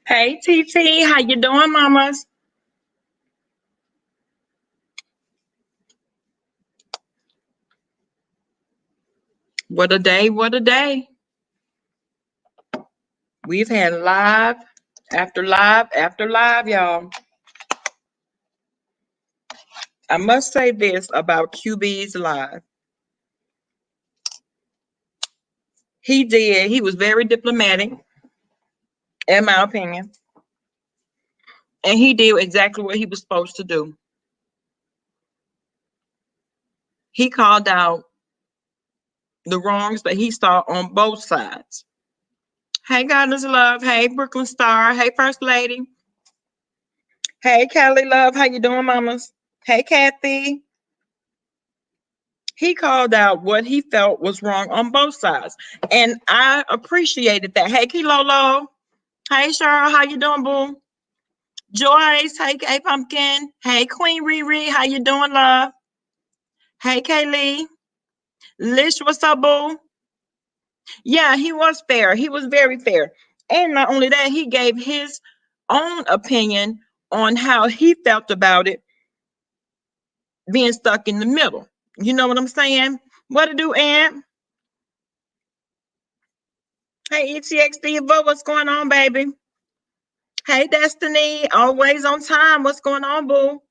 Hey TT, how you doing, mamas? What a day, what a day. We've had live after live after live, y'all. I must say this about QB's live. He was very diplomatic, in my opinion. And he did exactly what he was supposed to do. He called out the wrongs that he saw on both sides. Hey, Goddess Love. Hey, Brooklyn Star. Hey, First Lady. Hey, Kelly Love. How you doing, mamas? Hey, Kathy. He called out what he felt was wrong on both sides, and I appreciated that. Hey, Kilolo. Hey, Cheryl. How you doing, boo? Joyce. Hey, Pumpkin. Hey, Queen Riri. How you doing, love? Hey, Kaylee. Lish, what's up, boo? Yeah, he was fair. He was very fair. And not only that, he gave his own opinion on how he felt about it being stuck in the middle. You know what I'm saying? What to do, Aunt? Hey, ETXD, what's going on, baby? Hey, Destiny, always on time. What's going on, boo?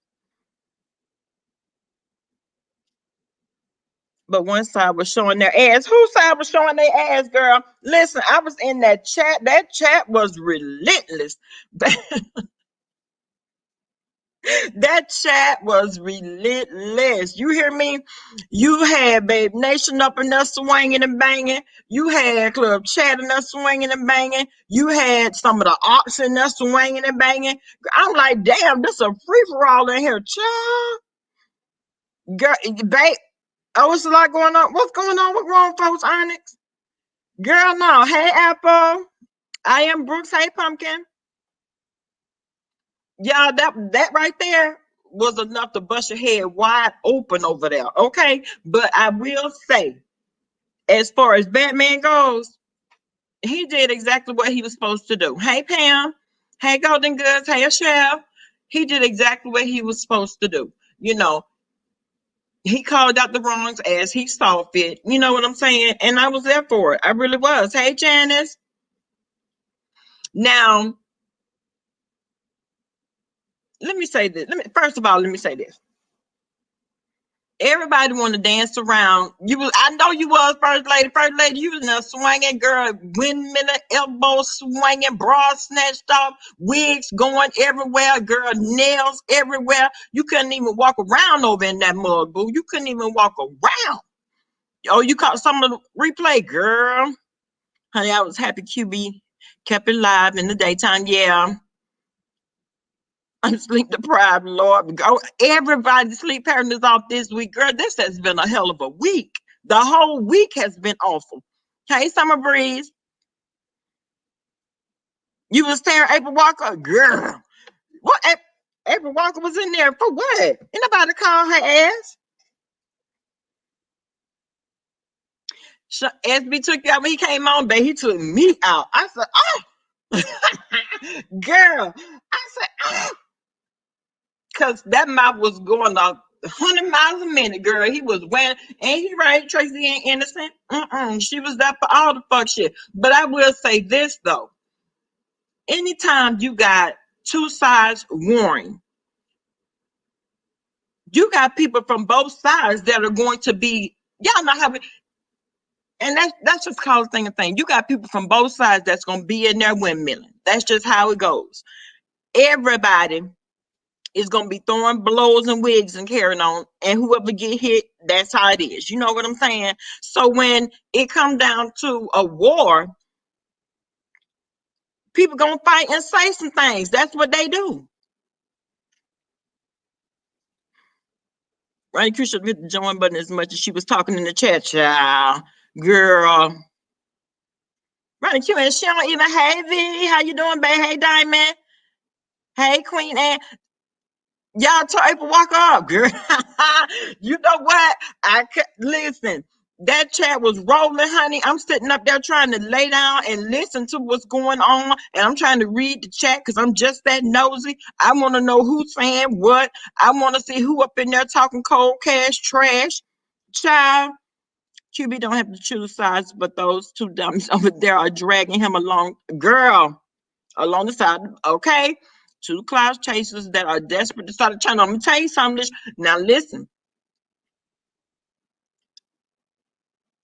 But one side was showing their ass. Whose side was showing their ass, girl? Listen, I was in that chat. That chat was relentless. That chat was relentless. You hear me? You had Babe Nation up in there swinging and banging. You had Club Chat in there swinging and banging. You had some of the ops in there swinging and banging. I'm like, damn, this a free for all in here, child. Girl, babe, oh, it's a lot going on. What's going on with grown folks, Onyx? Girl, no. Hey, Apple. I am Brooks. Hey, Pumpkin. Yeah, that right there was enough to bust your head wide open over there. Okay, but I will say, as far as Batman goes, he did exactly what he was supposed to do. Hey, Pam. Hey, Golden Goods. Hey, Chef. He did exactly what he was supposed to do. You know, he called out the wrongs as he saw fit. You know what I'm saying? And I was there for it. I really was. Hey, Janice. Now, let me say this. First of all, let me say this. Everybody want to dance around. I know you was first lady. First lady, you was in a swinging girl, windmill, elbow swinging, bra snatched off, wigs going everywhere, girl, nails everywhere. You couldn't even walk around over in that mug, boo. You couldn't even walk around. Oh, you caught some of the replay, girl. Honey, I was happy QB kept it live in the daytime. Yeah. I'm sleep deprived, Lord. Everybody's sleep pattern is off this week. Girl, this has been a hell of a week. The whole week has been awful. Hey, Summer Breeze. You was tearing April Walker? Girl. What? April Walker was in there for what? Ain't nobody call her ass. SB took you out when he came on, but he took me out. I said, oh, girl. I said, oh, because that mouth was going off 100 miles a minute, girl. He was wearing, and he right, Tracy ain't innocent. She was there for all the fuck shit. But I will say this though. Anytime you got two sides warring, you got people from both sides that are going to be, y'all know how we, and that's just called thing a thing. You got people from both sides that's gonna be in there windmilling. That's just how it goes. Everybody is gonna be throwing blows and wigs and carrying on, and whoever get hit, that's how it is. You know what I'm saying? So when it come down to a war, people gonna fight and say some things. That's what they do. Right? You should hit the join button as much as she was talking in the chat, child. Girl. Right, Q, and she don't even, hey V, how you doing, babe? Hey Diamond. Hey Queen Anne. Y'all told April walk up, girl. You know what? I could listen. That chat was rolling, honey. I'm sitting up there trying to lay down and listen to what's going on. And I'm trying to read the chat because I'm just that nosy. I want to know who's saying what. I want to see who up in there talking cold cash trash. Child, QB don't have to choose sides, but those two dummies over there are dragging him along. Girl, along the side. Okay. Two cloud chasers that are desperate to start a channel. I'm going to tell you something. Now, listen.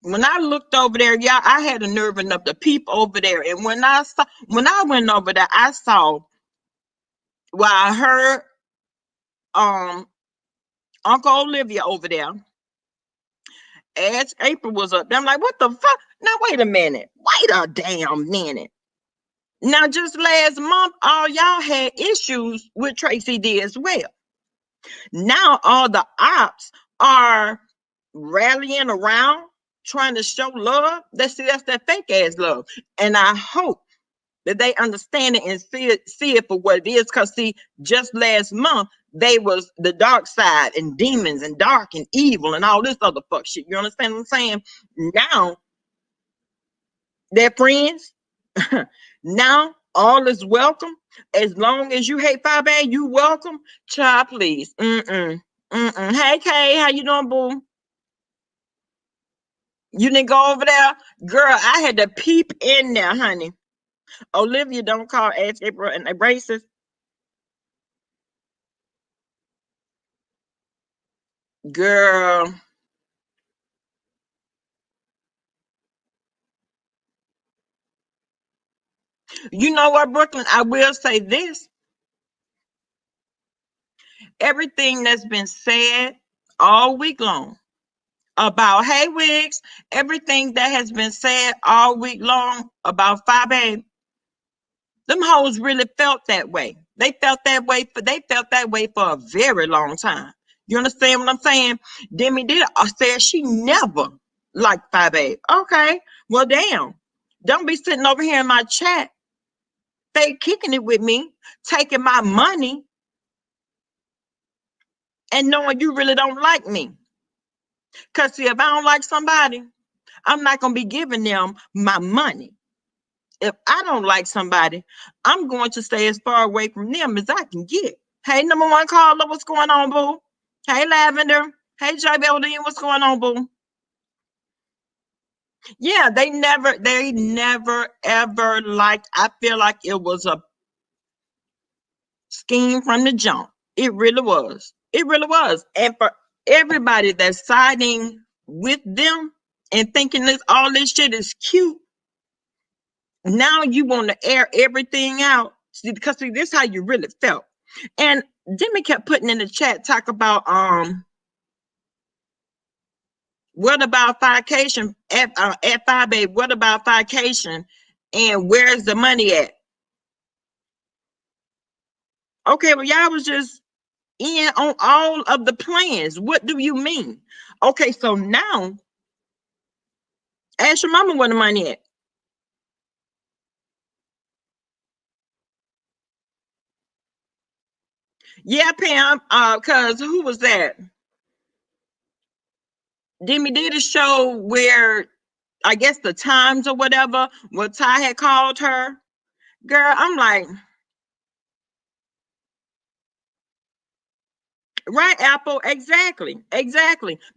When I looked over there, y'all, I had a nerve enough to peep over there. And when I went over there, I saw, well, I heard Uncle Olivia over there as April was up there. I'm like, what the fuck? Now wait a minute. Wait a damn minute. Now just last month, all y'all had issues with Tracy D as well. Now all the ops are rallying around trying to show love. That's that fake ass love. And I hope that they understand it and see it for what it is. Because see, just last month they was the dark side and demons and dark and evil and all this other fuck shit. You understand what I'm saying? Now they're friends. Now all is welcome. As long as you hate 5A, you welcome. Child, please. Hey Kay, how you doing, boo? You didn't go over there? Girl, I had to peep in there, honey. Olivia don't call Ask April and racist. Girl. You know what, Brooklyn? I will say this. Everything that's been said all week long about, hey, Wiggs, everything that has been said all week long about 5A, them hoes really felt that way. They felt that way for a very long time. You understand what I'm saying? Demi did said she never liked 5A. Okay, well, damn. Don't be sitting over here in my chat, they kicking it with me, taking my money, and knowing you really don't like me. Because see, if I don't like somebody, I'm not going to be giving them my money. If I don't like somebody, I'm going to stay as far away from them as I can get. Hey, number one caller, what's going on, boo? Hey, Lavender. Hey, JBLD, what's going on, boo? Yeah, they never, ever liked, I feel like it was a scheme from the jump. It really was. It really was. And for everybody that's siding with them and thinking this all this shit is cute, now you want to air everything out. See, because see, this is how you really felt. And Jimmy kept putting in the chat, talk about what about vacation at 5A? What about vacation? And where's the money at? Okay, well, y'all was just in on all of the plans. What do you mean? Okay, so now ask your mama where the money at. Yeah, Pam. Cause who was that? Demi did a show where I guess the Times or whatever, what Ty had called her. Girl, I'm like, right, Apple, exactly.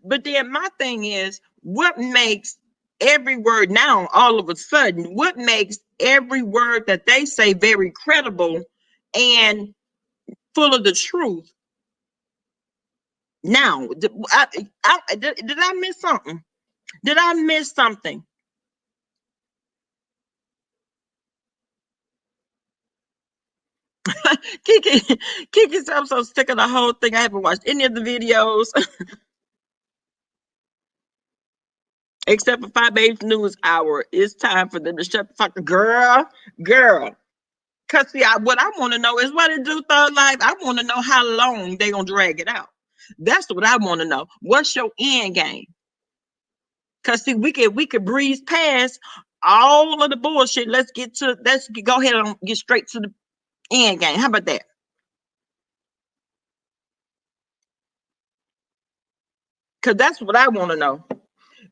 But then my thing is, what makes every word now all of a sudden, what makes every word that they say very credible and full of the truth? Now, did I miss something? Did I miss something? Kiki said I'm so sick of the whole thing. I haven't watched any of the videos except for 5 News Hour. It's time for them to shut the fuck up. Girl. Cause see, what I want to know is what it do Thug Life. I want to know how long they gonna drag it out. That's what I want to know. What's your end game? Cause see, we could breeze past all of the bullshit. Let's go ahead and get straight to the end game. How about that? Cause that's what I want to know.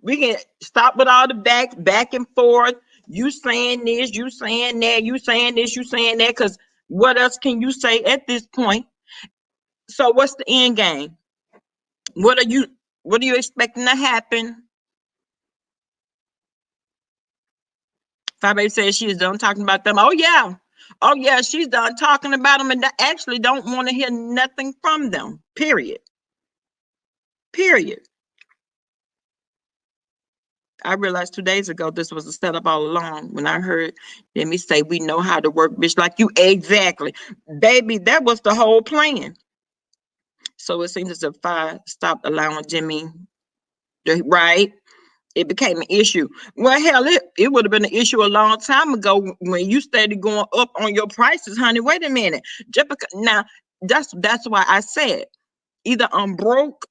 We can stop with all the back and forth. You saying this, you saying that, you saying this, you saying that, because what else can you say at this point? So what's the end game? What are you expecting to happen? Fi Baby says she's done talking about them. Oh yeah. Oh yeah, she's done talking about them and actually don't want to hear nothing from them. Period. Period. I realized 2 days ago this was a setup all along when I heard me say we know how to work, bitch, like you. Exactly. Baby, that was the whole plan. So it seems as if I stopped allowing Jimmy, right? It became an issue. Well, hell, it would have been an issue a long time ago when you started going up on your prices, honey. Wait a minute. Just because, now, that's why I said either I'm broke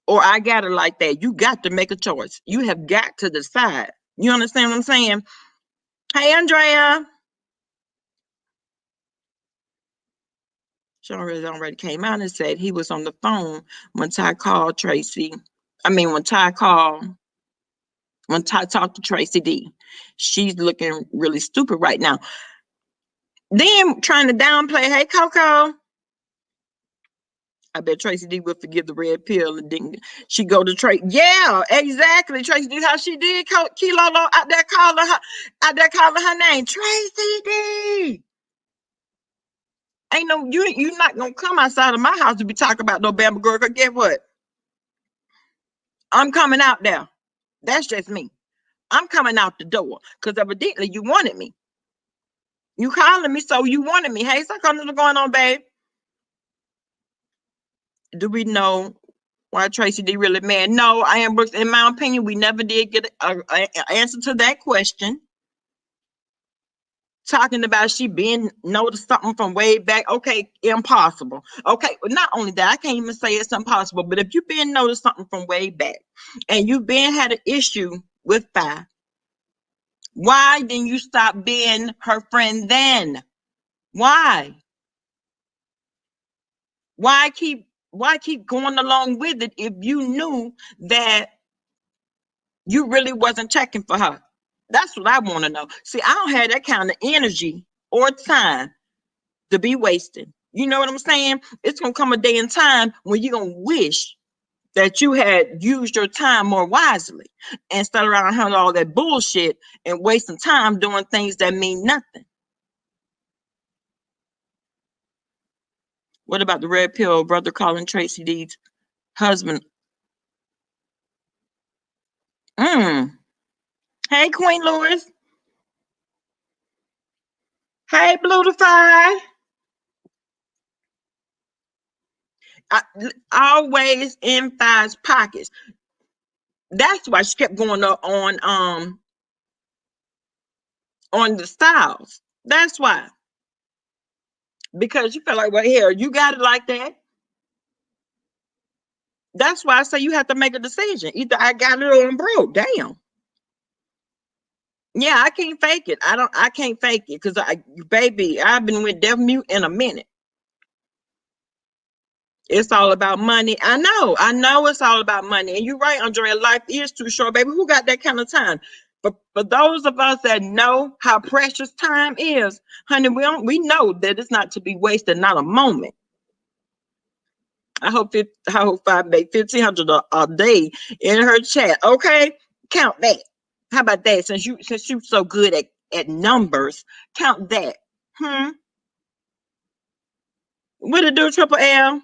or I got it like that. You got to make a choice. You have got to decide. You understand what I'm saying? Hey, Andrea. Sean really already came out and said he was on the phone when Ty called Tracy. I mean, when Ty talked to Tracy D. She's looking really stupid right now. Then trying to downplay, hey, Coco. I bet Tracy D would forgive the red pill and didn't she go to Tracy? Yeah, exactly. Tracy D, how she did Kilo out there calling her name. Tracy D. Ain't no, you not gonna come outside of my house to be talking about no Bama girl. Cause guess what? I'm coming out there. That's just me. I'm coming out the door. Cause evidently you wanted me. You calling me, so you wanted me. Hey, so what's going on, babe? Do we know why Tracy D really mad? No, I am Brooks. In my opinion, we never did get an answer to that question. Talking about she being noticed something from way back. Okay, impossible. Okay, but not only that, I can't even say it's impossible, but if you've been noticed something from way back and you've been had an issue with Fi, why didn't you stop being her friend then? Why? Why keep going along with it if you knew that you really wasn't checking for her? That's what I want to know. See, I don't have that kind of energy or time to be wasting. You know what I'm saying? It's gonna come a day and time when you're gonna wish that you had used your time more wisely instead of around having all that bullshit and wasting time doing things that mean nothing. What about the red pill brother calling Tracy D's husband? Hey, Queen Lewis. Hey, Blutify. Always in Fi's pockets. That's why she kept going up on the styles. That's why. Because you feel like, well, here, you got it like that. That's why I say you have to make a decision. Either I got it or I'm broke. Damn. Yeah, I can't fake it. I can't fake it because baby, I've been with deaf mute in a minute. It's all about money. I know it's all about money. And you're right, Andrea, life is too short, baby. Who got that kind of time? But for those of us that know how precious time is, honey, we know that it's not to be wasted, not a moment. I hope I make 1,500 a day in her chat. Okay, count that. How about that? Since you're so good at numbers, count that. What it do, Triple L?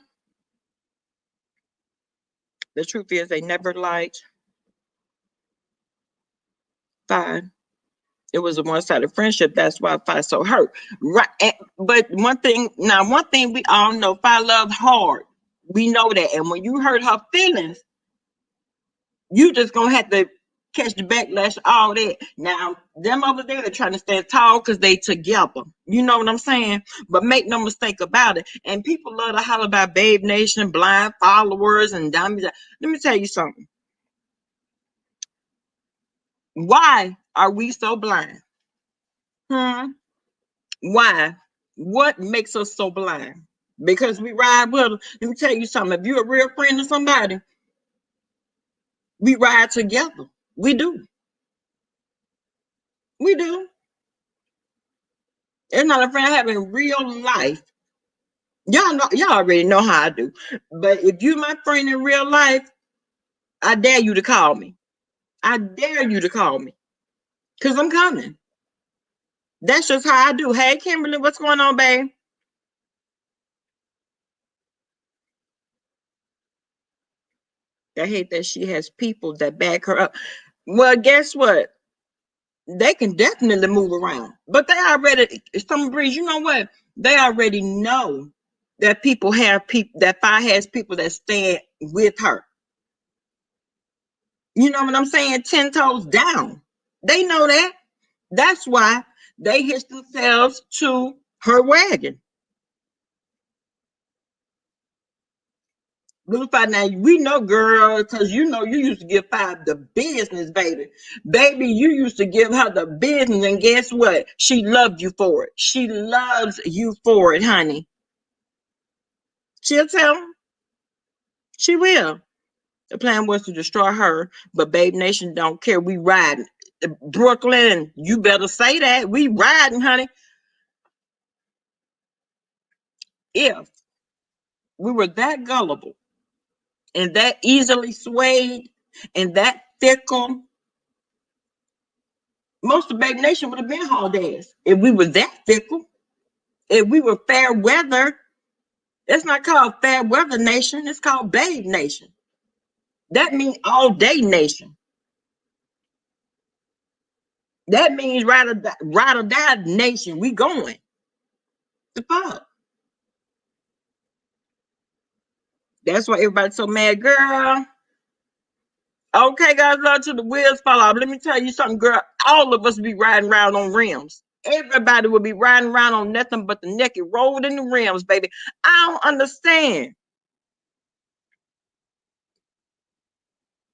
The truth is, they never liked Fi. It was a one-sided friendship. That's why Fi so hurt. Right. But one thing we all know, Fi loved hard. We know that. And when you hurt her feelings, you just gonna have to catch the backlash, all that. Now, them over there, they're trying to stand tall because they together. You know what I'm saying? But make no mistake about it. And people love to holler about Babe Nation, blind followers, and diamonds. Let me tell you something. Why are we so blind? Why? What makes us so blind? Because we ride with them. Let me tell you something. If you're a real friend to somebody, We ride together. We do. We do. It's not a friend I have in real life. Y'all know, y'all already know how I do. But if you my friend in real life, I dare you to call me. I dare you to call me. Cause I'm coming. That's just how I do. Hey Kimberly, what's going on, babe? I hate that she has people that back her up. Well, guess what? They can definitely move around. But they already, some breeze, you know what? They already know that people have people, that Fi has people that stand with her. You know what I'm saying? 10 toes down. They know that. That's why they hitch themselves to her wagon. Bluefy, now we know, girl, because you know you used to give Five the business, baby. Baby, you used to give her the business, and guess what? She loved you for it. She loves you for it, honey. She'll tell him. She will. The plan was to destroy her, but Babe Nation don't care. We riding. Brooklyn, you better say that. We riding, honey. If we were that gullible and that easily swayed and that fickle, most of Babe Nation would have been hauled ass. If we were that fickle, if we were fair weather, it's not called fair weather nation, it's called Babe Nation. That means all day nation. That means ride or die nation. We going. The fuck? That's why everybody's so mad, girl. Okay, guys, love to the wheels fall off. Let me tell you something, girl. All of us be riding around on rims. Everybody will be riding around on nothing but the naked road in the rims, baby. I don't understand.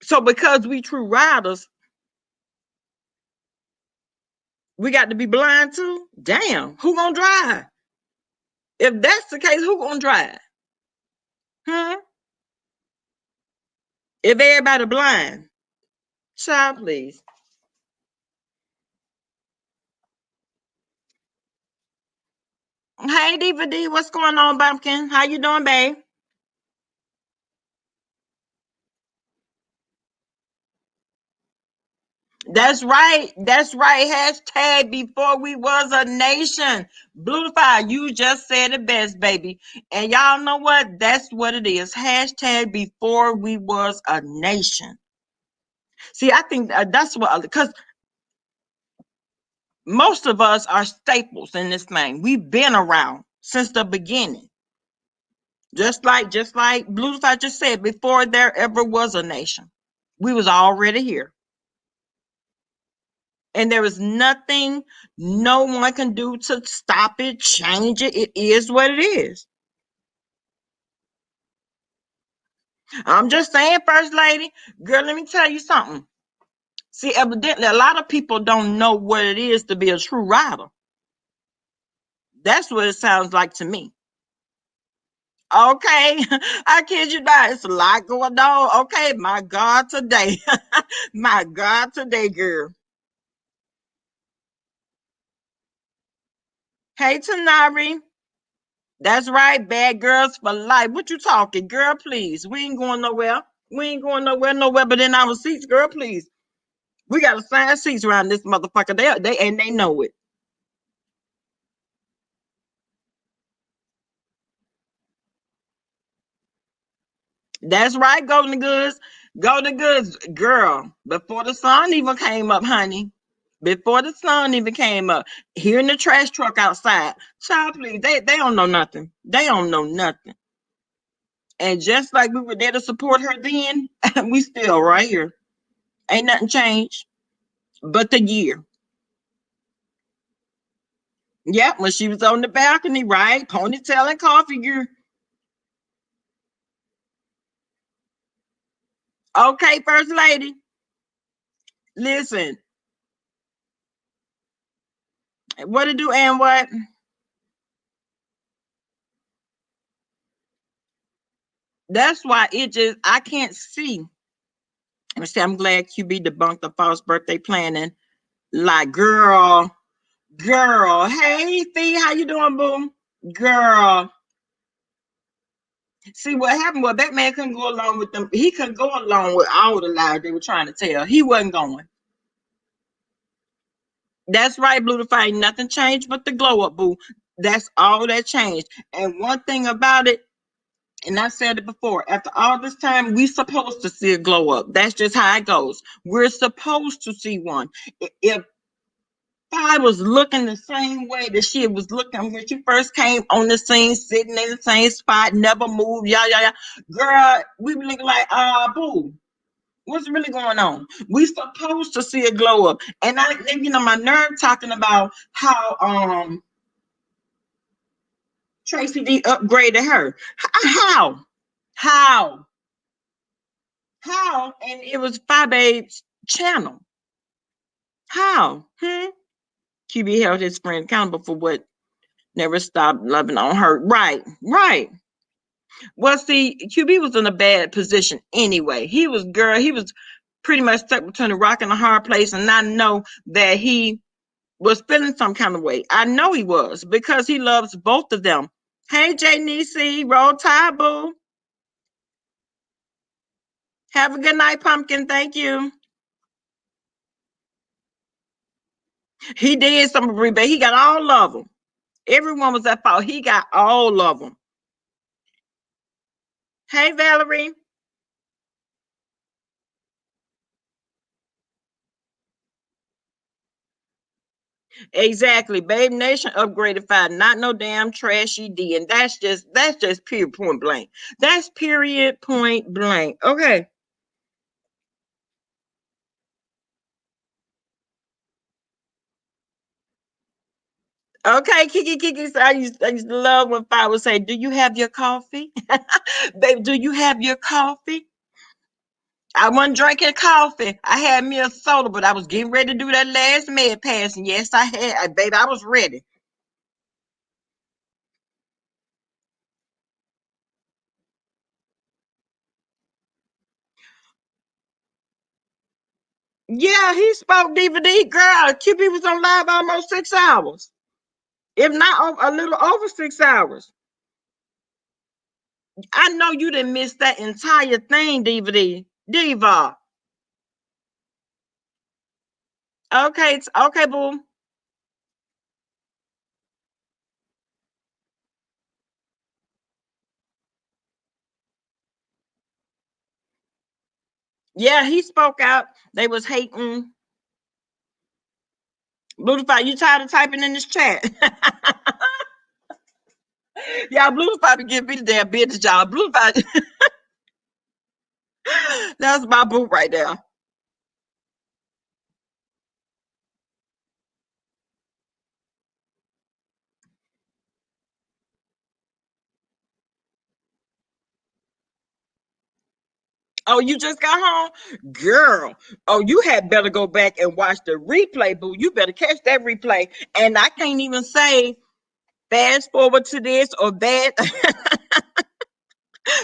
So because we true riders, we got to be blind too? Damn, who gonna drive? If that's the case, who gonna drive? Huh? If everybody blind. Child, please. Hey, Diva D, what's going on, Bumpkin? How you doing, babe? That's right. That's right. Hashtag before we was a nation. Bluefy, you just said it best, baby. And y'all know what? That's what it is. Hashtag before we was a nation. See, I think that's what, because most of us are staples in this thing. We've been around since the beginning. Just like Bluefy just said, before there ever was a nation, we was already here. And there is nothing no one can do to stop it, change it. It is what it is. I'm just saying, First Lady, girl, let me tell you something. See, evidently, a lot of people don't know what it is to be a true rider. That's what it sounds like to me. Okay, I kid you not. It's a lot going on. Okay, my God, today. My God, today, girl. Hey, Tanari. That's right, bad girls for life. What you talking, girl? Please, we ain't going nowhere. We ain't going nowhere but in our seats, girl. Please, we got assigned seats around this motherfucker. They know it. That's right, Golden Goods. Golden Goods, girl. Before the sun even came up, honey. Before the sun even came up, hearing the trash truck outside. Child, please, they don't know nothing. They don't know nothing. And just like we were there to support her then, we still right here. Ain't nothing changed but the year. Yep, when she was on the balcony, right? Ponytail and coffee gear. Okay, First Lady. Listen, what to do and what? That's why it just I can't see I say, I'm glad QB debunked the false birthday planning. Like, girl, hey, Fee, how you doing, boo? Girl. See, what happened was that man couldn't go along with them. He couldn't go along with all the lies they were trying to tell. He wasn't going. That's right, Blue to Fight. Nothing changed but the glow up, boo. That's all that changed. And one thing about it, and I said it before, after all this time, we supposed to see a glow up. That's just how it goes. We're supposed to see one. If I was looking the same way that she was looking when she first came on the scene, sitting in the same spot, never moved, girl, we be looking like, boo. What's really going on? We supposed to see a glow up. And I, my nerve talking about how Tracy D upgraded her. How? And it was Fabade's channel. How? QB held his friend accountable for what never stopped loving on her. Right. Well, see, QB was in a bad position anyway. He was pretty much stuck between a rock and a hard place, and I know that he was feeling some kind of way. I know he was, because he loves both of them. Hey, J Nisi, roll tide, boo. Have a good night, Pumpkin. Thank you. He did some rebate. He got all of them. Everyone was at fault. He got all of them. Hey, Valerie. Exactly. Babe Nation upgraded five, not no damn trashy D. And that's just period point blank. That's period point blank. Okay. Okay, Kiki. So I used to love when Fi would say, "Do you have your coffee, babe? Do you have your coffee?" I wasn't drinking coffee. I had me a soda, but I was getting ready to do that last med pass, and yes, I had, baby. I was ready. Yeah, he spoke DVD, girl. QB was on live almost 6 hours, if not a little over 6 hours. I know you didn't miss that entire thing, DVD. Diva. Okay, okay, boo. Yeah, he spoke out. They was hating. Blutify, you tired of typing in this chat? Y'all, Blutify be giving me the damn business, y'all. Blutify, that's my boo right there. Oh, you just got home? Girl. Oh, you had better go back and watch the replay, boo. You better catch that replay. And I can't even say fast forward to this or that.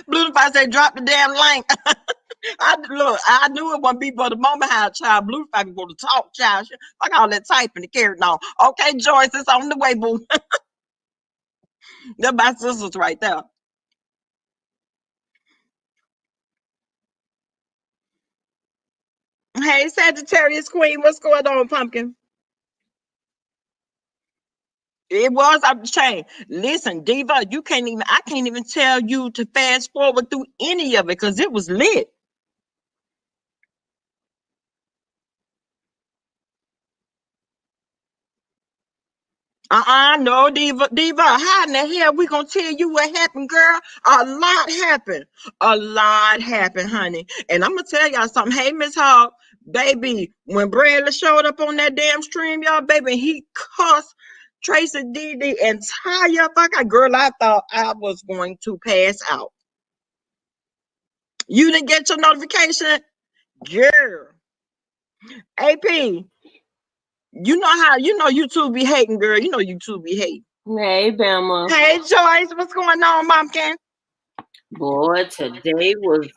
Blutify said drop the damn link. I knew it wasn't be but the moment how child Blutify can go to talk, child. Fuck all that typing and carrying on. Okay, Joyce, it's on the way, boo. They're my sisters right there. Hey, Sagittarius Queen, what's going on, Pumpkin? It was off the chain. Listen, Diva, I can't even tell you to fast forward through any of it because it was lit. No, Diva, how in the hell we gonna tell you what happened, girl? A lot happened. A lot happened, honey. And I'm gonna tell y'all something. Hey, Miss Hall, baby, when Bradley showed up on that damn stream, y'all, baby, he cussed Tracy D the entire fucking girl. I thought I was going to pass out. You didn't get your notification? Girl. AP, YouTube be hating, girl. You know YouTube be hating. Hey, Bama. Hey, Joyce, what's going on, Momkin? Boy, today was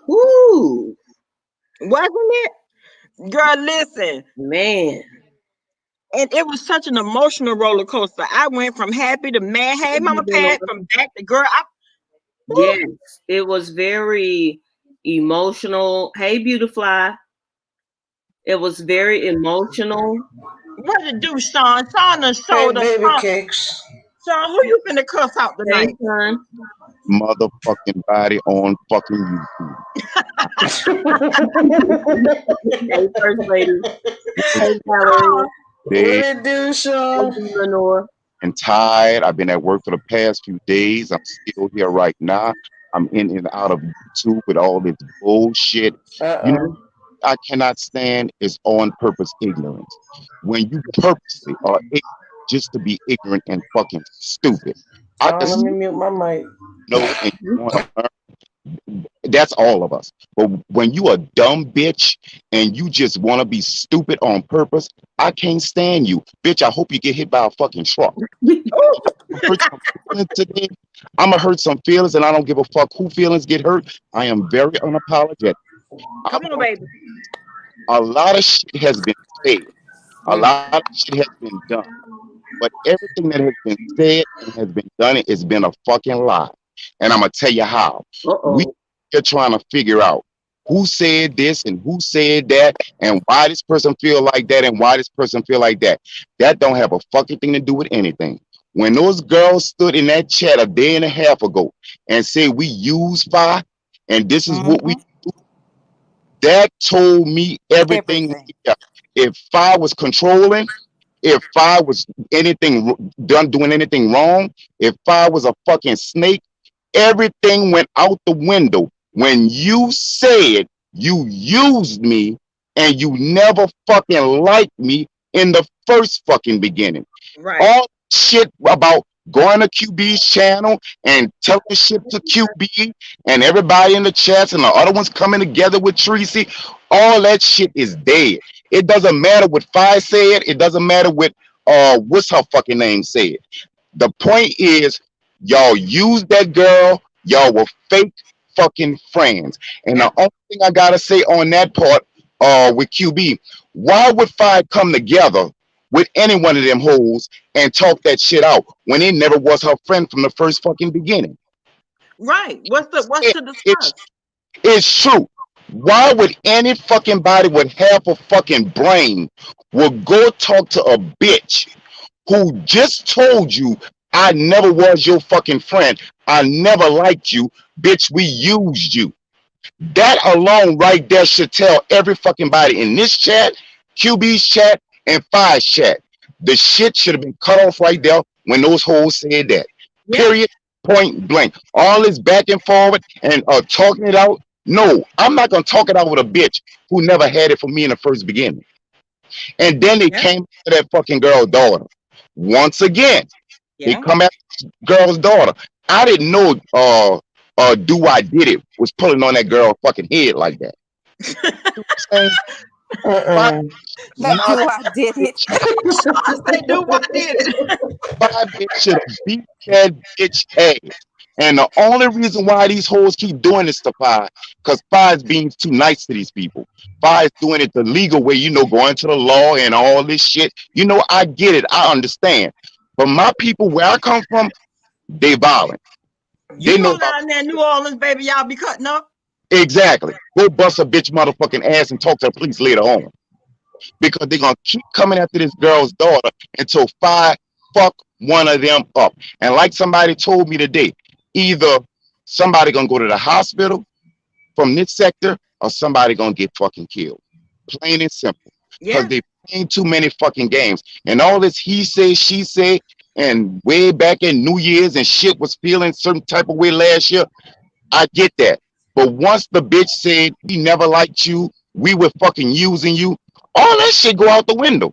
whoo. Wasn't it? Girl, listen. Man. And it was such an emotional roller coaster. I went from happy to mad. Hey, Mama Pat, from back to girl. Yes, it was very emotional. Hey, Beautifly. It was very emotional. What to do, Sean? Sean done Hey, showed us. baby cakes. Sean, who you finna cuss out Hey, tonight? son. Motherfucking body on fucking YouTube. Hey, First Lady. Hey, Valerie. Sean, What Big it do, Hey, Sean? Lenore. and tired. I've been at work for the past few days. I'm still here right now. I'm in and out of YouTube with all this bullshit. You know, Uh-oh. I cannot stand is on purpose ignorance. When you purposely are just to be ignorant and fucking stupid. I Oh, let just me mute my mic. know and you want to learn. That's all of us. But when you a dumb bitch and you just want to be stupid on purpose, I can't stand you. Bitch, I hope you get hit by a fucking truck. Hurt some feelings today. I'm gonna hurt some feelings, and I don't give a fuck who feelings get hurt. I am very unapologetic. I'm come on, baby. a lot of shit has been said. A Mm. lot of shit has been done. But everything that has been said and has been done, it has been a fucking lie. And I'm gonna tell you how. We Uh-oh. are trying to figure out who said this and who said that and why this person feel like that and why this person feel like that. That don't have a fucking thing to do with anything. When those girls stood in that chat a day and a half ago and said we use fire and this is what we, that told me everything. Everything. If fire was controlling, if I was doing anything wrong, if I was a fucking snake, everything went out the window when you said you used me and you never fucking liked me in the first fucking beginning. Right. All shit about going to QB's channel and telling shit to QB and everybody in the chats and the other ones coming together with Tracy, all that shit is dead. It doesn't matter what Fi said. It doesn't matter what what's her fucking name said. The point is, y'all used that girl. Y'all were fake fucking friends. And the only thing I gotta say on that part, with QB, why would Fi come together with any one of them hoes and talk that shit out when it never was her friend from the first fucking beginning? Right. What's to discuss? It's true. Why would any fucking body with half a fucking brain would go talk to a bitch who just told you I never was your fucking friend. I never liked you. Bitch, we used you. That alone right there should tell every fucking body in this chat, QB's chat, and Fi's chat. The shit should have been cut off right there when those hoes said that. Yeah. Period. Point blank. All this back and forward and talking it out. No, I'm not gonna talk it out with a bitch who never had it for me in the first beginning. And then they came to that fucking girl's daughter. Once again, they come at girl's daughter. I didn't know Do I Did It was pulling on that girl's fucking head like that. That Do I Did It. They do what did it. Five bitch should have beat that bitch ass. And the only reason why these hoes keep doing this to Fi, because Fi is being too nice to these people. Fi is doing it the legal way, going to the law and all this shit. I get it. I understand. But my people, where I come from, they violent. You know down there in New Orleans, baby, y'all be cutting up. Exactly. Go bust a bitch motherfucking ass and talk to the police later on. Because they're going to keep coming after this girl's daughter until Fi fuck one of them up. And like somebody told me today, either somebody going to go to the hospital from this sector or somebody going to get fucking killed. Plain and simple. Because they playing too many fucking games. And all this he say, she say, and way back in New Year's and shit was feeling certain type of way last year. I get that. But once the bitch said we never liked you, we were fucking using you, all that shit go out the window.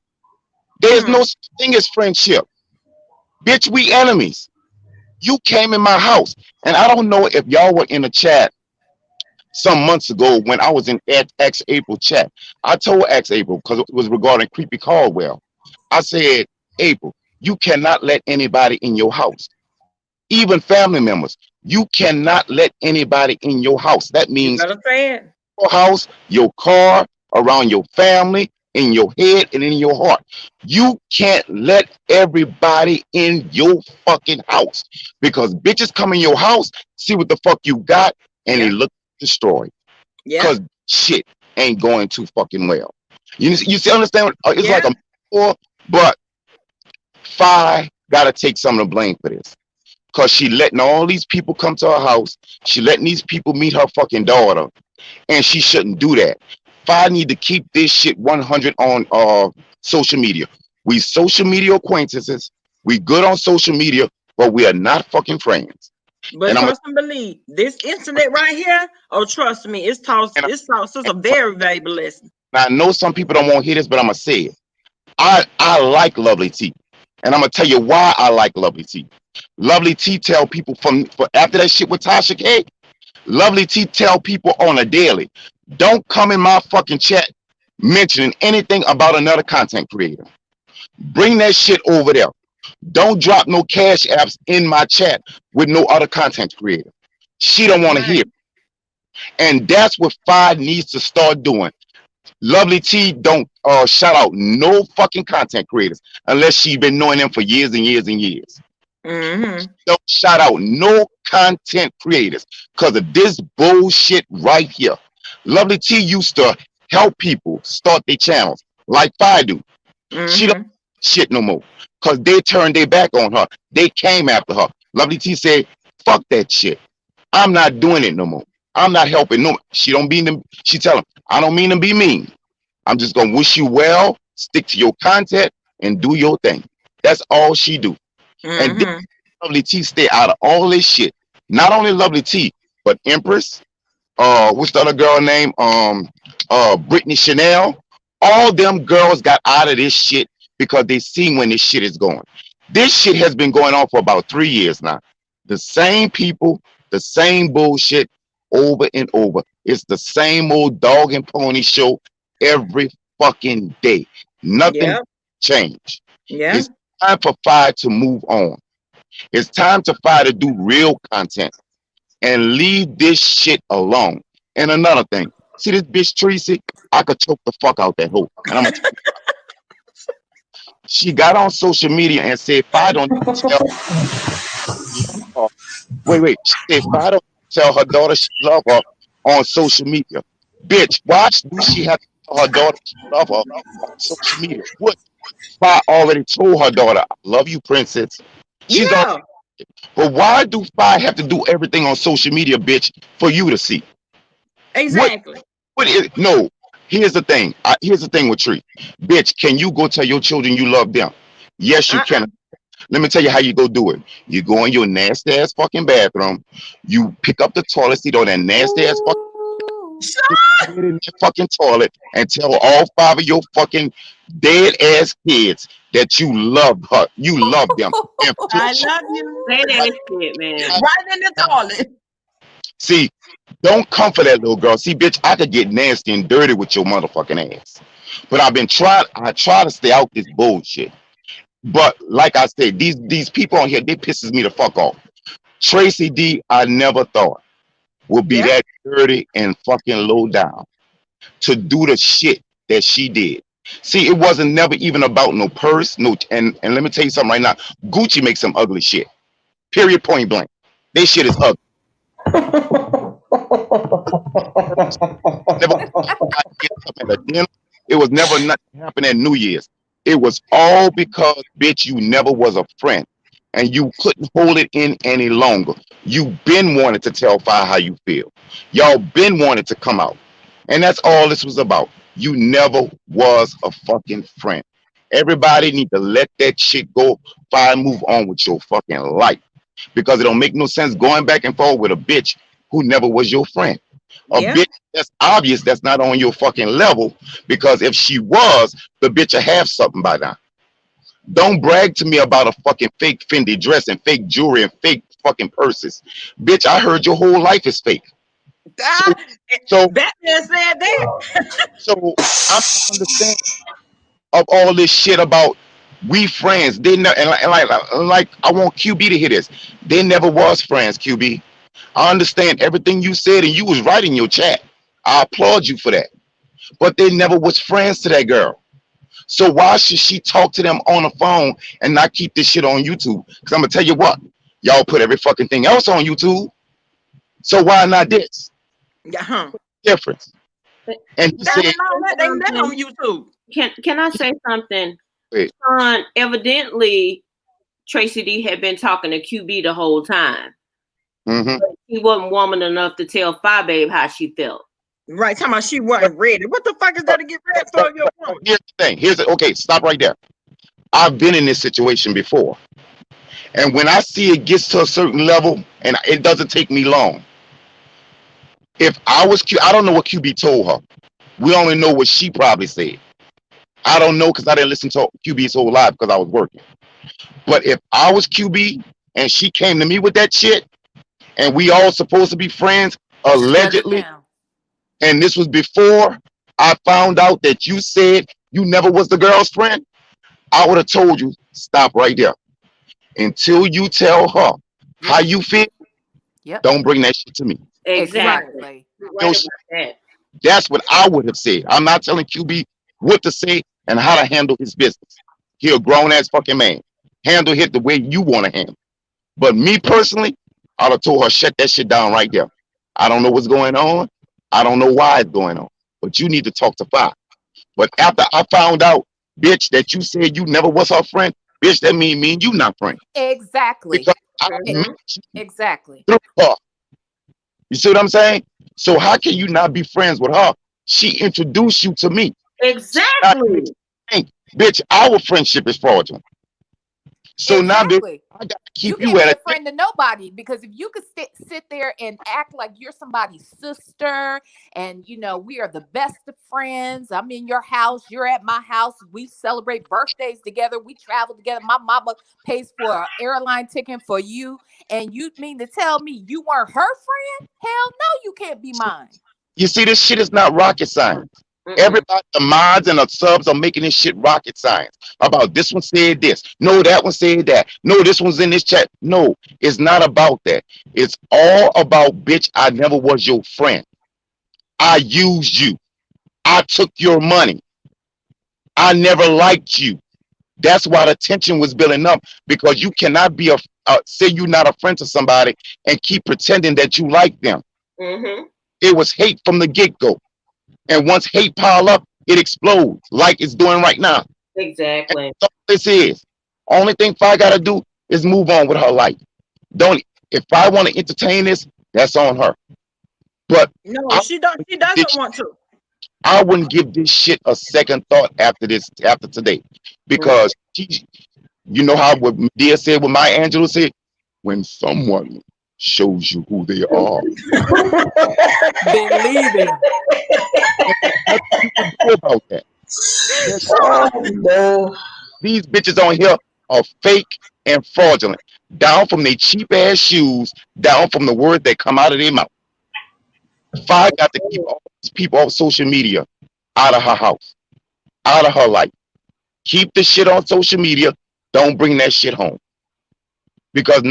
There's no such thing as friendship. Bitch, we enemies. You came in my house. And I don't know if y'all were in the chat some months ago when I was in X April chat. I told X April, because it was regarding Creepy Caldwell. I said, April, you cannot let anybody in your house. Even family members. You cannot let anybody in your house. That means your house, your car, around your family, in your head, and in your heart. You can't let everybody in your fucking house because bitches come in your house, see what the fuck you got, and they Yeah. look destroyed Yeah. because shit ain't going too fucking well. You see, understand? It's like Yeah. a metaphor, but Fi gotta take some of the blame for this because she letting all these people come to her house. She letting these people meet her fucking daughter, and she shouldn't do that. Fi need to keep this shit 100 on social media. We social media acquaintances. We good on social media, but we are not fucking friends. But And I'm trust and believe, this internet right here, oh, trust me, it's taught and us a very valuable lesson. I know some people don't want to hear this, but I'm gonna say it. I like Lovely T, and I'm gonna tell you why I like Lovely T. Lovely T tell people for after that shit with Tasha K. Lovely T tell people on a daily, don't come in my fucking chat mentioning anything about another content creator. Bring that shit over there. Don't drop no cash apps in my chat with no other content creator. She don't want to hear. And that's what Fi needs to start doing. Lovely T don't shout out no fucking content creators unless she been knowing them for years and years and years. Mm-hmm. Don't shout out no content creators because of this bullshit right here. Lovely T used to help people start their channels like I do. She don't shit no more because they turned their back on her. They came after her. Lovely T said, fuck that shit. I'm not doing it no more. I'm not helping no. She don't mean them. She tell them, I don't mean to be mean. I'm just gonna wish you well, stick to your content, and do your thing. That's all she do. And then Lovely T stay out of all this shit. Not only Lovely T, but Empress, what's the other girl name? Brittany Chanel. All them girls got out of this shit because they seen when this shit is going. This shit has been going on for about 3 years now. The same people, the same bullshit over and over. It's the same old dog and pony show every fucking day. Nothing changed. Yeah. It's time for Fi to move on. It's time to Fi to do real content and leave this shit alone. And another thing, see this bitch Tracy? I could choke the fuck out that hoe. And I'm gonna she got on social media and said, if I don't tell wait, she said, if I don't tell her daughter she love her on social media. Bitch, why do she have to tell her daughter she love her on social media? What? Fi already told her daughter, I love you, princess. She's on. But why do Fi have to do everything on social media, bitch, for you to see? Exactly. What is no? Here's the thing. Here's the thing with Tree. Bitch, can you go tell your children you love them? Yes, you can. Let me tell you how you go do it. You go in your nasty ass fucking bathroom. You pick up the toilet seat on that nasty ass fucking toilet and tell all 5 of your fucking dead ass kids that you love her. You love them. I love you. Say that shit, man. Right in the toilet. See, don't come for that little girl. See, bitch, I could get nasty and dirty with your motherfucking ass. But I try to stay out this bullshit. But like I said, these people on here, they pisses me the fuck off. Tracy D, I never thought would be that dirty and fucking low down to do the shit that she did. See, it wasn't never even about no purse, and let me tell you something right now. Gucci makes some ugly shit. Period, point blank. They shit is ugly. It was never nothing happen at New Year's. It was all because, bitch, you never was a friend. And you couldn't hold it in any longer. You been wanted to tell Fi how you feel. Y'all been wanted to come out. And that's all this was about. You never was a fucking friend. Everybody need to let that shit go. Fi, move on with your fucking life. Because it don't make no sense going back and forth with a bitch who never was your friend. A bitch that's obvious that's not on your fucking level, because if she was, the bitch will have something by now. Don't brag to me about a fucking fake Fendi dress and fake jewelry and fake fucking purses. Bitch, I heard your whole life is fake. So Batman said that. So I don't understand of all this shit about we friends. They never and like I want QB to hear this. They never was friends, QB. I understand everything you said, and you was right in your chat. I applaud you for that. But they never was friends to that girl. So why should she talk to them on the phone and not keep this shit on YouTube? Because I'm gonna tell you what, y'all put every fucking thing else on YouTube. So why not this? Yeah, huh? Difference. And he That said, and all that, they met on YouTube. Can I say something? Wait. Sean, evidently Tracy D had been talking to QB the whole time. mm-hmm. He wasn't woman enough to tell Fi Babe how she felt. Right, talking about she wasn't ready. What the fuck is that to get ready for your woman? Here's the thing. Okay, stop right there. I've been in this situation before. And when I see it gets to a certain level, and it doesn't take me long. If I was I don't know what QB told her. We only know what she probably said. I don't know because I didn't listen to QB's whole life because I was working. But if I was QB and she came to me with that shit, and we all supposed to be friends, allegedly, and this was before I found out that you said you never was the girl's friend, I would have told you, stop right there. Until you tell her how you feel, don't bring that shit to me. Exactly. Right about That's what I would have said. I'm not telling QB what to say and how to handle his business. He a grown ass fucking man. Handle it the way you want to handle. But me personally, I'd have told her, shut that shit down right there. I don't know what's going on. I don't know why it's going on. But you need to talk to Fi. But after I found out, bitch, that you said you never was her friend, bitch, that mean you not friend. Exactly. Because I met you Exactly. through her. You see what I'm saying? So how can you not be friends with her? She introduced you to me. Exactly. Bitch, our friendship is fraudulent. So now, bitch, I gotta keep you can't at be a a friend to nobody, because if you could sit there and act like you're somebody's sister and you know we are the best of friends, I'm in your house, you're at my house, we celebrate birthdays together, we travel together, my mama pays for an airline ticket for you, and you mean to tell me you weren't her friend? Hell no, you can't be mine. You see, this shit is not rocket science. Everybody, the mods and the subs are making this shit rocket science about this one said this. No, that one said that. No, this one's in this chat. No, it's not about that. It's all about, bitch, I never was your friend. I used you. I took your money. I never liked you. That's why the tension was building up, because you cannot be say you're not a friend to somebody and keep pretending that you like them. It was hate from the get-go. And once hate pile up, it explodes like it's doing right now. Exactly. And that's all this is. Only thing Fi gotta do is move on with her life. If I want to entertain this, that's on her. But no, she doesn't want to. I wouldn't give this shit a second thought after today. Because you know how what Medea said, what Maya Angelou said, when someone shows you who they are, believe it. About that. These bitches on here are fake and fraudulent, down from their cheap ass shoes, down from the words that come out of their mouth. Fi got to keep all these people off social media, out of her house, out of her life. Keep the shit on social media. Don't bring that shit home. Because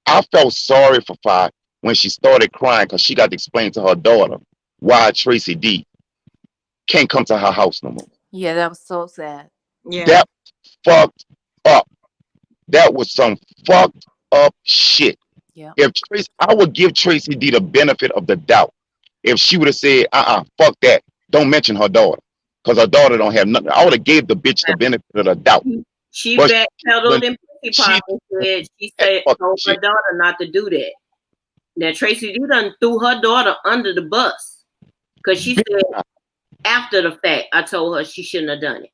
I felt sorry for Fi when she started crying because she got to explain to her daughter why Tracy D can't come to her house no more. Yeah, that was so sad. Yeah. That fucked up. That was some fucked up shit. Yeah. I would give Tracy D the benefit of the doubt if she would have said, fuck that. Don't mention her daughter. Because her daughter don't have nothing. I would have gave the bitch the benefit of the doubt. She backpedaled and pussy pop and said she told her daughter not to do that. Now Tracy D done threw her daughter under the bus. Because she said after the fact, I told her she shouldn't have done it.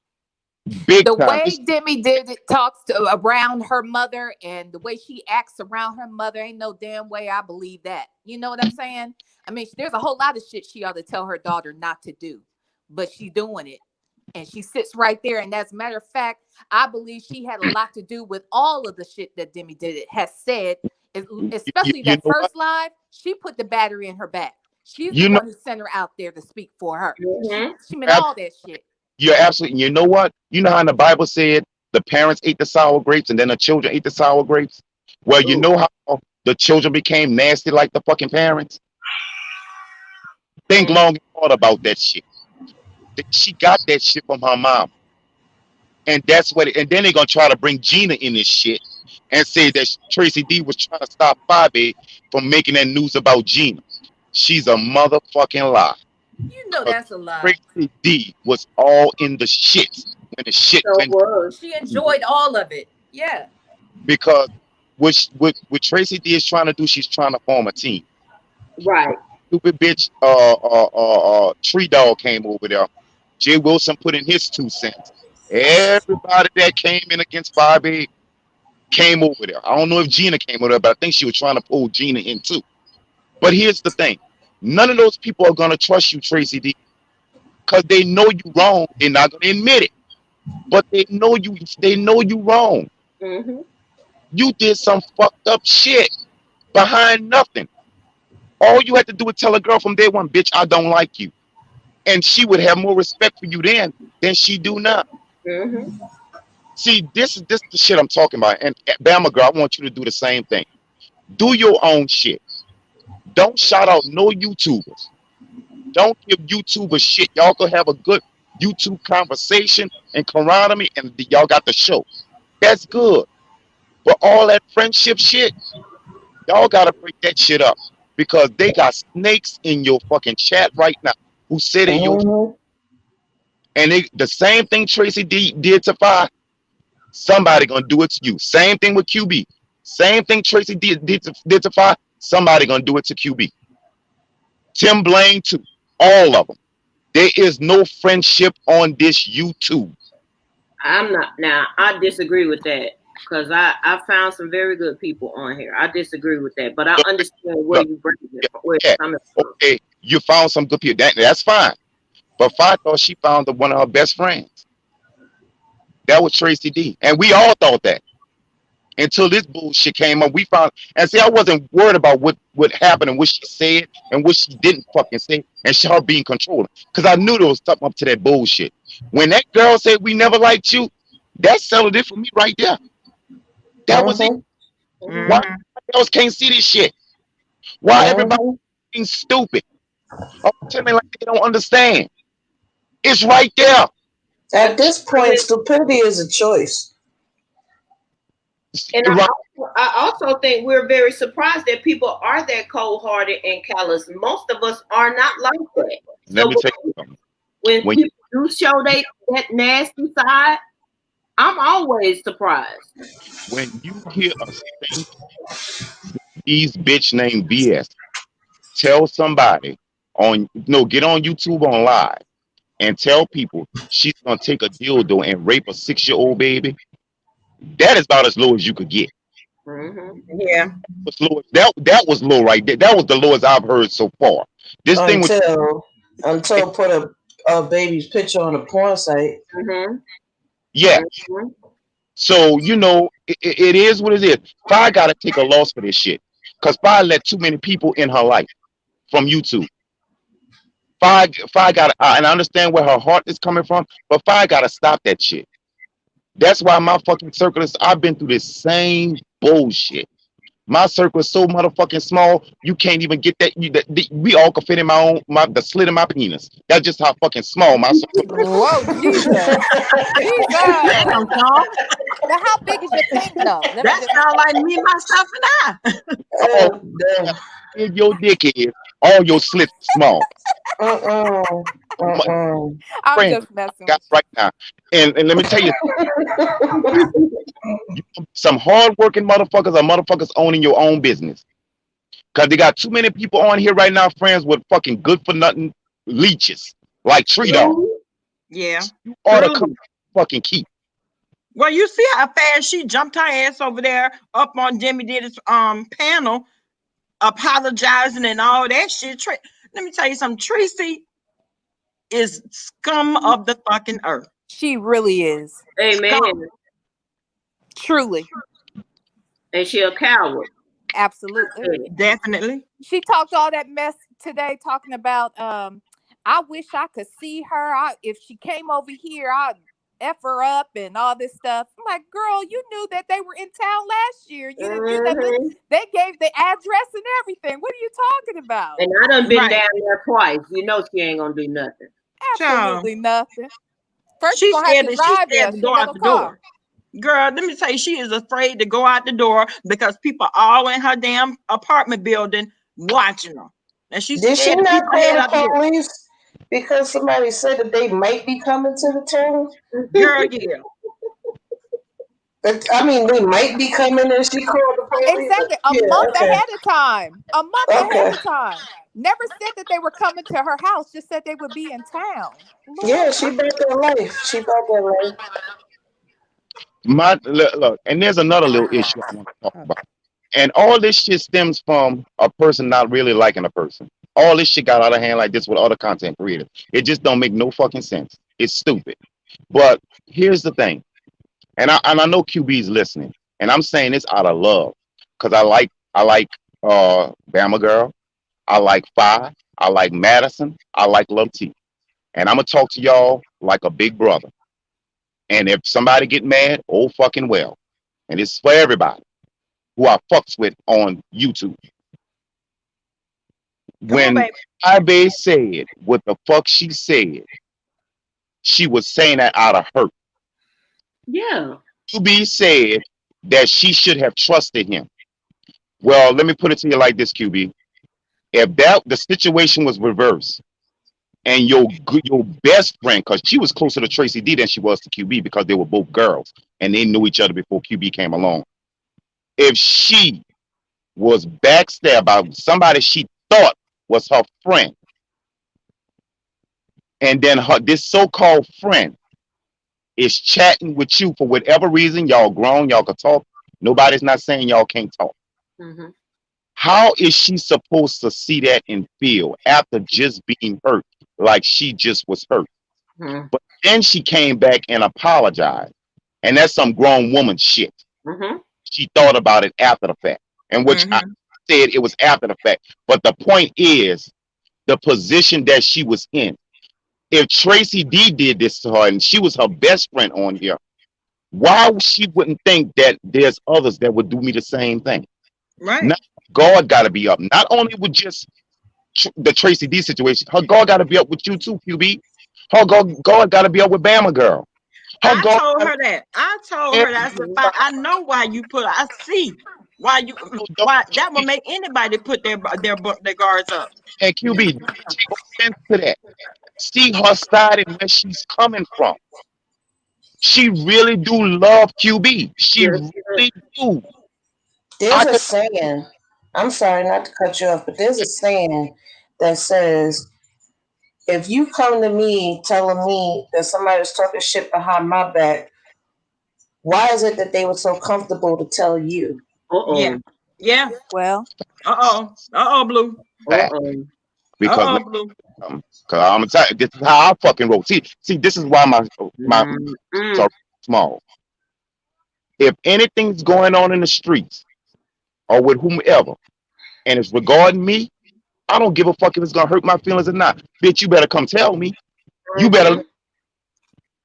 The way Demi talks around her mother and the way she acts around her mother, ain't no damn way I believe that. You know what I'm saying? I mean, there's a whole lot of shit she ought to tell her daughter not to do, but she's doing it. And she sits right there. And as a matter of fact, I believe she had a lot to do with all of the shit that Demi has said, especially that first live. She put the battery in her back. She's the one who sent her out there to speak for her. She meant all that shit. You're absolutely, you know what? You know how in the Bible said the parents ate the sour grapes and then the children ate the sour grapes? Well, you know how the children became nasty like the fucking parents? Think long and hard about that shit. She got that shit from her mom. And that's what and then they're gonna try to bring Gina in this shit and say that Tracy D was trying to stop Fabe from making that news about Gina. She's a motherfucking lie. You know that's a lie. Tracy D was all in the shit when the shit went. She enjoyed all of it. Yeah. Because what Tracy D is trying to do, she's trying to form a team. Right. Stupid bitch, Tree Dog came over there. Jay Wilson put in his 2 cents. Everybody that came in against Fabe came over there. I don't know if Gina came over there, but I think she was trying to pull Gina in too. But here's the thing. None of those people are going to trust you, Tracy D, because they know you wrong. They're not going to admit it. But they know you wrong. Mm-hmm. You did some fucked up shit behind nothing. All you had to do was tell a girl from day one, bitch, I don't like you. And she would have more respect for you then than she do now. Mm-hmm. See, this is the shit I'm talking about. And Bama girl, I want you to do the same thing. Do your own shit. Don't shout out no YouTubers. Don't give YouTubers shit. Y'all can have a good YouTube conversation and camaraderie, and y'all got the show. That's good. But all that friendship shit, y'all gotta break that shit up. Because they got snakes in your fucking chat right now who said it. And the same thing Tracy D did to Fi, somebody gonna do it to you. Same thing with QB. Same thing Tracy D did to Fi, somebody gonna do it to QB. Tim Blaine too. All of them. There is no friendship on this YouTube. I disagree with that. Because I found some very good people on here. I disagree with that, but I understand where you bring it from. Okay, you found some good people. That's fine. But Fi thought she found one of her best friends. That was Tracy D. And we all thought that. Until this bullshit came up. We found, and see, I wasn't worried about what happened and what she said and what she didn't fucking say and her being controlled. Because I knew there was something up to that bullshit. When that girl said we never liked you, that settled it for me right there. That was it. Mm-hmm. Why else can't see this shit? Why everybody being stupid? Oh, tell me like they don't understand. It's right there. At this point, stupidity is a choice. And I also think we're very surprised that people are that cold-hearted and callous. Most of us are not like that. Let me tell you something. When people do show that nasty side, I'm always surprised. When you hear a thing, these bitch named BS, tell somebody get on YouTube on live and tell people she's gonna take a dildo and rape a 6-year-old baby. That is about as low as you could get. Mm-hmm. Yeah, that was low right there. That was the lowest I've heard so far. This thing was until put a baby's picture on a porn site. Mm-hmm. Yeah. Mm-hmm. So, it is what it is. Fi got to take a loss for this shit. Because Fi let too many people in her life from YouTube. Fi got to, and I understand where her heart is coming from, but Fi got to stop that shit. That's why my fucking circle is, I've been through this same bullshit. My circle is so motherfucking small, you can't even get that. We all can fit in the slit of my penis. That's just how fucking small my circle is. Whoa, Jesus. Now, how big is your thing, though? That sounds like me, myself, and I. Big your dick is, all your slits small. I'm just messing with right now. And let me tell you, some hard-working motherfuckers are motherfuckers owning your own business. Because they got too many people on here right now, friends with fucking good-for-nothing leeches, like Tree Dog. Yeah. You ought to come fucking keep. Well, you see how fast she jumped her ass over there up on Jimmy Diddy's panel, apologizing and all that shit. Let me tell you something. Tracy is scum of the fucking earth. She really is. Amen. Scum. Truly. And she a coward. Absolutely. Definitely. She talked all that mess today talking about I wish I could see her. If she came over here, F her up and all this stuff. I'm like, girl, you knew that they were in town last year. You didn't do nothing. They gave the address and everything. What are you talking about? And I done been down there twice. You know she ain't gonna do nothing. Absolutely nothing. First, She's scared to go out the door. Girl, let me tell you, she is afraid to go out the door because people all in her damn apartment building watching her. And she's Did she not call the police? Because somebody said that they might be coming to the town? Girl, yeah. I mean, they might be coming and she called the police. Exactly. A month ahead of time. A month ahead of time. Never said that they were coming to her house, just said they would be in town. Yeah, she bought their life. She bought their life. Look, and there's another little issue I want to talk about. And all this shit stems from a person not really liking a person. All this shit got out of hand like this with other content creators. It just don't make no fucking sense. It's stupid. But here's the thing. And I know QB's listening. And I'm saying this out of love. Because I like Bama Girl. I like Fi. I like Madison. I like Lil T. And I'm going to talk to y'all like a big brother. And if somebody get mad, oh fucking well. And it's for everybody who I fucks with on YouTube. When Ibe said what the fuck she said, she was saying that out of hurt. Yeah. QB said that she should have trusted him. Well, let me put it to you like this, QB. If the situation was reversed, and your best friend, because she was closer to Tracy D than she was to QB because they were both girls and they knew each other before QB came along. If she was backstabbed by somebody she thought was her friend, and then this so-called friend is chatting with you for whatever reason, y'all grown, y'all can talk. Nobody's not saying y'all can't talk. Mm-hmm. How is she supposed to see that and feel after just being hurt like she just was hurt? Mm-hmm. But then she came back and apologized. And that's some grown woman shit. Mm-hmm. She thought about it after the fact. And which I said it was after the fact. But the point is the position that she was in. If Tracy D did this to her and she was her best friend on here, why she wouldn't think that there's others that would do me the same thing? Right. Now, God got to be up. Not only with just the Tracy D situation, her God got to be up with you too, QB. Her God got to be up with Bama Girl. I told her that. I know why you put. I see why that would make anybody put their guards up. And QB, take offense to that. See her side and where she's coming from. She really do love QB. She really do. There's a saying. I'm sorry not to cut you off, but there's a saying that says, if you come to me telling me that somebody's talking shit behind my back, why is it that they were so comfortable to tell you? Yeah. Well. Blue. Because Blue. I'm gonna tell you, this is how I fucking roll. See, this is why my are small. If anything's going on in the streets or with whomever, and it's regarding me, I don't give a fuck if it's gonna hurt my feelings or not. Bitch, you better come tell me. You better,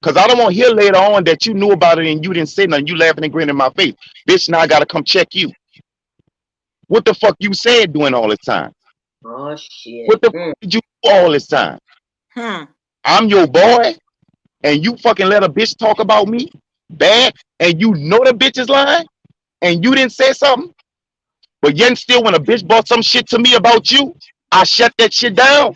because I don't want to hear later on that you knew about it and you didn't say nothing. You laughing and grinning in my face. Bitch, now I gotta come check you. What the fuck you said doing all this time? Oh shit. What the fuck did you do all this time? I'm your boy, and you fucking let a bitch talk about me bad, and you know the bitch is lying, and you didn't say something? But yet still, when a bitch brought some shit to me about you, I shut that shit down.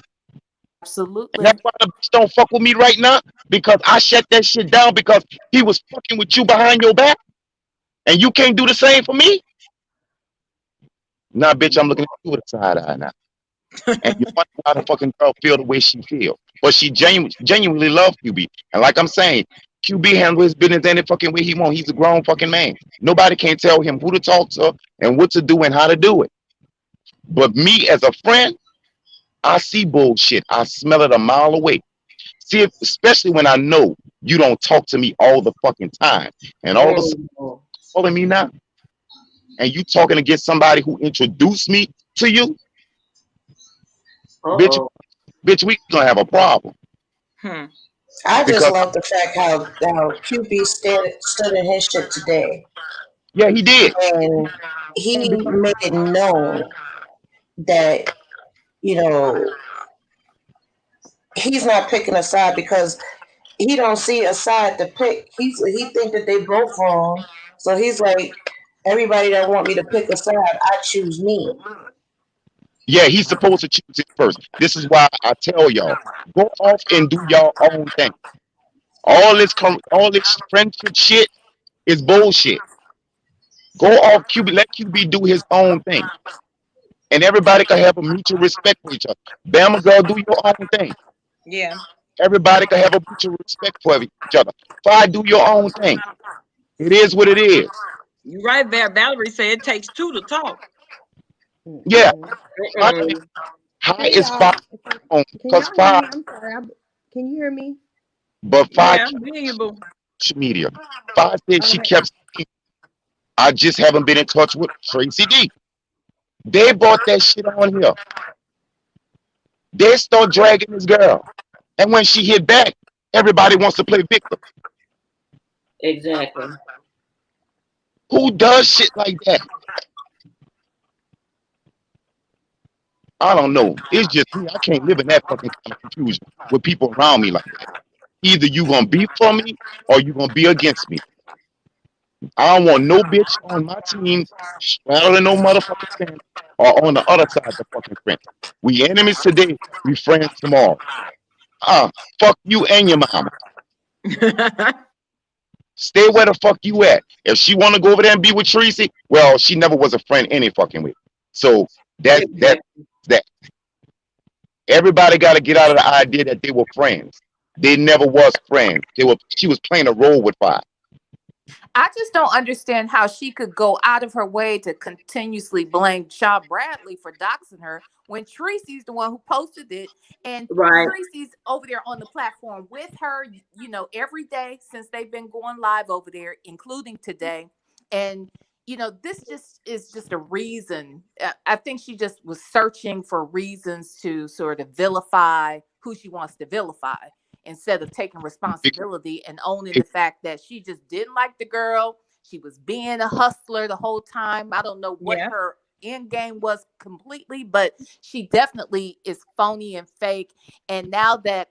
Absolutely. And that's why the bitch don't fuck with me right now, because I shut that shit down because he was fucking with you behind your back, and you can't do the same for me. Nah, bitch, I'm looking at you with a side eye now. And you wonder why the fucking girl feel the way she feel. But she genuinely love QB. And like I'm saying, QB handle his business any fucking way he want. He's a grown fucking man. Nobody can tell him who to talk to and what to do and how to do it. But me as a friend, I see bullshit. I smell it a mile away. See, especially when I know you don't talk to me all the fucking time. And all of a sudden, calling me now. And you talking against somebody who introduced me to you. Bitch, we gonna have a problem. I just because love the fact how QB stood in his shit today. yeah, he did. And he made it known that, you know, he's not picking a side because he don't see a side to pick. He think that they both wrong. So he's like, everybody that want me to pick a side, I choose me. Yeah, he's supposed to choose it first. This is why I tell y'all, go off and do your own thing. All this friendship shit is bullshit. Go off QB, let QB do his own thing. And everybody can have a mutual respect for each other. Bama girl, do your own thing. Yeah. Everybody can have a mutual respect for each other. Try do your own thing. It is what it is. You're right, Valerie said it takes two to talk. Yeah. High is fine. Because fine. I'm sorry. Can you hear me? But fine. Yeah, social media. Fine said she kept saying, I just haven't been in touch with Tracy D. They brought that shit on here. They start dragging this girl. And when she hit back, everybody wants to play victim. Exactly. Who does shit like that? I don't know. It's just me. I can't live in that fucking kind of confusion with people around me like that. Either you gonna be for me or you gonna be against me. I don't want no bitch on my team straddling no motherfucking fence or on the other side of the fucking fence. We enemies today, we friends tomorrow. Fuck you and your mama. Stay where the fuck you at. If she want to go over there and be with Tracy, well, she never was a friend any fucking way. So that everybody got to get out of the idea that they were friends. They never was friends. She was playing a role with Five. I just don't understand how she could go out of her way to continuously blame Shaw Bradley for doxing her when Tracy's the one who posted it, and Tracy's over there on the platform with her, you know, every day since they've been going live over there, including today. And you know, this just is just a reason. I think she just was searching for reasons to sort of vilify who she wants to vilify, instead of taking responsibility and owning the fact that she just didn't like the girl. She was being a hustler the whole time. I don't know what her end game was completely, but she definitely is phony and fake. And now that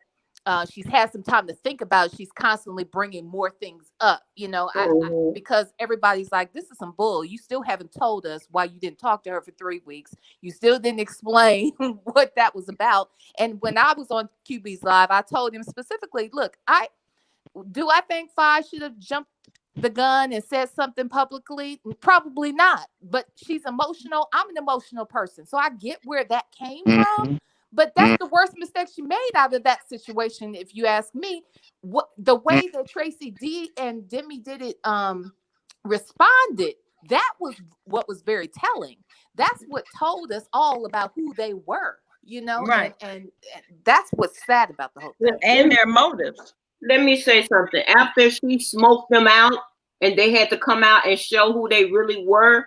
she's had some time to think about it, she's constantly bringing more things up, you know, because everybody's like, this is some bull. You still haven't told us why you didn't talk to her for 3 weeks. You still didn't explain what that was about. And when I was on QB's Live, I told him specifically, look, I think Five should have jumped the gun and said something publicly? Probably not. But she's emotional. I'm an emotional person. So I get where that came from. But that's the worst mistake she made out of that situation, if you ask me. The way that Tracy D and Demi did it responded, that was what was very telling. That's what told us all about who they were, you know? Right. And that's what's sad about the whole thing. And their motives. Let me say something. After she smoked them out and they had to come out and show who they really were,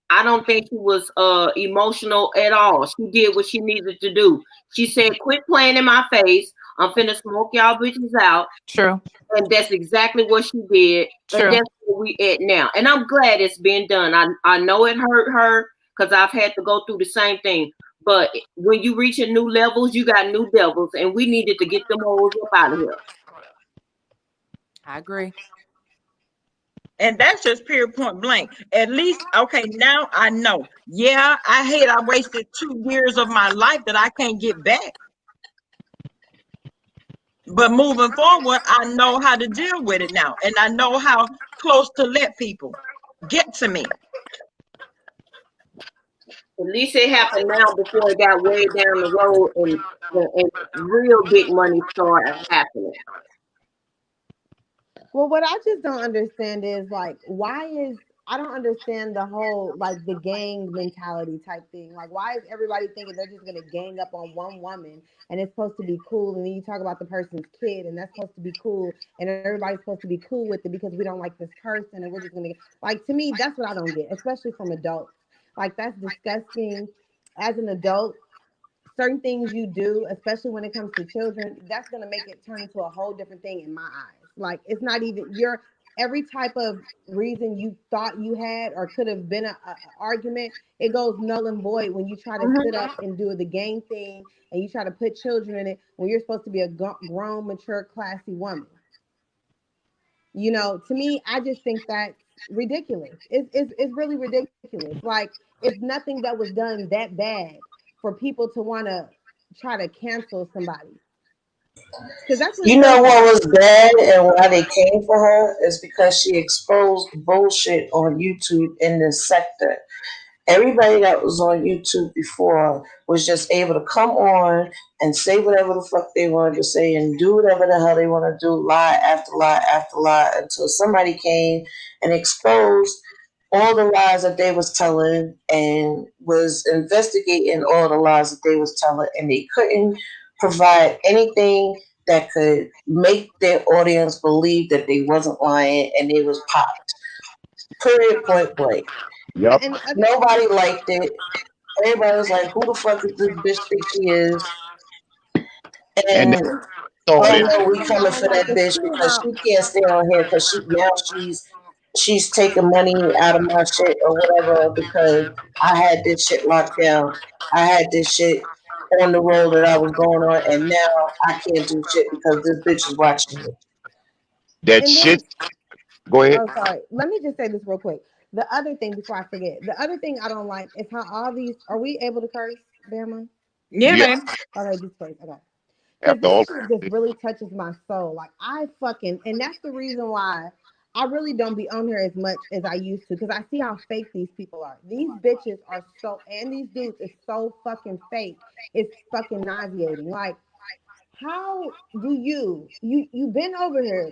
I don't think she was emotional at all. She did what she needed to do. She said, quit playing in my face. I'm finna smoke y'all bitches out. True. And that's exactly what she did. True. And that's where we at now. And I'm glad it's been done. I know it hurt her because I've had to go through the same thing. But when you reach a new levels, you got new devils. And we needed to get them hoes up out of here. I agree. And that's just pure point blank. At least, okay, now I know. Yeah, I wasted 2 years of my life that I can't get back. But moving forward, I know how to deal with it now. And I know how close to let people get to me. At least it happened now before it got way down the road and real big money started happening. Well, what I just don't understand is like, I don't understand the whole like the gang mentality type thing. Like, why is everybody thinking they're just gonna gang up on one woman and it's supposed to be cool? And then you talk about the person's kid and that's supposed to be cool, and everybody's supposed to be cool with it because we don't like this person and we're just gonna like, to me, that's what I don't get, especially from adults. Like, that's disgusting. As an adult, certain things you do, especially when it comes to children, that's going to make it turn into a whole different thing in my eyes. Like, it's not even your every type of reason you thought you had or could have been a argument, it goes null and void when you try to sit up and do the gang thing and you try to put children in it when you're supposed to be a grown, mature, classy woman. You know, to me, I just think that's ridiculous. It's really ridiculous. Like, it's nothing that was done that bad for people to want to try to cancel somebody. Because that's what You know what was bad and why they came for her is because she exposed bullshit on YouTube in this sector. Everybody that was on YouTube before was just able to come on and say whatever the fuck they wanted to say and do whatever the hell they want to do, lie after lie after lie, until somebody came and exposed all the lies that they was telling and was investigating all the lies that they was telling, and they couldn't provide anything that could make their audience believe that they wasn't lying and they was popped. Period, point blank. Yep. Nobody liked it. Everybody was like, "Who the fuck is this bitch think she is?" And oh no, we coming for that bitch because she can't stay on here because she's taking money out of my shit or whatever because I had this shit locked down. I had this shit on the road that I was going on, and now I can't do shit because this bitch is watching me. That shit. Go ahead. Oh, sorry. Let me just say this real quick. The other thing before I forget, the other thing I don't like is how all these. Are we able to curse, Bama? Yeah, man. Okay, just curse. Okay. Because this shit just really touches my soul. Like, and that's the reason why I really don't be on here as much as I used to, because I see how fake these people are. These bitches are and these dudes is so fucking fake. It's fucking nauseating. Like, how do you've been over here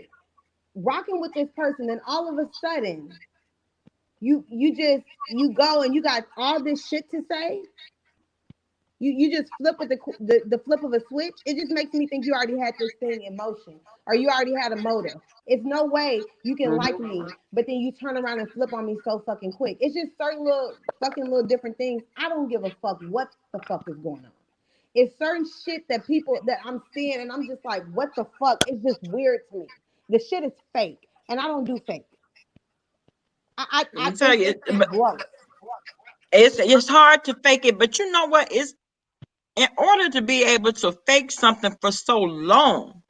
rocking with this person, and all of a sudden you go and you got all this shit to say. You just flip with the flip of a switch. It just makes me think you already had this thing in motion, or you already had a motive. It's no way you can like me, but then you turn around and flip on me so fucking quick. It's just certain little different things. I don't give a fuck what the fuck is going on. It's certain shit that I'm seeing, and I'm just like, what the fuck? It's just weird to me. The shit is fake, and I don't do fake. I tell you, it's hard to fake it, but you know what? It's in order to be able to fake something for so long,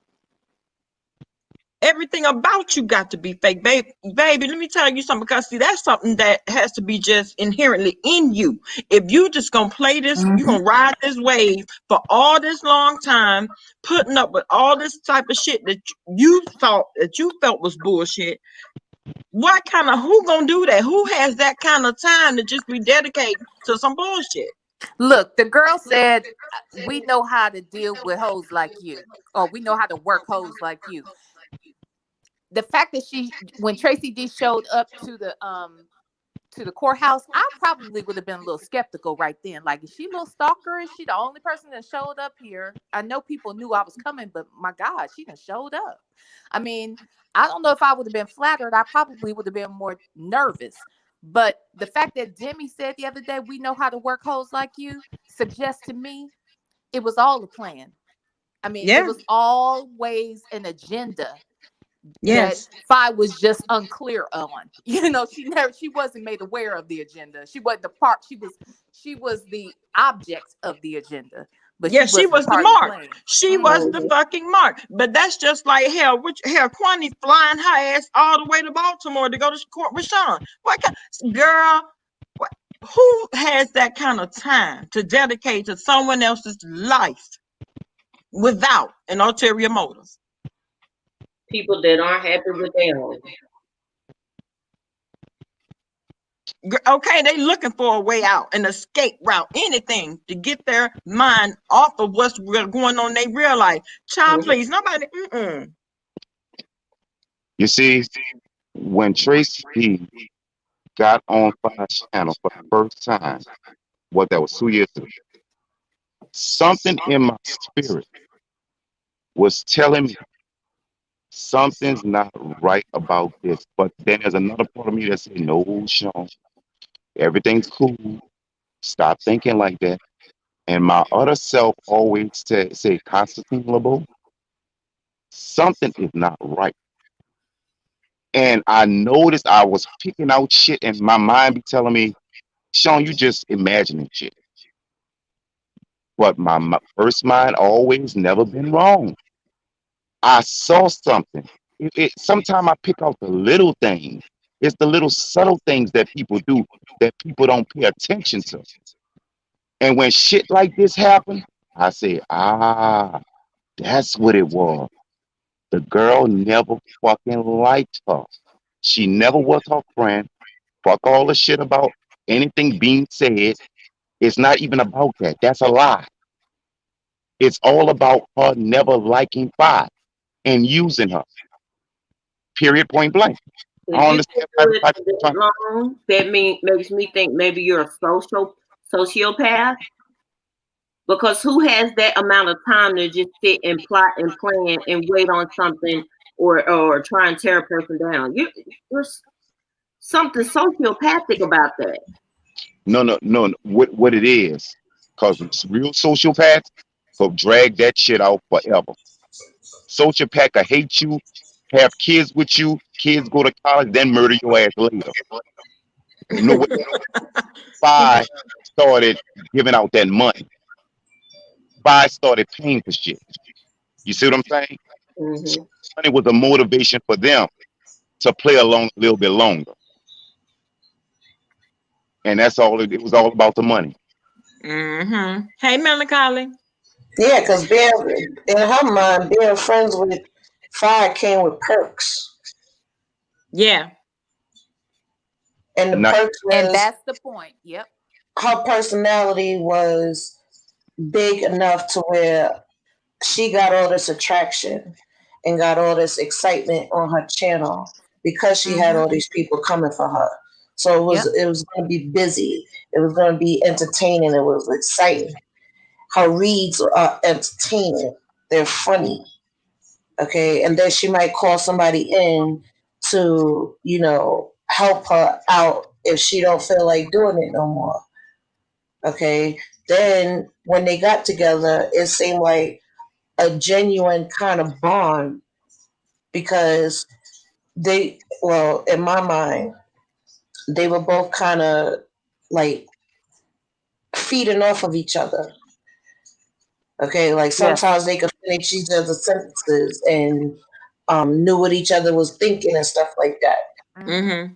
everything about you got to be fake, baby. Let me tell you something, because see, that's something that has to be just inherently in you. If you just gonna play this, you're gonna ride this wave for all this long time, putting up with all this type of shit that you felt was bullshit. Who gonna do that? Who has that kind of time to just be dedicated to some bullshit? Look, the girl said, we know how to deal with hoes like you, or we know how to work hoes like you. The fact that when Tracy D showed up to the courthouse, I probably would have been a little skeptical right then. Like, is she a little stalker? Is she the only person that showed up here? I know people knew I was coming, but my God, she done showed up. I mean, I don't know if I would have been flattered. I probably would have been more nervous. But the fact that Demi said the other day, we know how to work hoes like you, suggests to me it was all a plan. I mean, it was always an agenda. Yes, that Fi was just unclear on. You know, she wasn't made aware of the agenda. She wasn't the part. She was the object of the agenda. But she was the mark. She was the fucking mark. But that's just like hell. Kwani flying her ass all the way to Baltimore to go to court with Sean. Who has that kind of time to dedicate to someone else's life without an ulterior motive? People that aren't happy with their own. Okay, they looking for a way out, an escape route, anything to get their mind off of what's going on in their real life. Child, please, nobody. You see, when Tracy got on Fi's channel for the first time, that was 2 years ago, something in my spirit was telling me something's not right about this. But then there's another part of me that said, no, Sean, everything's cool. Stop thinking like that. And my other self always say, Constantine LeBeau, something is not right. And I noticed I was picking out shit, and my mind be telling me, Sean, you just imagining shit. But my first mind always never been wrong. I saw something. Sometimes I pick out the little things. It's the little subtle things that people do that people don't pay attention to. And when shit like this happen, I say, that's what it was. The girl never fucking liked her. She never was her friend. Fuck all the shit about anything being said. It's not even about that. That's a lie. It's all about her never liking Fi and using her. Period, point blank. I If don't you understand do why it everybody for keep trying. that long, that makes me think maybe you're a sociopath. Because who has that amount of time to just sit and plot and plan and wait on something or try and tear a person down? There's something sociopathic about that. No. What it is, because real sociopaths go drag that shit out forever. Sociopath can hate you, have kids with you, kids go to college, then murder your ass later. You know what? Fi started giving out that money. Fi started paying for shit. You see what I'm saying? So Mm-hmm. money was a motivation for them to play along a little bit longer. And that's all it was all about the money. Mm-hmm. Hey, Melancholy. Yeah, because being in her mind, being friends with Fire came with perks, Yeah. and the Not perks And was that's the point. Yep. her personality was big enough to where she got all this attraction and got all this excitement on her channel because she had Mm-hmm. all these people coming for her. So Yep. it was going to be busy. It was going to be entertaining. It was exciting. Her reads are entertaining. They're funny. Okay, and then she might call somebody in to help her out if she don't feel like doing it no more. Okay, then when they got together, it seemed like a genuine kind of bond because in my mind, they were both kind of like feeding off of each other. Okay, like Yes. sometimes they could finish each other's sentences and knew what each other was thinking and stuff like that. Mm-hmm. Mm-hmm.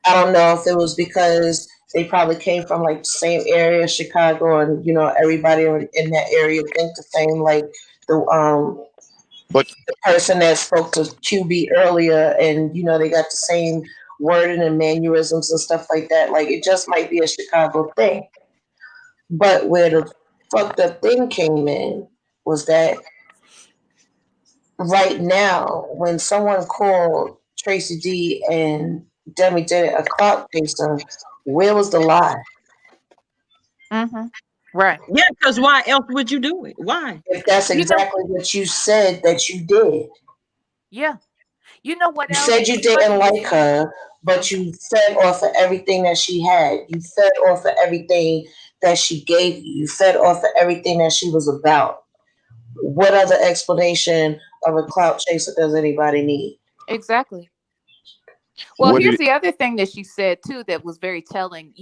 I don't know if it was because they probably came from like the same area, Chicago, and everybody in that area think the same. Like the but the person that spoke to QB earlier, and they got the same wording and mannerisms and stuff like that. Like it just might be a Chicago thing. But where the fucked up thing came in was that right now, when someone called Tracy D and Demi did a clout chaser, where was the lie? Mm-hmm. Right. Yeah, because why else would you do it? Why? If that's You know. exactly what you said that you did. Yeah. You know what You else? said you It's didn't funny you like say. her, but Okay. you fed off of everything that she had. You fed off of everything that she gave you. You fed off of everything that she was about. What other explanation of a clout chaser does anybody need? Exactly. Well, what here's did the other thing that she said too that was very telling.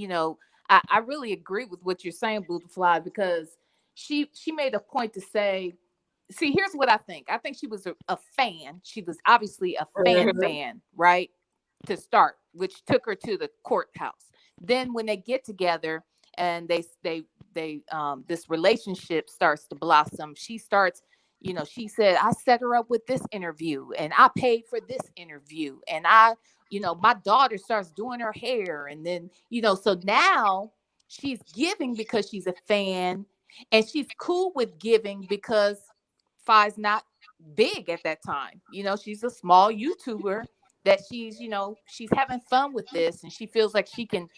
I really agree with what you're saying, Butterfly, because she made a point to say, see, here's what I think. I think she was a fan. She was obviously a Mm-hmm. fan, right? To start, which took her to the courthouse. Then when they get together and they this relationship starts to blossom, she starts, she said, I set her up with this interview and I paid for this interview and my daughter starts doing her hair. And then, so now she's giving because she's a fan and she's cool with giving because Fi's not big at that time. She's a small YouTuber that she's having fun with this and she feels like she can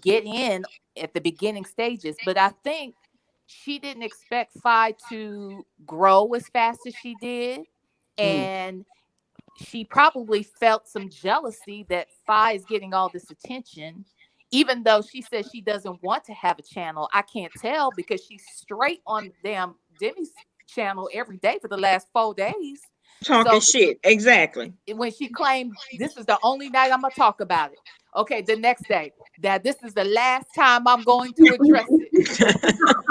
get in at the beginning stages. But I think she didn't expect Fi to grow as fast as she did. Mm. And she probably felt some jealousy that Fi is getting all this attention even though she says she doesn't want to have a channel, I can't tell because she's straight on damn Demi's channel every day for the last 4 days. Talking shit. Exactly. When she claimed this is the only night I'm going to talk about it. Okay, the next day, that this is the last time I'm going to address it.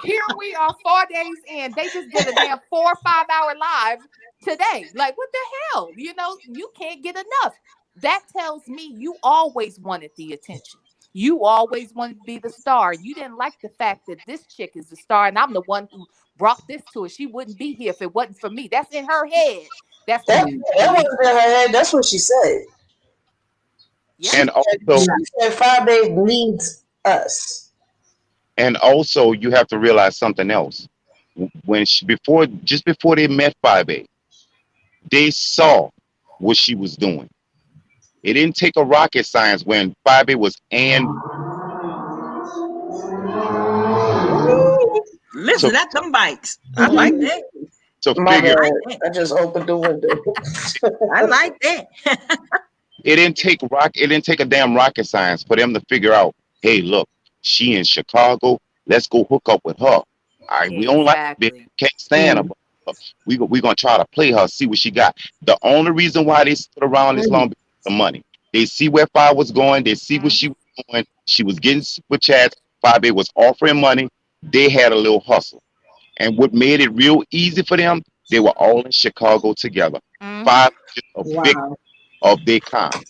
Here we are 4 days in. They just did a damn 4 or 5 hour live today. Like, what the hell? You know, you can't get enough. That tells me you always wanted the attention. You always wanted to be the star. You didn't like the fact that this chick is the star and I'm the one who brought this to her. She wouldn't be here if it wasn't for me. That's in her head. That wasn't in her head. That's what she said. Yeah. And also, she said 5 days needs us. And also, you have to realize something else. When just before they met 5A, they saw what she was doing. It didn't take a rocket science when 5A was Listen, that's them bikes. I like that. So figure. I just opened the window. I like that. It didn't take a damn rocket science for them to figure out, hey, look, she in Chicago. Let's go hook up with her. All right, we don't like it. Can't stand her. We're going to try to play her, see what she got. The only reason why they stood around this long is the money. They see where 5 was going. They see what she was doing. She was getting super chats. 5A was offering money. They had a little hustle. And what made it real easy for them, they were all in Chicago together. 5 was a victim of their kind.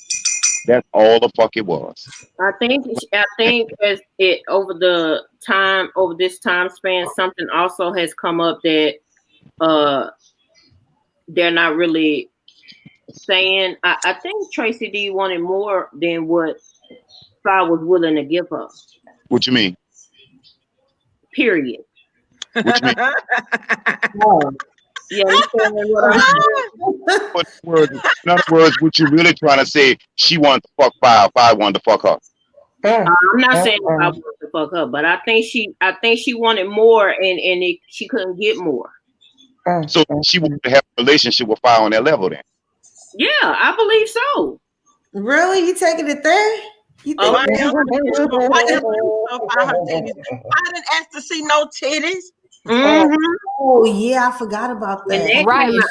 That's all the fuck it was. I think as it over this time span, something also has come up that they're not really saying. I think Tracy D wanted more than what 5 was willing to give her. What you mean? Period. What you mean? Yeah, you understand what I'm saying? In other words, what you really trying to say? She wanted to fuck 5. 5 wanted to fuck her. I'm not saying I wanted to fuck her, but I think she wanted more, and she couldn't get more. So she wanted to have a relationship with 5 on that level, then. Yeah, I believe so. Really, you taking it there? You think I didn't ask to see no titties. Oh yeah, I forgot about that. Right, and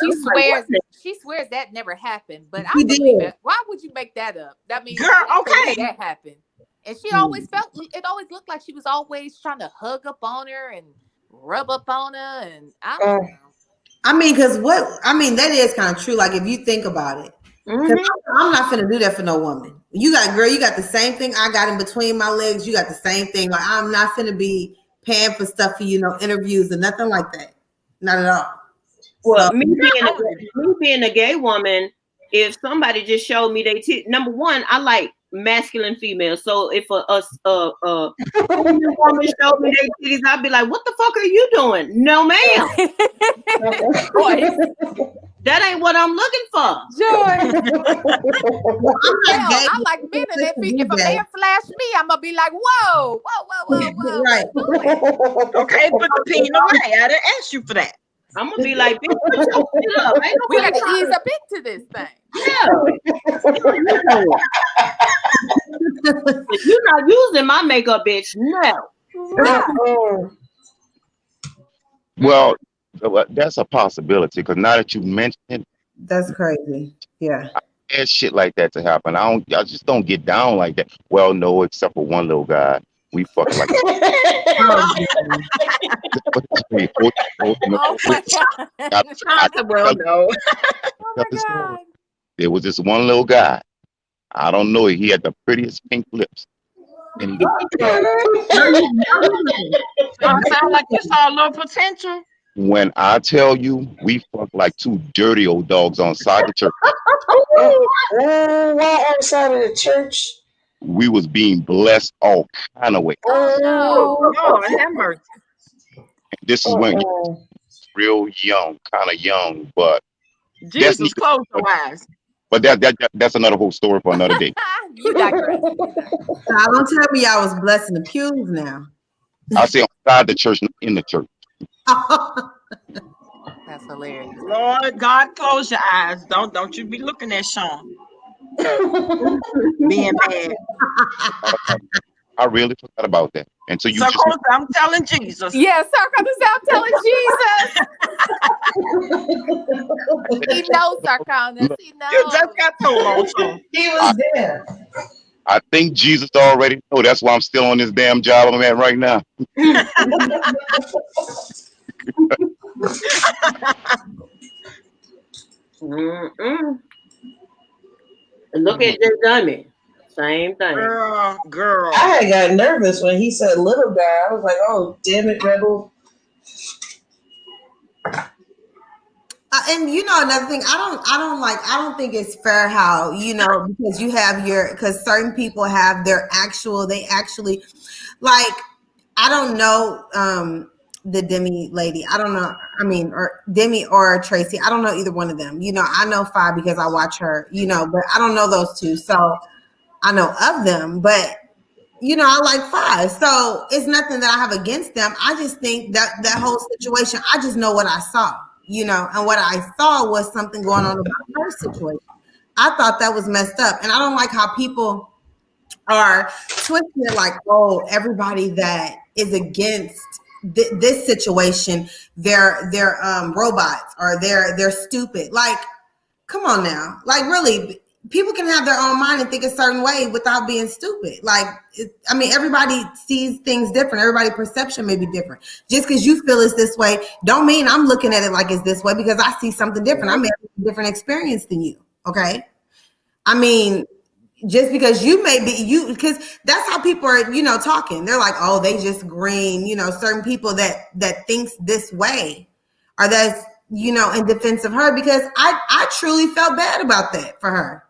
she swears that never happened. But I believe it. Why would you make that up? I mean, girl, okay, that happened. And she always it always looked like she was always trying to hug up on her and rub up on her, and I don't know. I mean, that is kind of true. Like if you think about it. I'm not finna do that for no woman. You got the same thing I got in between my legs. You got the same thing. Like I'm not finna be paying for stuff for interviews or nothing like that. Not at all. Well, me being a gay woman, if somebody just showed me they titties, number one, I like masculine females. So if a woman showed me their titties, I'd be like, "What the fuck are you doing?" No, ma'am. That ain't what I'm looking for. Joy. I like men, and if a man flash me, I'm gonna be like, whoa. Right. Okay, put the pen away. I didn't ask you for that. I'm gonna be like, bitch, put your shit up. We gotta ease up into this thing. Yeah. You're not using my makeup, bitch. No. Right. Well, that's a possibility because now that you mentioned it, that's crazy. Yeah. I had shit like that to happen. I just don't get down like that. Well, no, except for one little guy. We fucking like There was this one little guy. I don't know. He had the prettiest pink lips. And he sound like you saw a little potential. When I tell you, we fucked like 2 dirty old dogs on side of the church. Why outside of the church? We was being blessed all kind of ways. Oh, have mercy. This is when you're real young, kind of young, but Jesus closed your eyes. But that's another whole story for another day. You digress. Don't tell me I was blessing the pews now. I say on side the church, not in the church. That's hilarious. Lord God, close your eyes. Don't you be looking at Sean. Being bad. I really forgot about that. And so you So just I'm telling Jesus. Yes, Sarcona, I'm telling Jesus. He knows, Sarcona. He knows. You just got told on so. He was there. I think Jesus already know. That's why I'm still on this damn job I'm at right now. Look at this dummy. Same thing. Girl. I had got nervous when he said little guy. I was like, oh, damn it, Rebel. And you know another thing, I don't think it's fair how, you know, because you have because certain people have they actually like, I don't know the Demi lady. I don't know. I mean, or Demi or Tracy. I don't know either one of them. You know, I know Fi because I watch her, you know, but I don't know those two. So I know of them, but you know, I like Fi. So it's nothing that I have against them. I just think that whole situation, I just know what I saw. You know, and what I saw was something going on about her situation. I thought that was messed up. And I don't like how people are twisting it like, oh, everybody that is against this situation, they're robots or they're stupid. Like, come on now. Like, really, people can have their own mind and think a certain way without being stupid. Like, I mean, everybody sees things different. Everybody's perception may be different. Just because you feel it's this way, don't mean I'm looking at it like it's this way because I see something different. I may have a different experience than you. Okay. I mean, just because you may be because that's how people are, you know, talking. They're like, oh, they just green, you know, certain people that thinks this way or that's, you know, in defense of her, because I truly felt bad about that for her.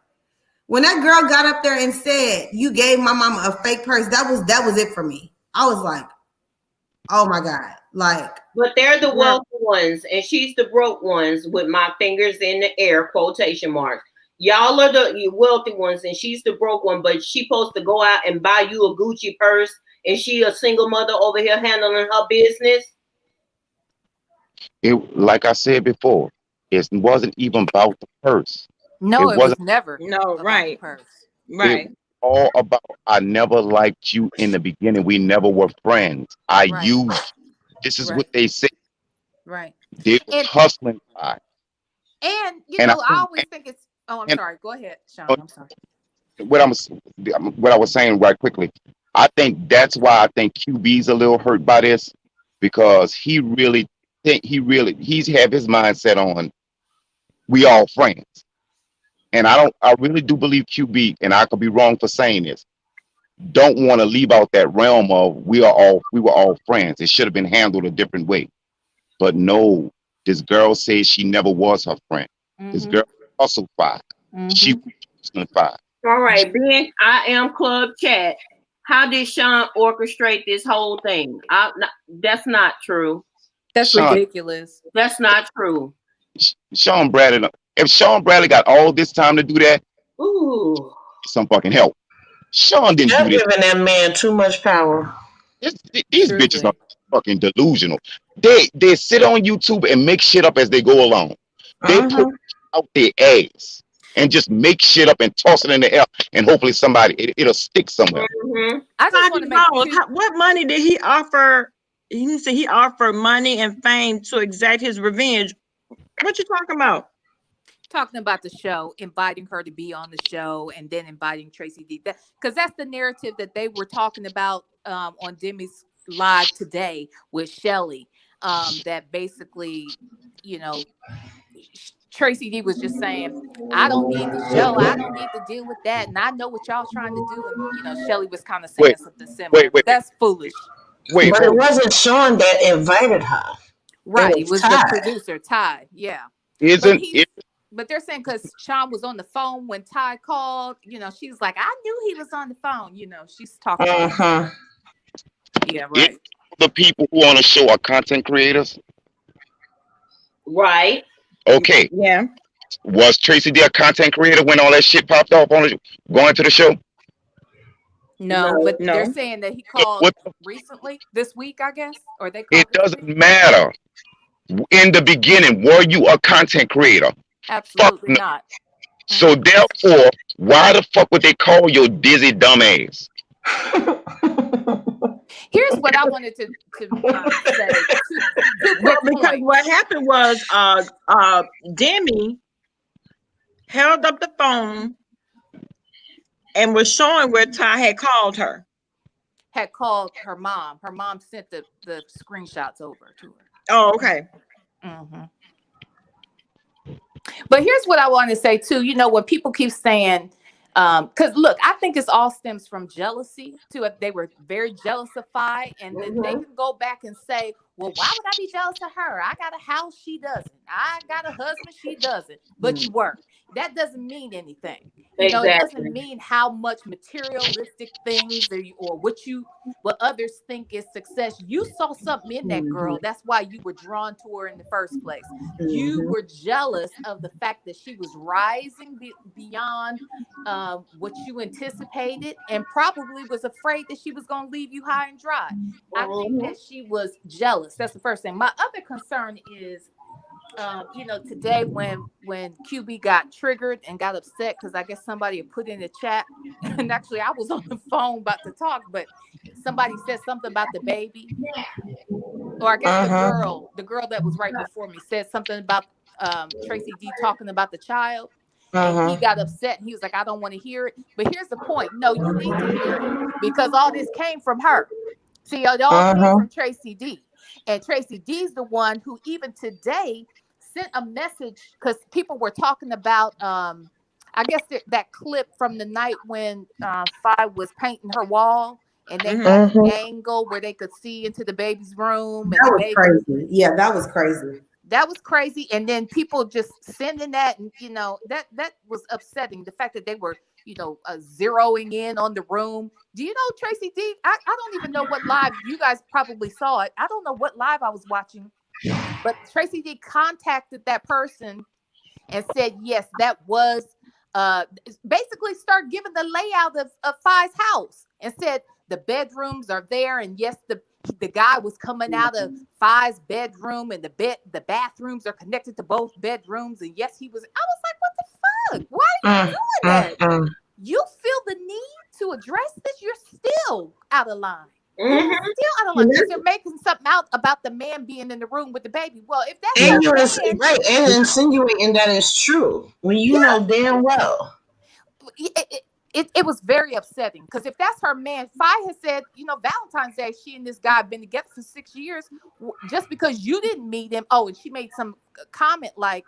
When that girl got up there and said, you gave my mama a fake purse, that was it for me. I was like, oh my God. Like, but they're the wealthy ones and she's the broke ones with my fingers in the air, quotation marks. Y'all are the wealthy ones and she's the broke one, but she supposed to go out and buy you a Gucci purse and she a single mother over here handling her business. It, like I said before, it wasn't even about the purse. No, it was never. No, right. Purse. Right. It all about, I never liked you in the beginning. We never were friends. I used, this is what they say. Right. They was hustling by. And, you know, I always think it's, I'm sorry. Go ahead, Sean. I'm sorry. What I was saying right quickly, I think that's why I think QB's a little hurt by this, because he's have his mindset on we all friends. And I really do believe QB, and I could be wrong for saying this, don't want to leave out that realm of we were all friends. It should have been handled a different way. But no, this girl says she never was her friend. This girl hustled Fi. She was hustling Fi. All right, being I Am Club chat. How did Sean orchestrate this whole thing? That's not true. That's ridiculous. That's not true. Sean Bradley. If Sean Bradley got all this time to do that, ooh, some fucking help. Sean didn't do this. Giving that man too much power. These bitches are fucking delusional. They sit on YouTube and make shit up as they go along. They put out their ass and just make shit up and toss it in the air, and hopefully it'll stick somewhere. I just want to make what money did he offer? He said he offered money and fame to exact his revenge. What you talking about? Talking about the show, inviting her to be on the show, and then inviting Tracy D. Because that's the narrative that they were talking about on Demi's live today with Shelly. That basically, you know, Tracy D was just saying, I don't need the show. I don't need to deal with that. And I know what y'all trying to do. And, you know, Shelly was kind of saying something similar. That's foolish. But it wasn't Sean that invited her. Right. It was the producer, Ty. Yeah. But they're saying because Sean was on the phone when Ty called, you know, she's like, I knew he was on the phone. You know, she's talking. Yeah, right. The people who on the show are content creators. Right. Okay. Yeah. Was Tracy D a content creator when all that shit popped off on going to the show? No, but they're saying that he called recently, this week, I guess, or they. It doesn't matter. In the beginning, were you a content creator? Absolutely not. So therefore, why the fuck would they call your dizzy dumbass? Here's what I wanted to say. Two Well, quick because points. what happened was Demi held up the phone and was showing where Ty had called her. Had called her mom. Her mom sent the screenshots over to her. Oh, okay. Mm-hmm. But here's what I want to say too. You know, when people keep saying, because look, I think it's all stems from jealousy too. If they were very jealousified, and then they can go back and say, well, why would I be jealous of her? I got a house, she doesn't. I got a husband, she doesn't. But you were. That doesn't mean anything. You know, it doesn't mean how much materialistic things or what others think is success. You saw something in that girl. That's why you were drawn to her in the first place. You were jealous of the fact that she was rising beyond what you anticipated, and probably was afraid that she was going to leave you high and dry. I think that she was jealous. That's the first thing. My other concern is, you know, today when QB got triggered and got upset because I guess somebody had put in the chat, and actually I was on the phone about to talk, but somebody said something about the baby, or I guess the girl that was right before me said something about Tracy D talking about the child. And he got upset and he was like, I don't want to hear it. But here's the point. No, you need to hear it because all this came from her. See, it all came from Tracy D. And Tracy D is the one who even today sent a message because people were talking about, I guess that clip from the night when Fi was painting her wall. And they had an angle where they could see into the baby's room. And that was crazy. Yeah, that was crazy. That was crazy. And then people just sending that, and you know, that was upsetting. The fact that they were, you know, zeroing in on the room. Do you know Tracy D? I don't even know what live, you guys probably saw it. I don't know what live I was watching, but Tracy D contacted that person and said, yes, that was basically start giving the layout of Fi's house and said the bedrooms are there. And yes, the guy was coming out of Fi's bedroom, and the bathrooms are connected to both bedrooms. And yes, he was. I was like, what the fuck? Why are you doing that? You feel the need to address this? You're still out of line. Still out of line. Because you're making something out about the man being in the room with the baby. Well, if that's and you're right, and insinuating that it's true when you know damn well. It was very upsetting because if that's her man, Fi has said, you know, Valentine's Day, she and this guy have been together for 6 years. Just because you didn't meet him. Oh, and she made some comment like,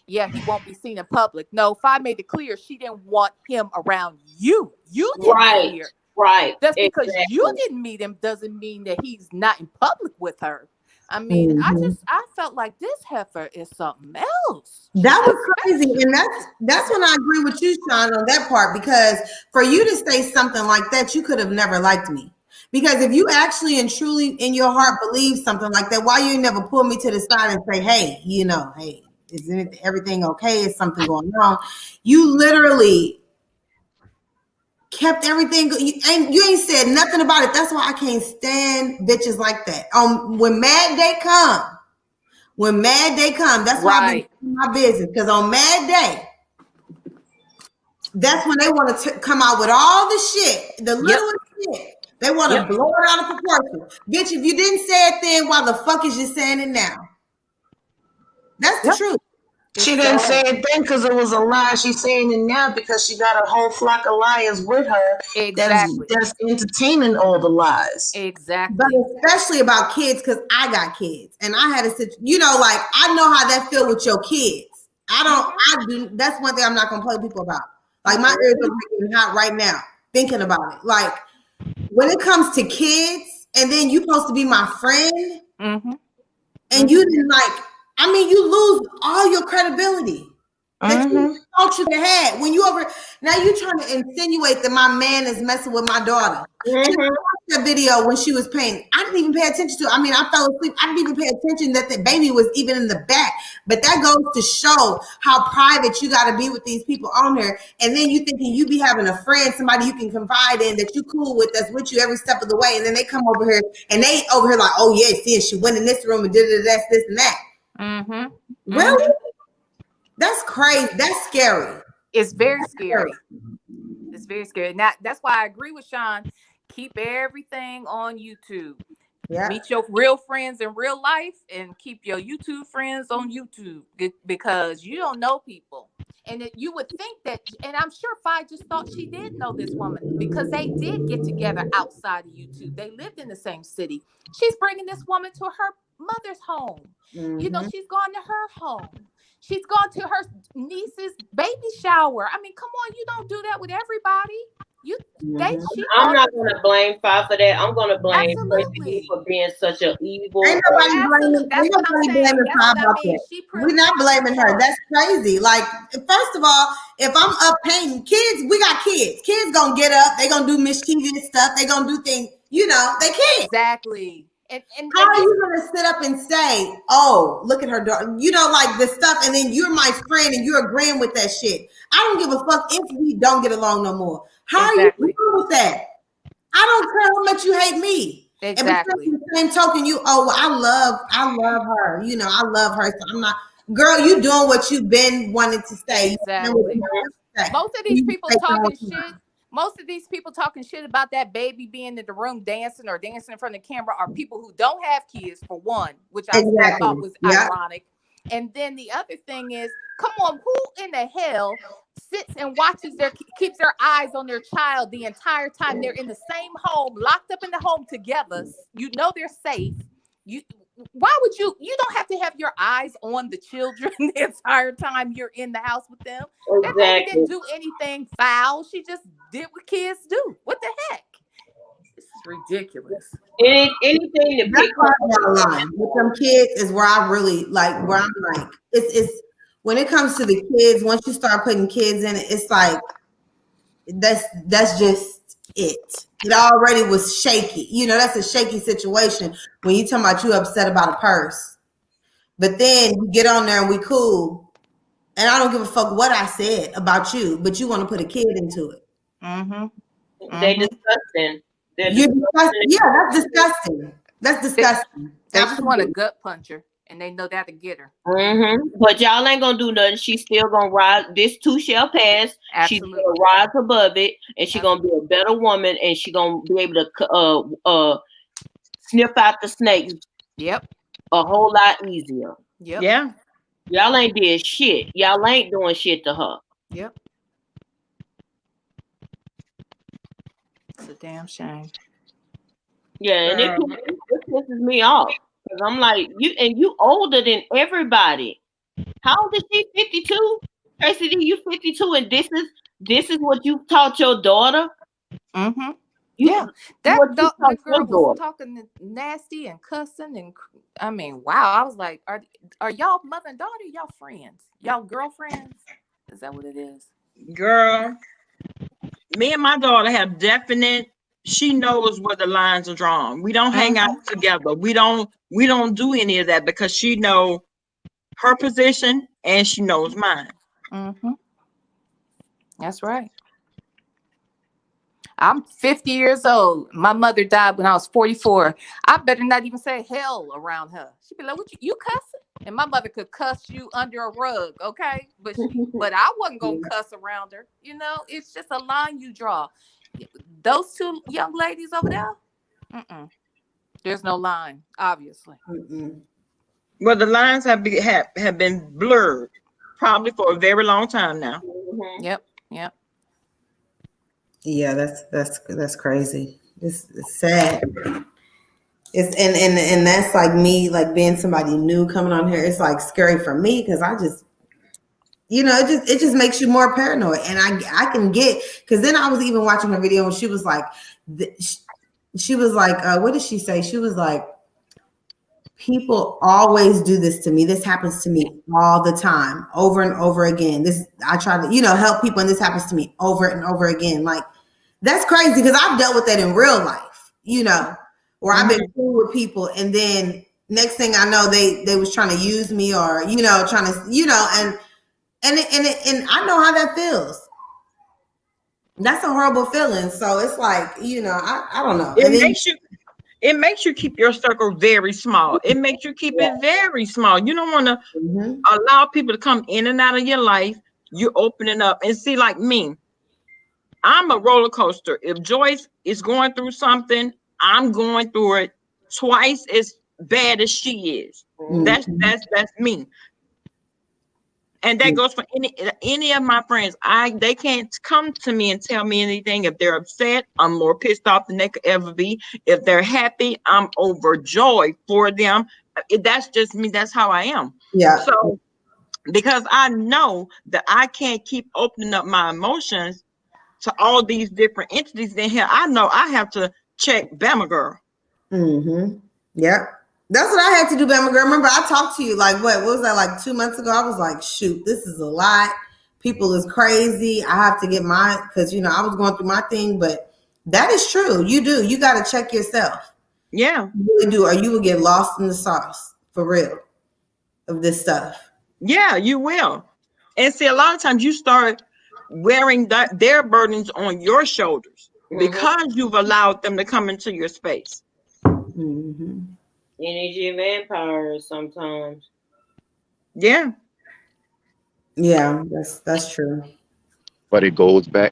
yeah, he won't be seen in public. No, Fi made it clear she didn't want him around you. You didn't hear. Right. Just because you didn't meet him doesn't mean that he's not in public with her. I mean, I felt like this heifer is something else. That was crazy. And that's when I agree with you, Sean, on that part, because for you to say something like that, you could have never liked me. Because if you actually and truly in your heart believe something like that, why you never pull me to the side and say, hey, you know, hey, isn't everything okay? Is something going on? You literally kept everything, and you ain't said nothing about it. That's why I can't stand bitches like that. When Mad Day come, that's why I be in my business. Because on Mad Day, that's when they want to come out with all the shit, the littlest shit. They want to blow it out of proportion. Bitch, if you didn't say it then, why the fuck is you saying it now? That's the truth. She didn't say it then because it was a lie. She's saying it now because she got a whole flock of liars with her. Exactly. That's entertaining all the lies. Exactly. But especially about kids, because I got kids. And I had a situation, you know, like, I know how that feel with your kids. That's one thing I'm not going to play with people about. Like, my ears are getting hot right now, thinking about it. Like, when it comes to kids, and then you supposed to be my friend, and you didn't you lose all your credibility that you thought you had when you now you trying to insinuate that my man is messing with my daughter. And I watched that video when she was painting. I didn't even pay attention to it. I mean, I fell asleep. I didn't even pay attention that the baby was even in the back. But that goes to show how private you got to be with these people on here. And then you thinking you be having a friend, somebody you can confide in that you cool with, that's with you every step of the way. And then they come over here and they over here like, oh yeah, see, she went in this room and did this and that. Really? That's crazy. That's scary. It's very scary. It's very scary. Now, that's why I agree with Sean. Keep everything on YouTube. Yeah. Meet your real friends in real life and keep your YouTube friends on YouTube because you don't know people. And you would think that, and I'm sure Fi just thought she did know this woman because they did get together outside of YouTube. They lived in the same city. She's bringing this woman to her mother's home. Mm-hmm. You know, she's gone to her home. She's gone to her niece's baby shower. I mean, come on, you don't do that with everybody. I'm not going to blame Fi for that. I'm going to blame Tracy for being such an evil. Ain't nobody blaming Fi about that. We're not blaming her. That's crazy. Like, first of all, if I'm up painting kids, we got kids. Kids gonna get up. They gonna do mischievous stuff. They gonna do things. You know, they can't. Exactly. And how are you gonna sit up and say, "Oh, look at her daughter," you know, like the stuff, and then you're my friend and you're agreeing with that shit? I don't give a fuck if we don't get along no more. How are you doing with that? I don't care how much you hate me. Exactly. And the same token, I love her. You know, I love her. So I'm not, girl. You doing what you've been wanting to say. Exactly. Most of these people talking shit. Most of these people talking shit about that baby being in the room dancing or dancing in front of the camera are people who don't have kids, for one, which I thought was ironic. And then the other thing is, come on, who in the hell sits and keeps their eyes on their child the entire time they're in the same home, locked up in the home together? You know they're safe. Why would you don't have to have your eyes on the children the entire time you're in the house with them? That baby didn't do anything foul. She just did what kids do. What the heck? This is ridiculous. Anything to pick up line with them kids is where I really like, where I'm like, it's when it comes to the kids, once you start putting kids in it, it's like that's just it. It already was shaky. You know, that's a shaky situation when you talking about you upset about a purse. But then you get on there and we cool. And I don't give a fuck what I said about you, but you want to put a kid into it. Mm-hmm. They're disgusting. Yeah, that's disgusting. That's disgusting. They just want a gut puncher. And they know that to get her. But y'all ain't gonna do nothing. She's still gonna rise. This too shall pass. Absolutely. She's gonna rise above it, and she's gonna be a better woman, and she's gonna be able to sniff out the snakes. Yep. A whole lot easier. Yep. Yeah. Y'all ain't did shit. Y'all ain't doing shit to her. Yep. It's a damn shame. Yeah, and it pisses me off. Because I'm like, you older than everybody. How old is she? 52? Tracy D, you 52, and this is what you taught your daughter? Mm-hmm. Yeah. That girl was talking nasty and cussing, and I mean, wow. I was like, are y'all mother and daughter? Y'all friends? Y'all girlfriends? Is that what it is? Girl, me and my daughter have definite. She knows where the lines are drawn. We don't hang out together. We don't do any of that because she knows her position and she knows mine. Mm-hmm. That's right. I'm 50 years old. My mother died when I was 44. I better not even say hell around her. She'd be like, "What you cussing?" And my mother could cuss you under a rug, okay? But I wasn't gonna cuss around her. You know, it's just a line you draw. Those two young ladies over there, there's no line, obviously. Well, the lines have been blurred, probably for a very long time now. Yep. Yeah, that's crazy. It's sad. It's and that's like me, like being somebody new coming on here. It's like scary for me because I just. You know, it just makes you more paranoid, and I can get, because then I was even watching her video and she was like, what did she say? She was like, people always do this to me. This happens to me all the time, over and over again. I try to, help people, and this happens to me over and over again. Like, that's crazy because I've dealt with that in real life, where I've been cool with people, and then next thing I know, they was trying to use me or trying to and I know how that feels. That's a horrible feeling. So it's like, I don't know. It makes you keep your circle very small. It makes you keep it very small. You don't want to allow people to come in and out of your life you're opening up. And see, like me, I'm a roller coaster. If Joyce is going through something, I'm going through it twice as bad as she is. That's me. And that goes for any of my friends. They can't come to me and tell me anything. If they're upset, I'm more pissed off than they could ever be. If they're happy, I'm overjoyed for them. That's just me. That's how I am. Yeah. So because I know that I can't keep opening up my emotions to all these different entities in here, I know I have to check Bama Girl. Yeah. That's what I had to do, Bama Girl. Remember, I talked to you like, what was that, like 2 months ago? I was like, shoot, this is a lot. People is crazy. I have to get mine because, you know, I was going through my thing. But that is true. You do. You got to check yourself. Yeah. You really do. Or you will get lost in the sauce, for real, of this stuff. Yeah, you will. And see, a lot of times you start wearing their burdens on your shoulders because you've allowed them to come into your space. Energy vampires sometimes. Yeah. Yeah, that's true. But it goes back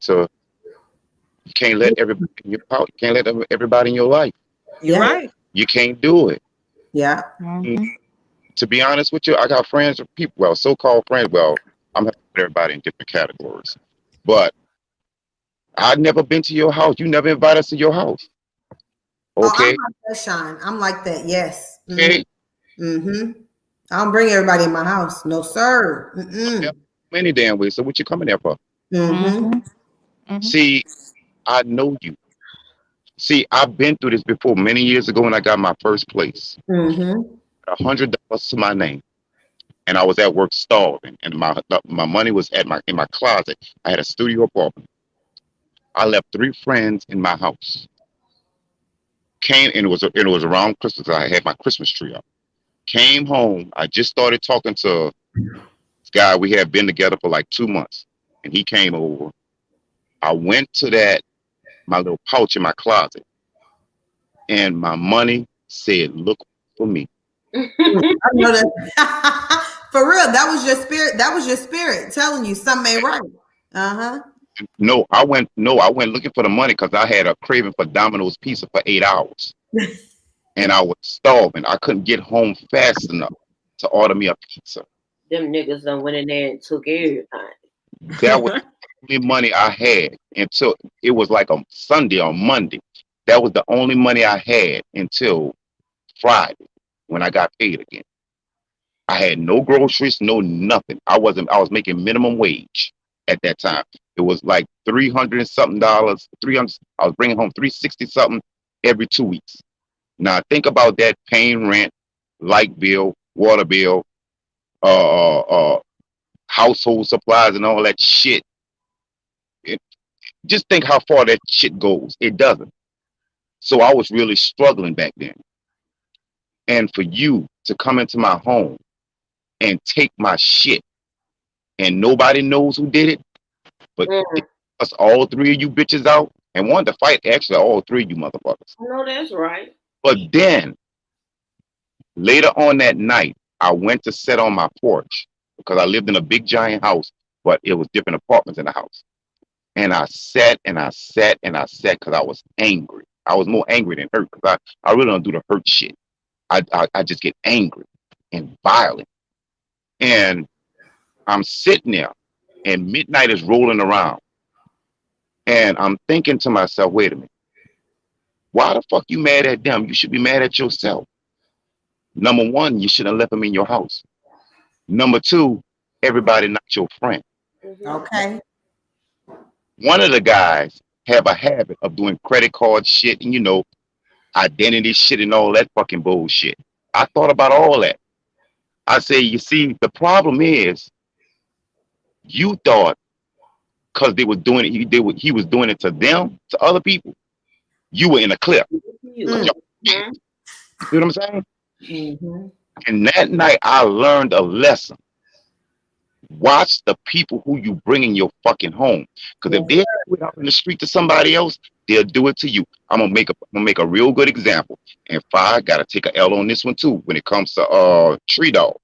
to you can't let everybody in your power. You can't let everybody in your life. You're right. You can't do it. Yeah. To be honest with you, I got friends, people, well, so-called friends. Well, I'm having everybody in different categories, but I've never been to your house. You never invite us to your house. Okay. I'm like that, Sean. I'm like that. Yes. Okay. I don't bring everybody in my house. No, sir. Many damn ways. So what you coming there for? See, I know you. See, I've been through this before many years ago when I got my first place. $100 to my name, and I was at work starving, and my money was in my closet. I had a studio apartment. I left 3 friends in my house. Came and it was around Christmas. I had my Christmas tree up. Came home. I just started talking to this guy. We had been together for like 2 months, and he came over. I went to my little pouch in my closet, and my money said, "Look for me." I know that. For real, that was your spirit. That was your spirit telling you something ain't right. No, I went looking for the money because I had a craving for Domino's pizza for 8 hours. And I was starving. I couldn't get home fast enough to order me a pizza. Them niggas done went in there and took everything. That was the only money I had until it was like a Sunday or Monday. That was the only money I had until Friday when I got paid again. I had no groceries, no nothing. I was making minimum wage at that time. It was like $300 something. I was bringing home $360 something every 2 weeks. Now think about that: paying rent, light bill, water bill, household supplies, and all that shit. Just think how far that shit goes. It doesn't. So I was really struggling back then. And for you to come into my home and take my shit, and nobody knows who did it, but us all 3 of you bitches out and wanted to fight actually all 3 of you motherfuckers. No, that's right. But then later on that night, I went to sit on my porch because I lived in a big giant house, but it was different apartments in the house. And I sat and I sat and I sat because I was angry. I was more angry than hurt because I really don't do the hurt shit. I just get angry and violent. And I'm sitting there and midnight is rolling around. And I'm thinking to myself, wait a minute. Why the fuck you mad at them? You should be mad at yourself. Number 1, you should have left them in your house. Number 2, everybody not your friend. Okay. One of the guys have a habit of doing credit card shit and, you know, identity shit and all that fucking bullshit. I thought about all that. I say, you see, the problem is you thought because they were doing it, he was doing it to them, to other people. You were in a clip. You know what I'm saying? And that night I learned a lesson. Watch the people who you bring in your fucking home. Because if they do it out in the street to somebody else, they'll do it to you. I'm gonna make a real good example. And I gotta take a L on this one too when it comes to Tree Dog.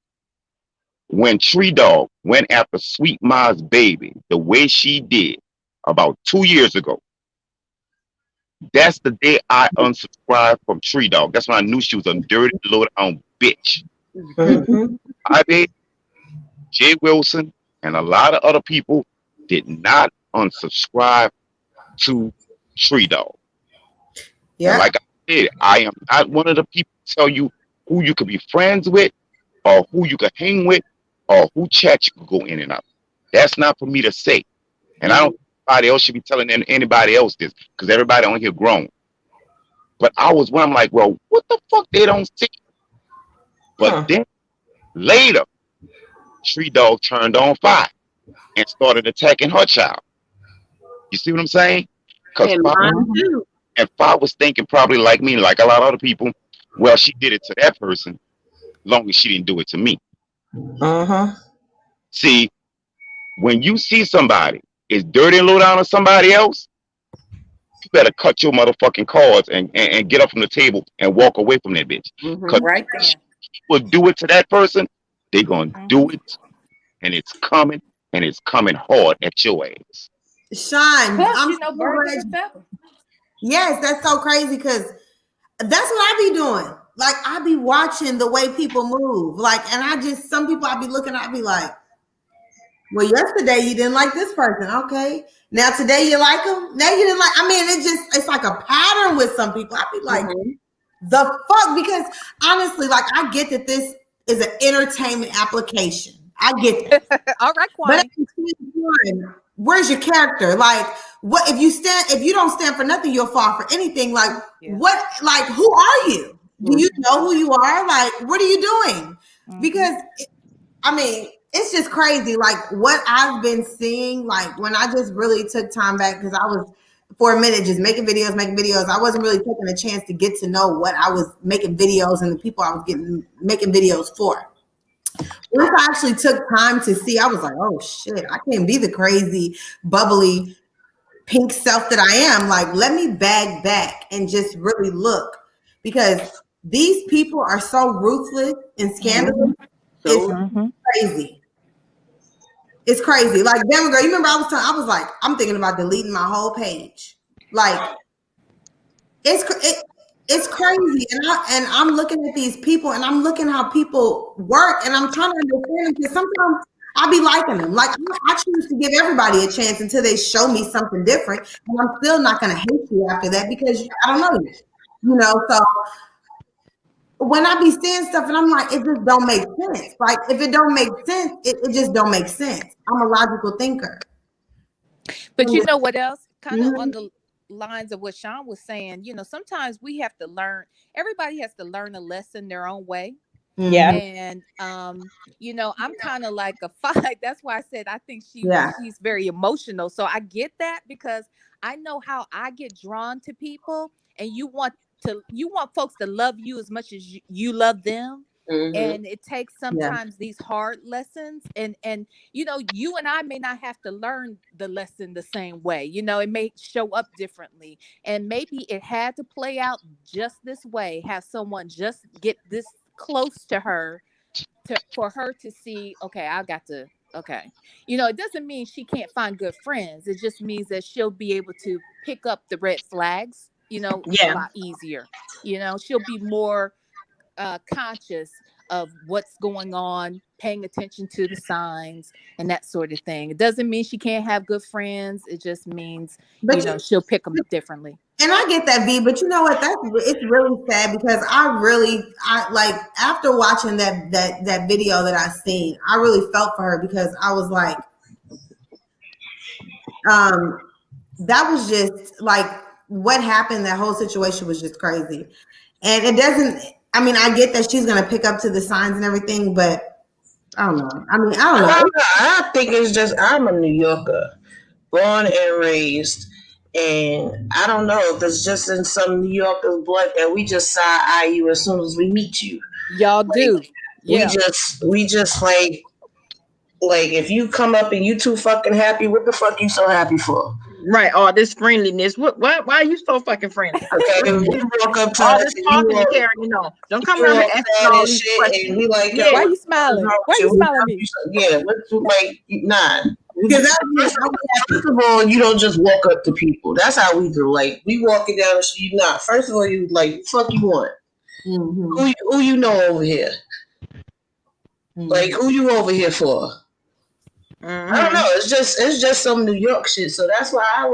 when Tree Dog went after Sweet Ma's baby the way she did about 2 years ago, that's the day I unsubscribed from Tree Dog. That's when I knew she was a dirty, low down bitch. I did. Jay Wilson and a lot of other people did not unsubscribe to Tree Dog. Yeah. And like I said, I am not one of the people to tell you who you could be friends with or who you could hang with or who chat you could go in and out. That's not for me to say. And I don't think anybody else should be telling anybody else this because everybody on here grown. But I was when I'm like, well, what the fuck they don't see? But then later, Tree Dog turned on fire and started attacking her child. You see what I'm saying? Because and Fa was thinking probably like me, like a lot of other people, well, she did it to that person, long as she didn't do it to me. See, when you see somebody is dirty and low down on somebody else, you better cut your motherfucking cards and get up from the table and walk away from that bitch. Because if people do it to that person, they're going to do it, and it's coming hard at your ass. Sean, yes, that's so crazy because that's what I be doing. Like, I be watching the way people move. Like, and some people I be looking at, I be like, well, yesterday you didn't like this person. Okay. Now today you like them. Now you didn't like, I mean, it's like a pattern with some people. I be like, the fuck? Because honestly, like, I get that this is an entertainment application. I get that. All right, Kwame. But at the same time, where's your character? Like, what if you don't stand for nothing, you'll fall for anything. Like, what, like, who are you? Do you know who you are? Like, what are you doing? Because I mean, it's just crazy. Like, what I've been seeing, like, when I just really took time back, because I was for a minute just making videos. I wasn't really taking a chance to get to know what I was making videos and the people I was making videos for. Once I actually took time to see, I was like, oh shit, I can't be the crazy, bubbly, pink self that I am. Like, let me bag back and just really look, because these people are so ruthless and scandalous. It's crazy. It's crazy. Like, damn girl, you remember I was like, I'm thinking about deleting my whole page. Like, it's crazy. And I'm looking at these people and I'm looking how people work and I'm trying to understand them, because sometimes I be liking them. Like, I choose to give everybody a chance until they show me something different. And I'm still not going to hate you after that because I don't know you. You know, so when I be seeing stuff and I'm like, it just don't make sense. Like, if it don't make sense, it just don't make sense. I'm a logical thinker. But you know what else? Kind of on the lines of what Sean was saying, you know, sometimes we have to learn, everybody has to learn a lesson their own way. Yeah. And you know, I'm kind of like a fight. That's why I said I think she's very emotional. So I get that, because I know how I get drawn to people, and you want folks to love you as much as you love them. And it takes sometimes these hard lessons, and you know, you and I may not have to learn the lesson the same way. You know, it may show up differently, and maybe it had to play out just this way, have someone just get this close to her for her to see, okay, you know, it doesn't mean she can't find good friends. It just means that she'll be able to pick up the red flags, you know, a lot easier. You know, she'll be more conscious of what's going on, paying attention to the signs and that sort of thing. It doesn't mean she can't have good friends. It just means, you know, she'll pick them differently. And I get that, V, but you know what? It's really sad, because I like, after watching that video that I seen, I really felt for her, because I was like, that was just like, what happened, that whole situation was just crazy. And it doesn't, I mean, I get that she's going to pick up to the signs and everything, but I don't know. I mean, I don't know. I think it's just, I'm a New Yorker, born and raised. And I don't know if it's just in some New Yorkers' blood that we just side-eye you as soon as we meet you. Y'all do. Yeah. We just like if you come up and you too fucking happy, what the fuck you so happy for? Right, all this friendliness. What? Why are you so fucking friendly? Okay, you walk up to all us this and talking and carrying on. Don't come around here asking all these questions. and we like, Yeah. Why you smiling? Why you smiling at me? Yeah, what's like, nah. First of all, you don't just walk up to people. That's how we do. Like, we walking down the street. Nah, first of all, you like, fuck you want? Mm-hmm. Who you know over here? Mm-hmm. Like, who you over here for? Mm-hmm. I don't know. It's just some New York shit. So that's why I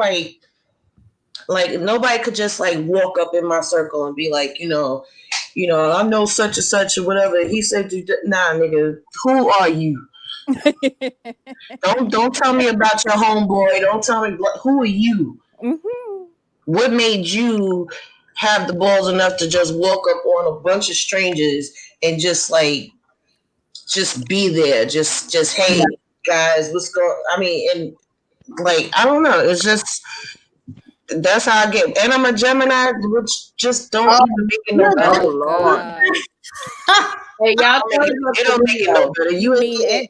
like nobody could just like walk up in my circle and be like, I know such and such or whatever. He said, nah, nigga, who are you? Don't tell me about your homeboy. Don't tell me who are you? Mm-hmm. What made you have the balls enough to just walk up on a bunch of strangers and just be there? Just hey guys, what's going? I mean, and like I don't know. It's just that's how I get. And I'm a Gemini, which just don't even make it no better. Oh Lord. Hey, y'all, it don't make it no better. You ain't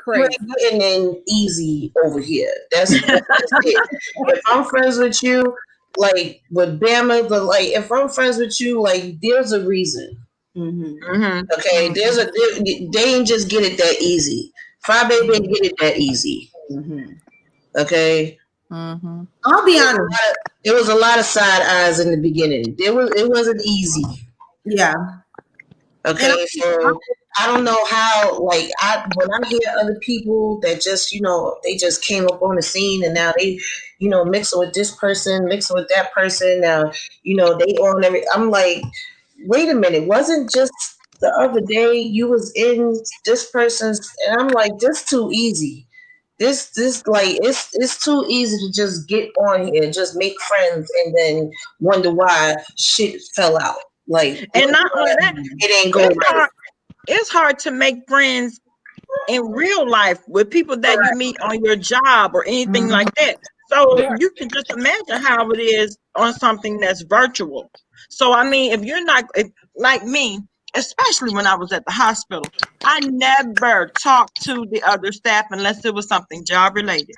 getting in easy over here. That's it. If I'm friends with you, like with Bama, but like if I'm friends with you, like there's a reason. Mm-hmm. Mm-hmm. Okay, they ain't just get it that easy. Fry Baby ain't get it that easy. Mm-hmm. Okay. Mm-hmm. I'll be honest. There was a lot of side eyes in the beginning. It wasn't easy. Yeah. Okay, so I don't know how. Like when I hear other people that just they just came up on the scene and now they mixing with this person, mixing with that person. Now they on every. I'm like, wait a minute, wasn't just the other day you was in this person's, and I'm like, this too easy. This like it's too easy to just get on here and just make friends and then wonder why shit fell out. Like, and not only that, it ain't going right. It's hard to make friends in real life with people that you meet on your job or anything like that. So you can just imagine how it is on something that's virtual. So I mean, if you're not like me, especially when I was at the hospital, I never talked to the other staff unless it was something job related.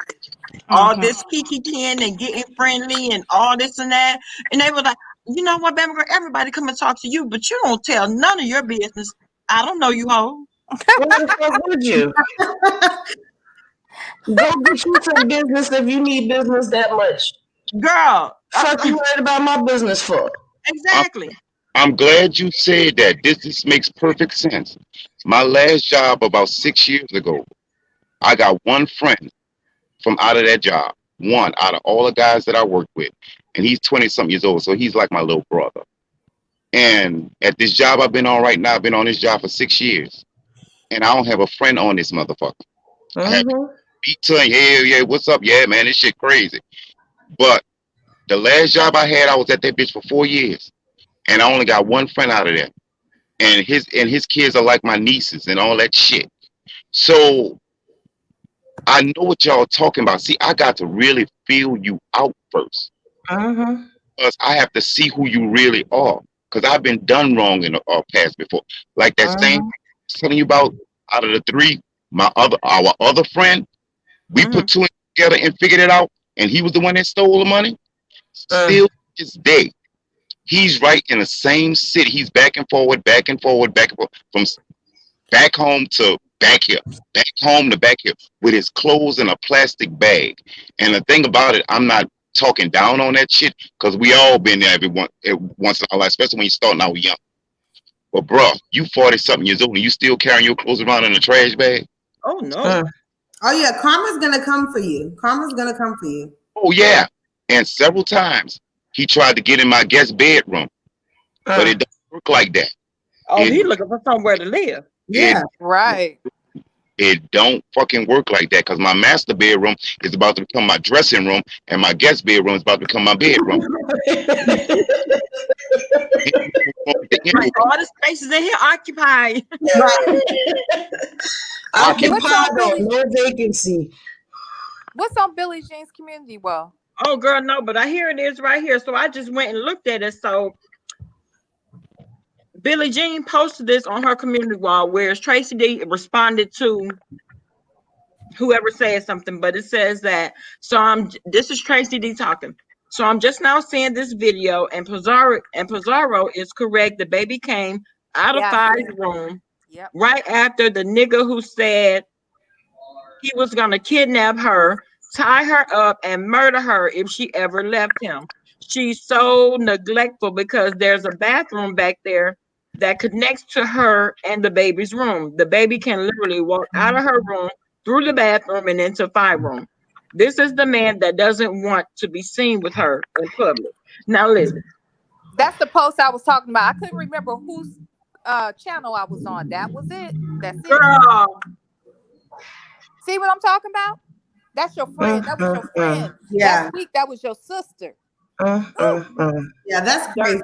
All this kiki-kin and getting friendly and all this and that. And they were like, you know what, baby girl, everybody come and talk to you, but you don't tell none of your business. I don't know you, hoe. What the fuck would you? Go get you some business if you need business that much. Girl. Fuck you worried about my business for? Exactly. I'm glad you said that. This makes perfect sense. My last job about 6 years ago, I got one friend from out of that job. One out of all the guys that I worked with. And he's 20-something years old, so he's like my little brother. And at this job I've been on right now, I've been on this job for 6 years. And I don't have a friend on this motherfucker. I have to beat to him, yeah, what's up? Yeah, man, this shit crazy. But the last job I had, I was at that bitch for 4 years. And I only got one friend out of there. And his kids are like my nieces and all that shit. So I know what y'all talking about. See, I got to really feel you out first. Because I have to see who you really are. Because I've been done wrong in the past before. Like that same thing I was telling you about, out of the three, our other friend, we put two together and figured it out. And he was the one that stole the money. Still to this day, he's right in the same city. He's back and forward, from back home to back here, back home to back here, with his clothes in a plastic bag. And the thing about it, I'm not talking down on that shit, because we all been there once in our life, especially when you starting out young. But bro, you 40-something years old and you still carrying your clothes around in a trash bag? Oh no. Oh yeah, karma's gonna come for you. Karma's gonna come for you. Oh yeah. And several times he tried to get in my guest bedroom, but it don't work like that. Oh, he's looking for somewhere to live. Yeah, right. It don't fucking work like that, because my master bedroom is about to become my dressing room, and my guest bedroom is about to become my bedroom. Like all the spaces in here occupied. Occupied, no vacancy. What's on Billie Jean's community wall? Oh, girl, no, but I hear it is right here. So I just went and looked at it. So Billie Jean posted this on her community wall, whereas Tracy D responded to whoever said something, but it says that. So this is Tracy D talking. So I'm just now seeing this video, and Pizarro is correct. The baby came out of Fi's room right after the nigga who said he was gonna kidnap her, tie her up, and murder her if she ever left him. She's so neglectful because there's a bathroom back there that connects to her and the baby's room. The baby can literally walk out of her room, through the bathroom, and into Fi's room. This is the man that doesn't want to be seen with her in public. Now listen. That's the post I was talking about. I couldn't remember whose channel I was on. That was it. That's it. Girl. See what I'm talking about? That's your friend. That was your friend. Yeah. Last week, that was your sister. Yeah, that's crazy.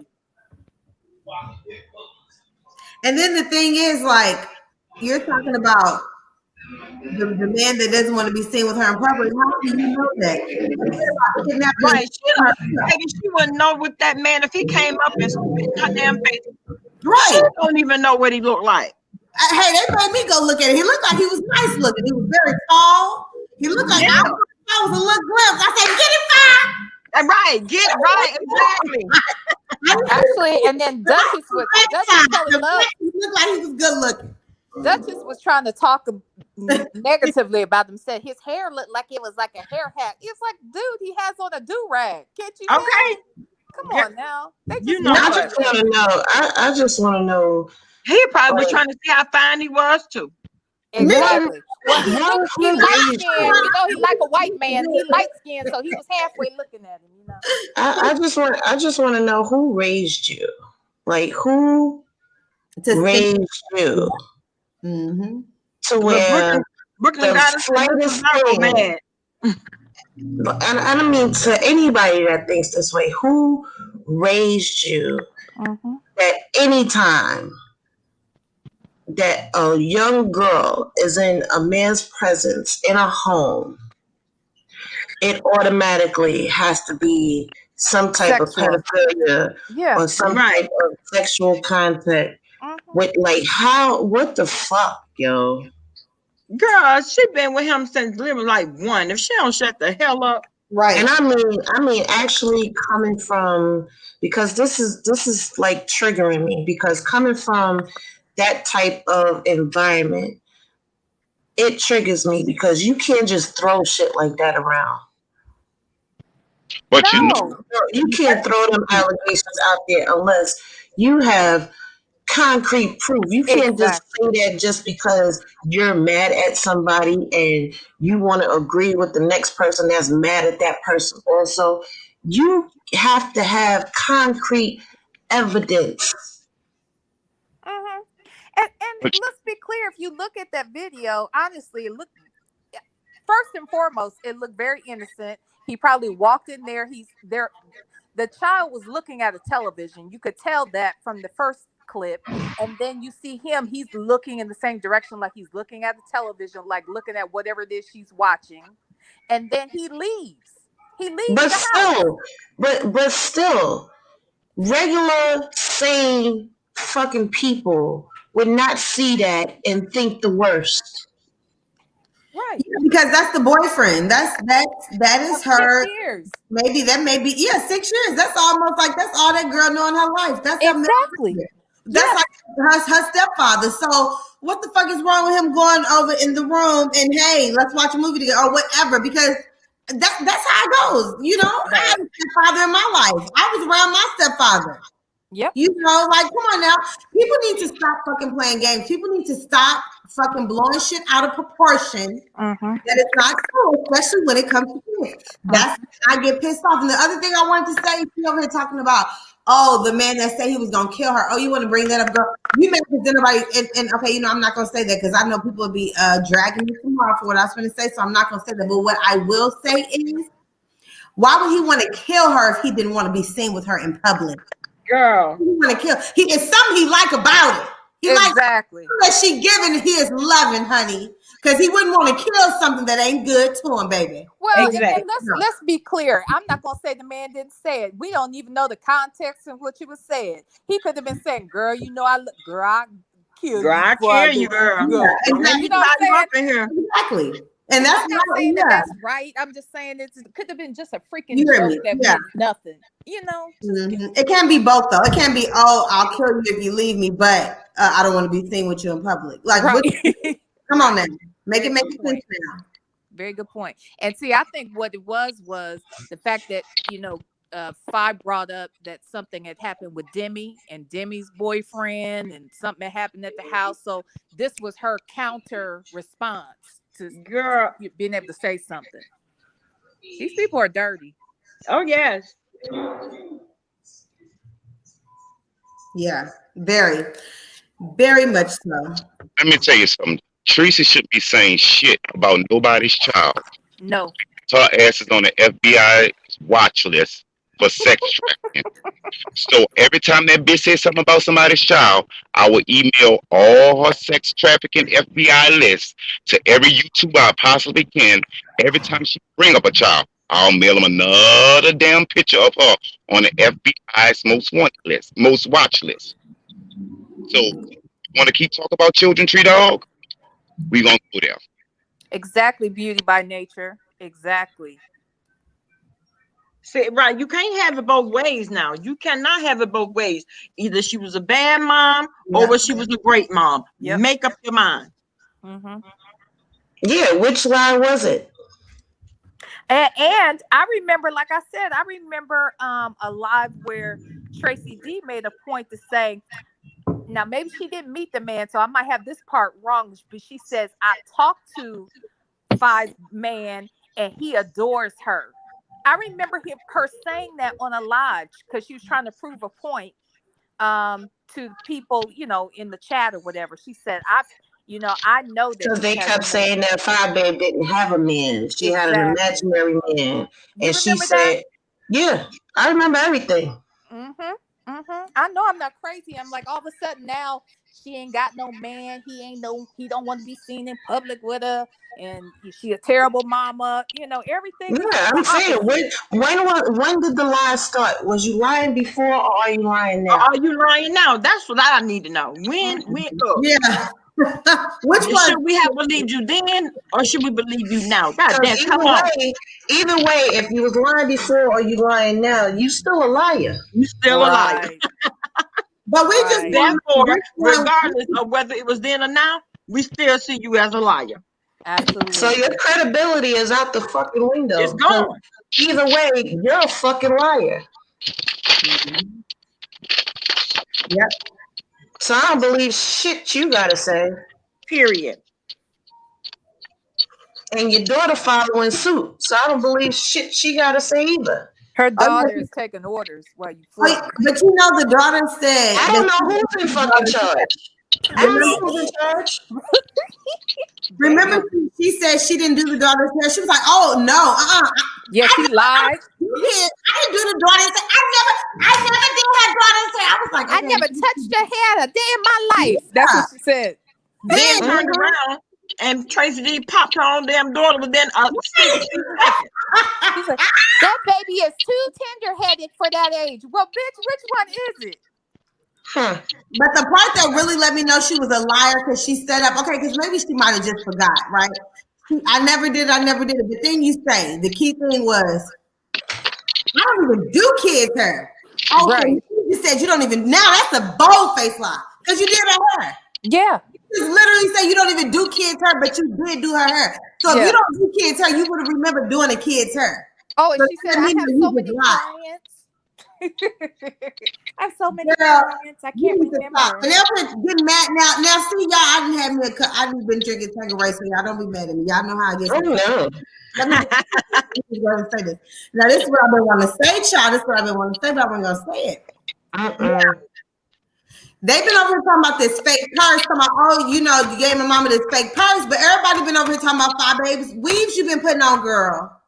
And then the thing is, like, you're talking about the man that doesn't want to be seen with her in public. How do you know that? Right. She wouldn't know with that man if he came up and spit in her damn face. Right. She don't even know what he looked like. Hey, they made me go look at it. He looked like he was nice looking. He was very tall. He looked like I was a little glimpse. I said, get him, Fi. Right, get right, exactly. Actually, and then Duchess was telling love. He looked like he was good looking. Duchess was trying to talk negatively about him. Said his hair looked like it was like a hair hat. It's like, dude, he has on a do-rag. Can't you? Okay. Come on now. You know, I just want to know. I just want to know. He probably was trying to see how fine he was too. Exactly. Well, he light skinned, you know, he like a white man. He light skinned, so he was halfway looking at him, you know. I just want to know who raised you. Like who raised you? Mm-hmm. To where Brooklyn got a slightest thing. And I mean to anybody that thinks this way, who raised you at any time that a young girl is in a man's presence in a home, it automatically has to be some type of pedophilia or some type of sexual contact with, like, what the fuck, yo? Girl, she been with him since living like 1. If she don't shut the hell up. Right. And I mean actually coming from, because this is like triggering me, because coming from that type of environment, it triggers me because you can't just throw shit like that around. But you can't throw them allegations out there unless you have concrete proof. You can't just say that just because you're mad at somebody and you want to agree with the next person that's mad at that person also. You have to have concrete evidence. And let's be clear, if you look at that video, honestly, first and foremost, it looked very innocent. He probably walked in there. The child was looking at a television. You could tell that from the first clip. And then you see him, he's looking in the same direction, like he's looking at the television, like looking at whatever it is she's watching. And then he leaves. But still, regular, sane fucking people would not see that and think the worst. Right. Yeah, because that's the boyfriend. That is her. 6 years. Maybe 6 years. That's almost like that's all that girl know in her life. That's exactly. That's like her stepfather. So what the fuck is wrong with him going over in the room and hey, let's watch a movie together or whatever? Because that's how it goes. You know, I had a stepfather in my life. I was around my stepfather. Yep. You know, like, come on now. People need to stop fucking playing games. People need to stop fucking blowing shit out of proportion. That is not true, especially when it comes to kids. That's I get pissed off. And the other thing I wanted to say, you over here talking about, the man that said he was gonna kill her. Oh, you want to bring that up, girl? You may present anybody, and okay, you know, I'm not gonna say that because I know people will be dragging me tomorrow for what I was gonna say, so I'm not gonna say that. But what I will say is, why would he want to kill her if he didn't want to be seen with her in public? Girl, he want to kill. It's something he like about it. He exactly that she giving his loving, honey, because he wouldn't want to kill something that ain't good to him, baby. Well, and let's be clear. I'm not gonna say the man didn't say it. We don't even know the context of what you was saying. He could have been saying, "Girl, you know I kill you. Girl, I kill you, girl." Yeah, exactly. You know what I'm saying? Exactly. And that's not saying that's right. I'm just saying it could have been just a freaking joke that meant nothing. You know, it can be both though. It can be, oh, I'll kill you if you leave me, but I don't want to be seen with you in public. Like, come on now, make sense now. Very good point. And see, I think what it was the fact that Fi brought up that something had happened with Demi and Demi's boyfriend, and something had happened at the house. So this was her counter response to being able to say something. These people are dirty. Oh yes. Yeah, very, very much so. Let me tell you something. Teresa shouldn't be saying shit about nobody's child. No. Her ass is on the FBI watch list for sex trafficking. So every time that bitch says something about somebody's child, I will email all her sex trafficking FBI lists to every YouTuber I possibly can. Every time she bring up a child, I'll mail them another damn picture of her on the FBI's most watch list. So, want to keep talking about children, Tree Dog? We gonna go there. Exactly, beauty by nature. Exactly. See, right, you can't have it both ways now. You cannot have it both ways. Either she was a bad mom or she was a great mom. Yep. Make up your mind. Mm-hmm. Yeah, which line was it? And I remember, like I said, a live where Tracy D made a point to say, now maybe she didn't meet the man, so I might have this part wrong, but she says, I talked to Fi's man and he adores her. I remember her saying that on a live because she was trying to prove a point to people, in the chat or whatever. She said, I know that. Because they kept saying that Fi Babe didn't have a man. She had an imaginary man. And she said, yeah, I remember everything. Mm-hmm. Mm-hmm. I know I'm not crazy. I'm like, all of a sudden now she ain't got no man. He don't want to be seen in public with her, and she a terrible mama. Everything. Yeah, I'm saying when did the lie start? Was you lying before, or are you lying now? Are you lying now? That's what I need to know. When? Yeah. Which one? Should we have believed you then, or should we believe you now? God damn, come on. Either way, if you was lying before or you lying now, you still a liar. You still a liar. But we just therefore, regardless of whether it was then or now, we still see you as a liar. Absolutely. So your credibility is out the fucking window. It's gone. Either way, you're a fucking liar. Mm-hmm. Yep. So I don't believe shit you gotta say. Period. And your daughter following suit. So I don't believe shit she gotta say either. Her daughter is taking orders while you Wait, but the daughter said I don't know who's in fucking charge. I don't know who's in charge. Remember, she said she didn't do the daughter's hair. She was like, "Oh no, Yeah, she lied. I didn't do the daughter's hair. I never did her daughter's hair." I was like, I never touched her hair a day in my life. That's what she said. Then turned around and Tracy D popped her own damn daughter within a 6 She's like, that baby is too tender-headed for that age. Well, bitch, which one is it? Huh. But the part that really let me know she was a liar because she set up, because maybe she might have just forgot, right? I never did it. But then you say the key thing was, I don't even do kids' hair. Oh, right. You said you don't even, now that's a bold face lie because you did her hair. Yeah. You literally say you don't even do kids' hair, but you did do her hair. So if you don't do kids' hair, you would have remembered doing a kid's hair. Oh, and she said, I have so many clients. I have so many clients. I can't remember. And they're getting mad now. Now, see, y'all, I didn't been drinking Tanqueray, so y'all don't be mad at me. Y'all know how I get. Oh, no. Let me say this. Now, this is what I've been wanting to say, y'all. This is what I've been wanting to say, but I'm going to say it. Yeah. They've been over here talking about this fake purse. Talking about, you gave my mama this fake purse, but everybody been over here talking about 5 babies. Weaves you been putting on, girl.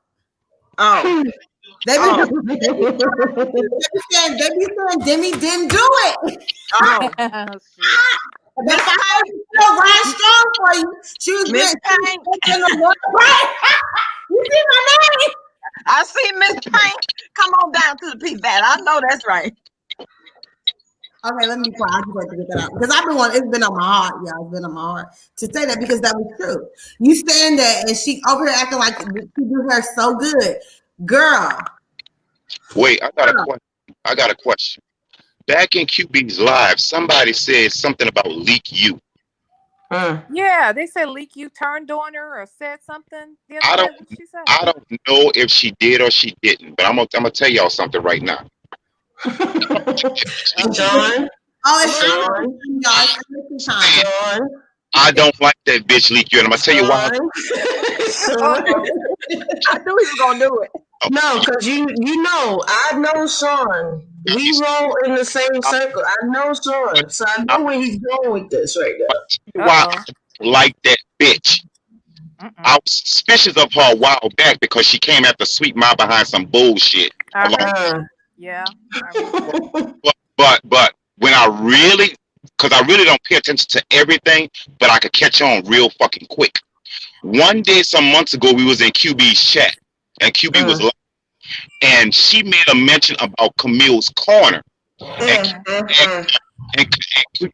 Oh. They be saying Demi didn't do it. Oh. That's how I feel right strong for you. She was Miss Payne. You see my name? I see Miss Payne. Come on down to the PVAT. I know that's right. Okay, let me be quiet. I just have to get that out because I've been it's been on my heart, y'all. It's been on my heart to say that because that was true. You stand there and she over here acting like she do her so good, girl. Wait, I got a question. Back in QB's live, somebody said something about leak you. Yeah, they said leak you turned on her or said something. I don't know if she did or she didn't, but I'm gonna tell y'all something right now. John. Oh, it's John. John. I don't like that bitch leak you, and I'm gonna tell you why. I knew he was gonna do it. No, because you know, I know Sean. We roll in the same circle. I know Sean, so I know where he's going with this right now. Why I don't like that bitch? I was suspicious of her a while back because she came after Sweet Ma behind some bullshit. Yeah. But when I really, because I really don't pay attention to everything, but I could catch on real fucking quick. One day, some months ago, we was in QB's chat, and QB was live, and she made a mention about Camille's Corner. And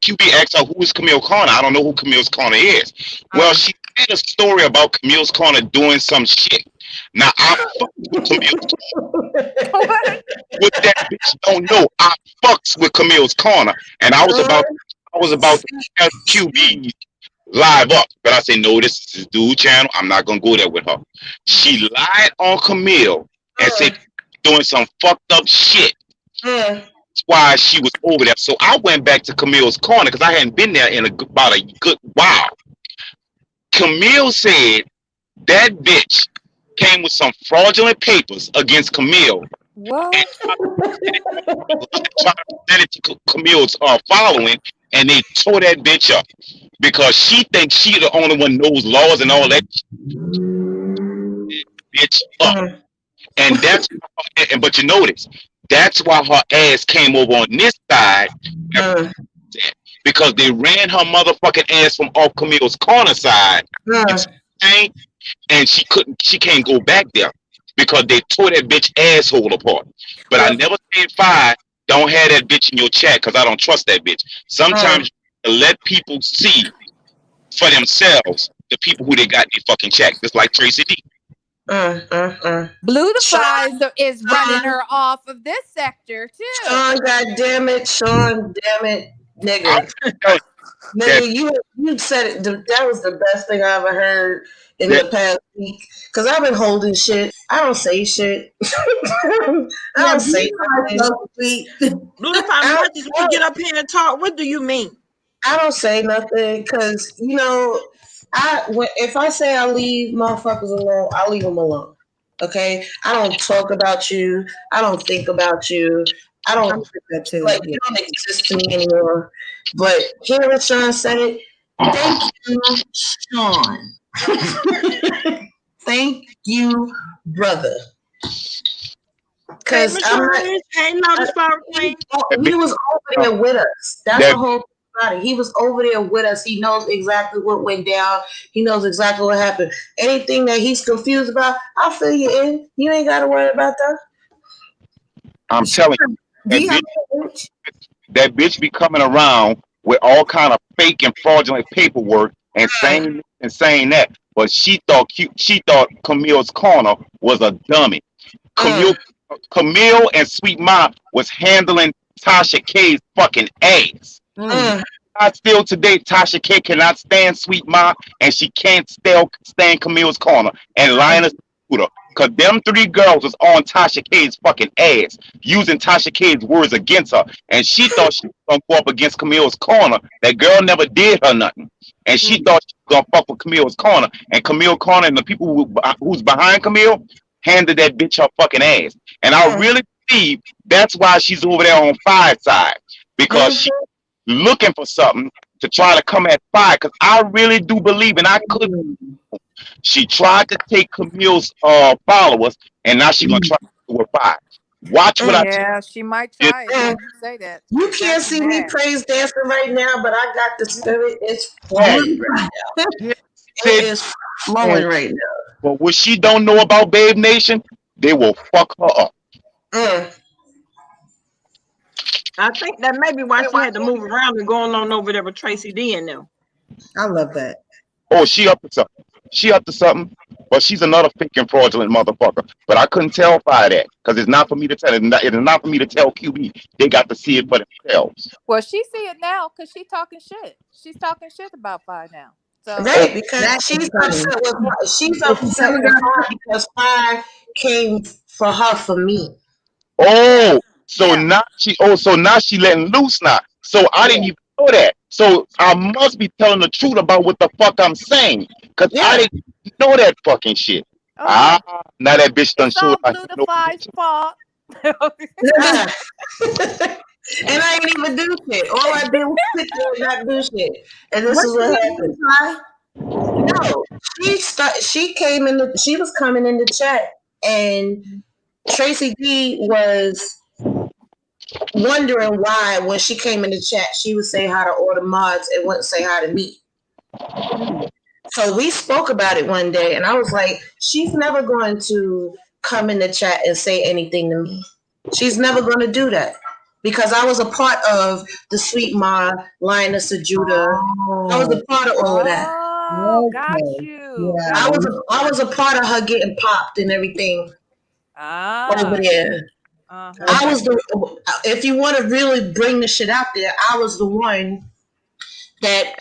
QB asked her, who is Camille Corner? I don't know who Camille's Corner is. Well, she made a story about Camille's Corner doing some shit. Now, I fucks with Camille's Corner. What that bitch don't know, I fucks with Camille's Corner. And I was about to have QB live up, but I said, no, this is his dude channel. I'm not going to go there with her. She lied on Camille and said doing some fucked up shit. That's why she was over there. So I went back to Camille's Corner because I hadn't been there in about a good while. Camille said that bitch came with some fraudulent papers against Camille. What? And tried to present it to Camille's following, and they tore that bitch up because she thinks she the only one knows laws and all that bitch up. And that's but you notice that's why her ass came over on this side because they ran her motherfucking ass from off Camille's Corner side, and she can't go back there because they tore that bitch asshole apart. But I never said fire. Don't have that bitch in your chat because I don't trust that bitch. Sometimes you let people see for themselves the people who they got in their fucking chat, just like Tracy D. Blutify is running her off of this sector too. Sean, damn it, nigga. Nigga, you said it. That was the best thing I ever heard in the past week. Cause I've been holding shit. I don't say shit. I don't say nothing. Blutify, you get up here and talk. What do you mean? I don't say nothing because you know. If I say I leave motherfuckers alone, I leave them alone. Okay, I don't talk about you. I don't think about you. I don't like you don't exist to me anymore. But hearing Sean said it, thank you, Sean. Thank you, brother. Because he was over there with us. That's the whole. He was over there with us. He knows exactly what went down. He knows exactly what happened. Anything that he's confused about, I'll fill you in. You ain't got to worry about that. I'm telling you, that bitch be coming around with all kind of fake and fraudulent paperwork and saying that. But she thought Camille's Corner was a dummy. Camille and Sweet Ma was handling Tasha K's fucking ass. Still today, Tasha K cannot stand Sweet Ma, and she can't stand Camille's Corner and Lioness Scooter. Because them three girls was on Tasha K's fucking ass, using Tasha K's words against her. And she thought she was going to go up against Camille's Corner. That girl never did her nothing. And she thought she was going to fuck with Camille's Corner. And Camille Corner and the people who's behind Camille handed that bitch her fucking ass. And I really believe that's why she's over there on Fire's side. Because she looking for something to try to come at Fire, because I really do believe, and I couldn't. She tried to take Camille's followers, and now she's gonna try to do with Fire. Watch what she might try. Say that. You can't see me praise dancing right now, but I got the spirit. It's flowing right now. It is flowing right now. But what she don't know about Babe Nation, they will fuck her up. I think that may be why she had to move around and going on over there with Tracy D and them. I love that. Oh, she up to something. She up to something, but she's another fake and fraudulent motherfucker. But I couldn't tell Fi that because it's not for me to tell. It is not for me to tell QB. They got to see it for themselves. Well, she see it now because she's talking shit. She's talking shit about Fi now. So Right, because she's upset with her because Fi came for her for me. Oh, so now she letting loose now. So I didn't even know that. So I must be telling the truth about what the fuck I'm saying. Cause I didn't know that fucking shit. Now that bitch done showed Blue the Fi's fault. And I ain't even do shit. All I did was sit there and not do shit. And this is what happened. No, she was coming in the chat, and Tracy D was wondering why when she came in the chat she would say hi to all the mods and wouldn't say hi to me. So we spoke about it one day, and I was like, she's never going to come in the chat and say anything to me. She's never going to do that. Because I was a part of the Sweet Ma, Lioness of Judah. I was a part of all of that. Oh, got you. Yeah. I was a part of her getting popped and everything over there. I was if you want to really bring the shit out there, I was the one that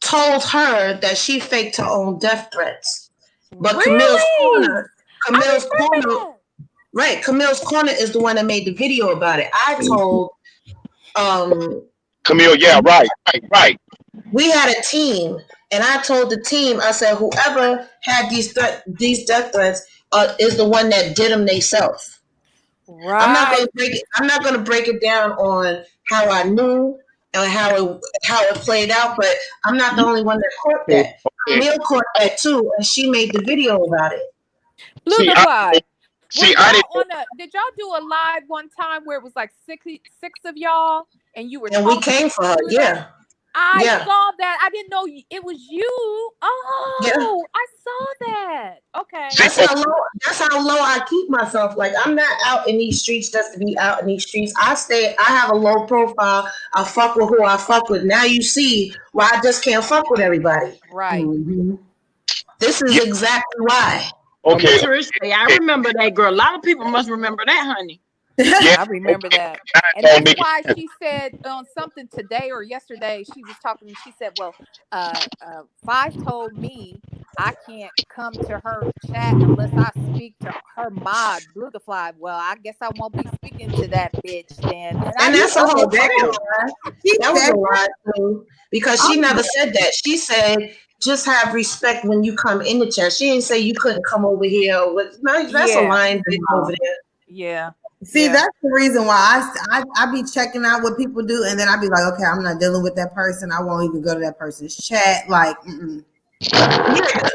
told her that she faked her own death threats. But Camille's Corner, right? Camille's Corner is the one that made the video about it. I told Camille, yeah, right. We had a team, and I told the team, I said, whoever had these death threats is the one that did them themselves. Right. I'm not going to break it down on how I knew and how it played out, but I'm not the only one that caught that. Camille caught that too, and she made the video about it. Blue the Fly. Did y'all do a live one time where it was like six of y'all and you were and we came for her? Yeah. I saw that. I didn't know it was you. Oh, yeah. I saw that. Okay. That's how low I keep myself. Like, I'm not out in these streets just to be out in these streets. I have a low profile. I fuck with who I fuck with. Now you see why I just can't fuck with everybody. Right. Mm-hmm. This is exactly why. Okay. I remember that girl. A lot of people must remember that, honey. Yeah, I remember that. And that's why she said on something today or yesterday, she was talking, she said, well, Five told me I can't come to her chat unless I speak to her mod, Blue the Fly. Well, I guess I won't be speaking to that bitch then. And that's a whole damn lie. That was a lie too, because she never said that. She said, just have respect when you come in the chat. She didn't say you couldn't come over here. No, that's a line over there. Yeah. See, that's the reason why I be checking out what people do, and then I be like, okay, I'm not dealing with that person. I won't even go to that person's chat. Like, yeah,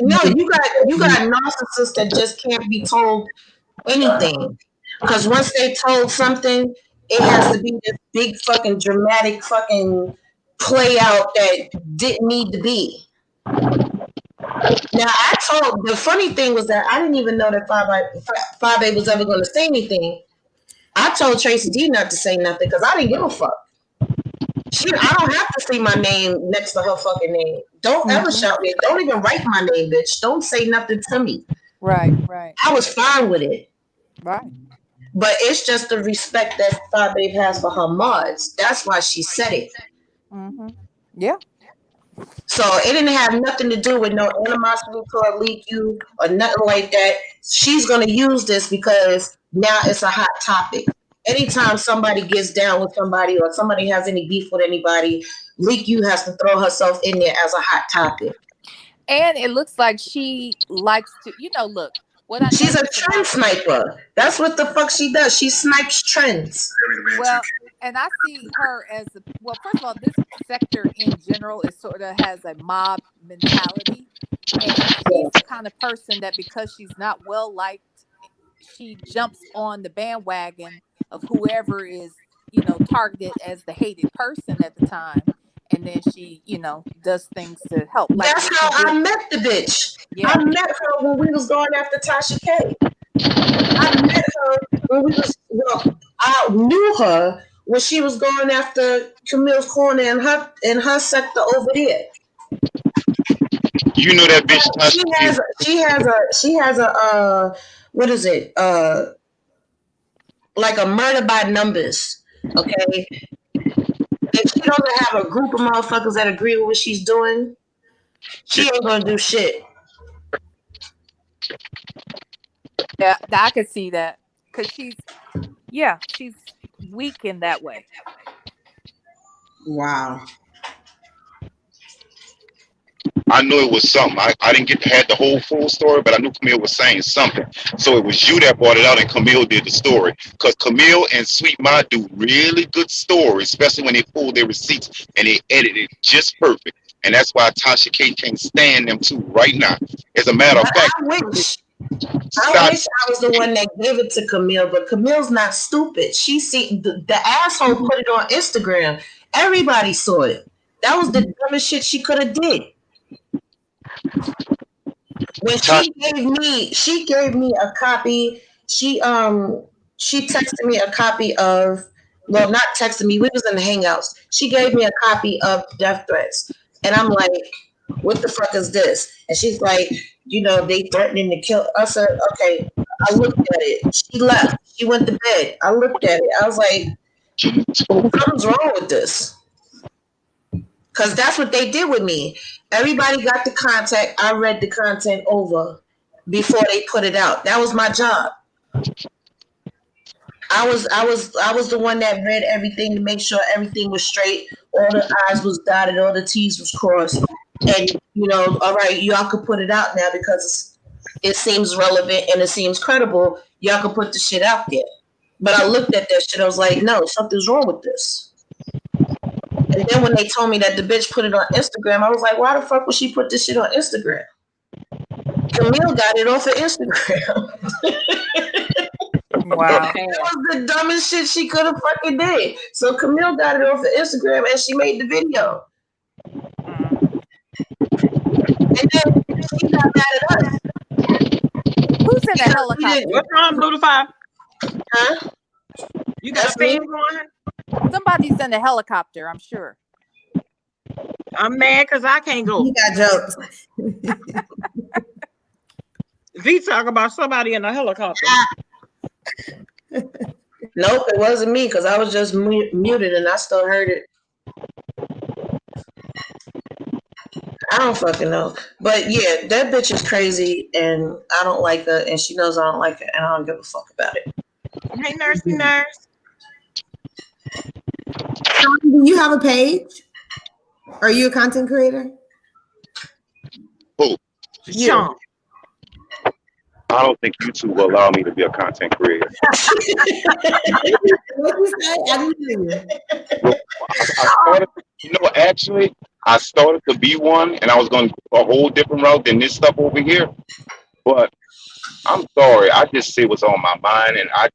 no, you got narcissists that just can't be told anything, because once they told something, it has to be this big fucking dramatic fucking play out that didn't need to be. Now, the funny thing was that I didn't even know that 5A was ever going to say anything. I told Tracy D not to say nothing because I didn't give a fuck. I don't have to see my name next to her fucking name. Don't ever shout me. Don't even write my name, bitch. Don't say nothing to me. Right. I was fine with it. Right. But it's just the respect that 5A has for her mods. That's why she said it. Mm-hmm. Yeah. So it didn't have nothing to do with no animosity toward Leak You or nothing like that. She's going to use this because now it's a hot topic. Anytime somebody gets down with somebody or somebody has any beef with anybody, Leak You has to throw herself in there as a hot topic. And it looks like she likes to, look. She's a trend sniper. That's what the fuck she does. She snipes trends. Well, and I see her as first of all, this sector in general is sort of has a mob mentality. And she's the kind of person that because she's not well liked, she jumps on the bandwagon of whoever is, targeted as the hated person at the time. And then she, does things to help. Like that's how I met the bitch. Yeah. I met her when we was going after Tasha K. I met her when knew her when she was going after Camille's corner in her sector over there. You know that bitch. She has a what is it? Like a murder by numbers. Okay. If she doesn't have a group of motherfuckers that agree with what she's doing, she ain't gonna do shit. Yeah, I could see that because she's weak in that way. Wow. I knew it was something. I didn't get to have the whole full story, but I knew Camille was saying something. So it was you that brought it out, and Camille did the story. Because Camille and Sweet Ma do really good stories, especially when they pull their receipts and they edit it just perfect. And that's why Tasha K can't stand them two right now. As a matter of fact, I wish I was the one that gave it to Camille, but Camille's not stupid. She see the asshole put it on Instagram. Everybody saw it. That was the dumbest shit she could have did. When she gave me a copy. She texted me a copy of, well, not texted me. We was in the Hangouts. She gave me a copy of death threats, and I'm like, what the fuck is this? And she's like, you know, they threatening to kill us. I said, okay. I looked at it. She left. She went to bed. I looked at it. I was like, something's wrong with this. Because that's what they did with me. Everybody got the content. I read the content over before they put it out. That was my job. I was the one that read everything to make sure everything was straight. All the I's was dotted, all the T's was crossed. And, you know, all right, y'all could put it out now because it seems relevant and it seems credible. Y'all could put the shit out there. But I looked at that shit. I was like, no, something's wrong with this. And then when they told me that the bitch put it on Instagram, I was like, why the fuck would she put this shit on Instagram? Camille got it off of Instagram. Wow. That was the dumbest shit she could have fucking did. So Camille got it off of Instagram and she made the video. And then she got mad at us. Who's in the helicopter? What's wrong, Blue 5? Huh? You got a fan going? Somebody's in the helicopter, I'm sure. I'm mad because I can't go. You got jokes. V talk about somebody in a helicopter. Nope, it wasn't me because I was just muted and I still heard it. I don't fucking know. But yeah, that bitch is crazy and I don't like her and she knows I don't like her and I don't give a fuck about it. Hey, nursey nurse. Do you have a page? Are you a content creator? Who? Sean. I don't think YouTube will allow me to be a content creator. What you say? I didn't hear you. I started to be one, and I was going to go a whole different route than this stuff over here. But I'm sorry, I just say what's on my mind, and I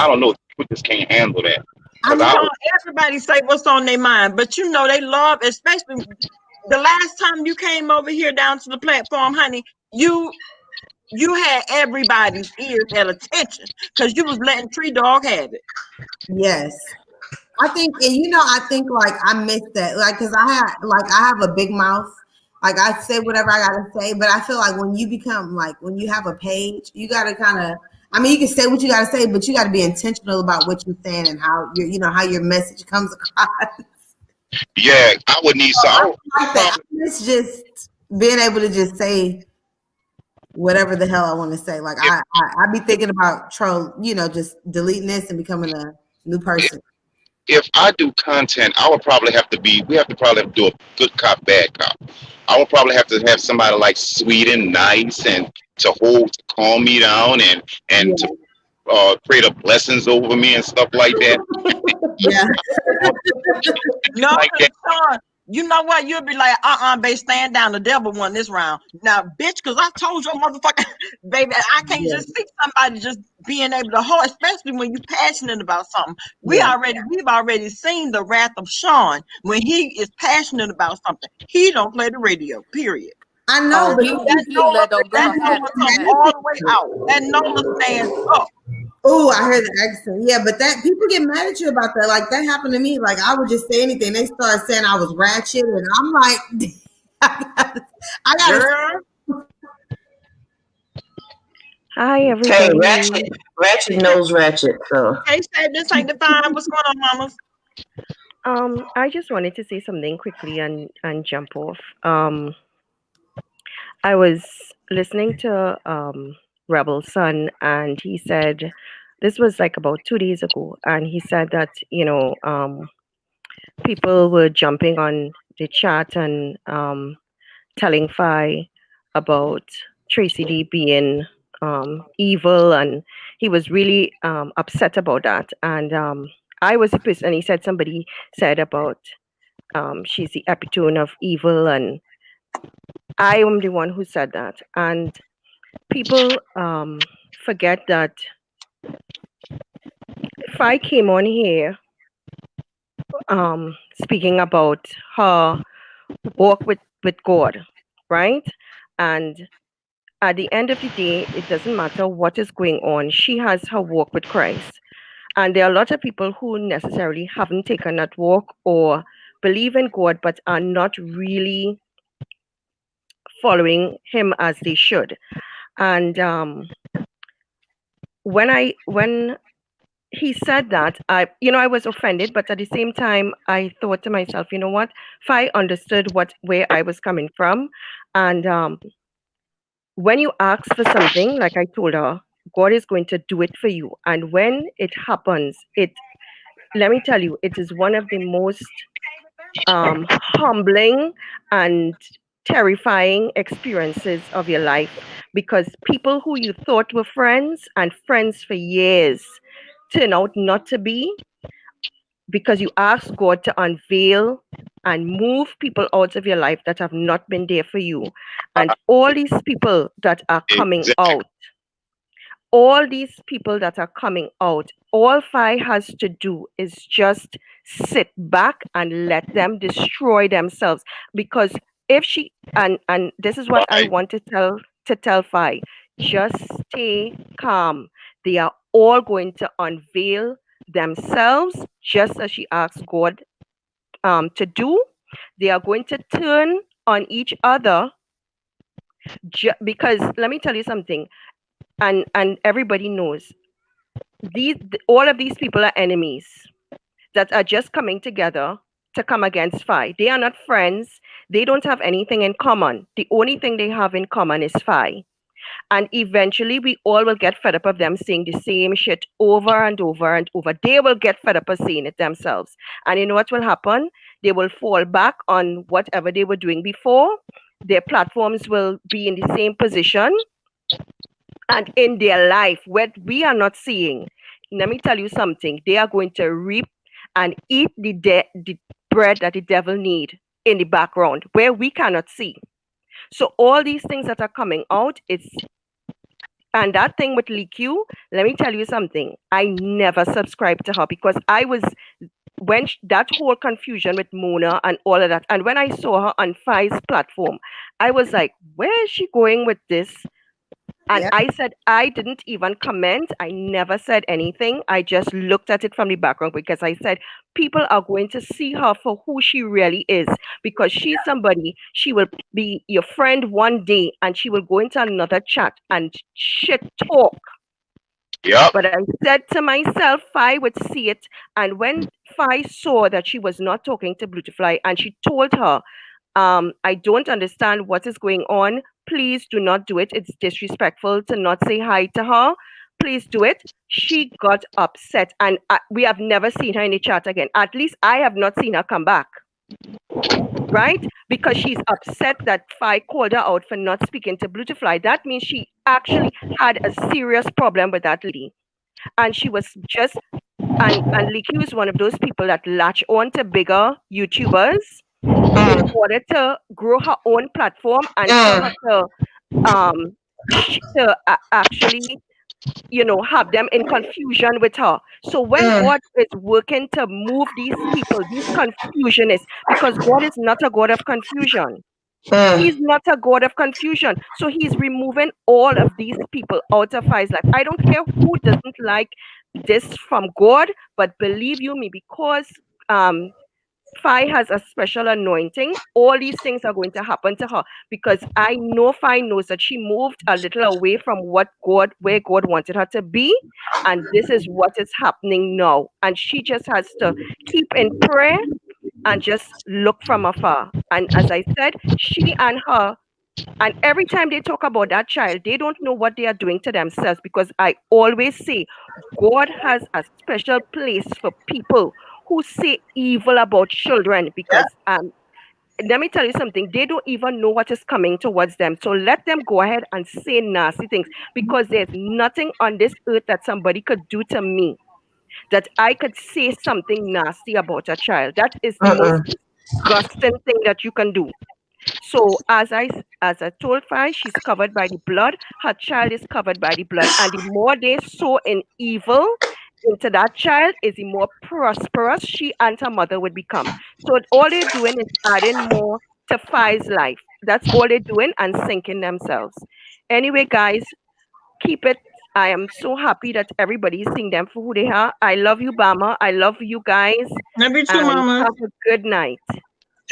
don't know. People just can't handle that. I know everybody say what's on their mind, but you know they love, especially the last time you came over here down to the platform, honey. You had everybody's ears at attention because you was letting Tree Dog have it. Yes, I think, and I think like I missed that, like because I have a big mouth. Like I say whatever I gotta say, but I feel like when you become when you have a page, you gotta kind of. I mean, you can say what you gotta say, but you gotta be intentional about what you're saying and how how your message comes across. Yeah, I would need some. It's just being able to just say whatever the hell I want to say. Like I be thinking about just deleting this and becoming a new person. If I do content, we have to probably have to do a good cop, bad cop. I would probably have to have somebody like sweet and nice and to calm me down and to create a blessings over me and stuff like that. Yeah. No, like Sean, you know what? You'll be like, babe, stand down. The devil won this round. Now, bitch, because I told your motherfucker, baby, I can't just see somebody just being able to hold, especially when you're passionate about something. We've already seen the wrath of Sean when he is passionate about something. He don't play the radio, period. I know, but that Nola all the way out. That Nola stands up. Oh, I heard the accent. Yeah, but that people get mad at you about that. Like that happened to me. Like I would just say anything. They start saying I was ratchet, and I'm like, I gotta. Girl, Hi, Hey, everybody. Ratchet knows Ratchet. So hey, say this ain't the time. What's going on, mamas? I just wanted to say something quickly and jump off. I was listening to Rebel Son, and he said this was like about 2 days ago, and he said that people were jumping on the chat and telling Fi about Tracy D being evil, and he was really upset about that. And I was a person, and he said somebody said about she's the epitome of evil, and I am the one who said that. And people forget that if I came on here speaking about her walk with God, right? And at the end of the day, it doesn't matter what is going on. She has her walk with Christ. And there are a lot of people who necessarily haven't taken that walk or believe in God, but are not really following him as they should. And when he said that, I was offended, but at the same time, I thought to myself, you know what? If I understood where I was coming from, and when you ask for something, like I told her, God is going to do it for you. And when it happens, let me tell you, it is one of the most humbling and terrifying experiences of your life, because people who you thought were friends and friends for years turn out not to be, because you asked God to unveil and move people out of your life that have not been there for you. And all these people that are coming out, all Fi has to do is just sit back and let them destroy themselves. Because if she, and this is what I want to tell Fi, just stay calm. They are all going to unveil themselves, just as she asked God to do. They are going to turn on each other, because let me tell you something, and everybody knows, all of these people are enemies that are just coming together to come against Fi. They are not friends. They don't have anything in common. The only thing they have in common is Fi. And eventually we all will get fed up of them saying the same shit over and over and over. They will get fed up of saying it themselves. And you know what will happen? They will fall back on whatever they were doing before. Their platforms will be in the same position. And in their life, what we are not seeing, let me tell you something, they are going to reap and eat the bread that the devil need in the background, where we cannot see. So all these things that are coming out, and that thing with LQ, let me tell you something. I never subscribed to her, because when that whole confusion with Mona and all of that, and when I saw her on Fi's platform, I was like, where is she going with this? And I said, I didn't even comment. I never said anything. I just looked at it from the background, because I said, people are going to see her for who she really is, because she's somebody, she will be your friend one day and she will go into another chat and shit talk. Yep. But I said to myself, Fi would see it. And when Fi saw that she was not talking to Blutifly, and she told her, I don't understand what is going on. Please do not do it. It's disrespectful to not say hi to her. Please do it. She got upset, and we have never seen her in the chat again. At least I have not seen her come back. Right? Because she's upset that Fi called her out for not speaking to Blutifly. That means she actually had a serious problem with that lady. And she was just, and Licky is one of those people that latch on to bigger YouTubers in order to grow her own platform and for her to actually, have them in confusion with her. So when God is working to move these people, these confusionists, because God is not a God of confusion. He's not a God of confusion. So he's removing all of these people out of his life. I don't care who doesn't like this from God, but believe you me, because Fi has a special anointing, all these things are going to happen to her, because I know Fi knows that she moved a little away from where God wanted her to be, and this is what is happening now. And she just has to keep in prayer and just look from afar. And as I said, she and her, and every time they talk about that child, they don't know what they are doing to themselves, because I always say God has a special place for people who say evil about children, because let me tell you something, they don't even know what is coming towards them. So let them go ahead and say nasty things, because there's nothing on this earth that somebody could do to me that I could say something nasty about a child. That is the most disgusting thing that you can do. So as I told Fi, she's covered by the blood. Her child is covered by the blood. And the more they sow in evil into that child, is the more prosperous she and her mother would become. So all they're doing is adding more to Fi's life. That's all they're doing, and sinking themselves. Anyway, guys, keep it. I am so happy that everybody is seeing them for who they are. I love you, Bama. I love you guys. Love you too, Mama. Have a good night.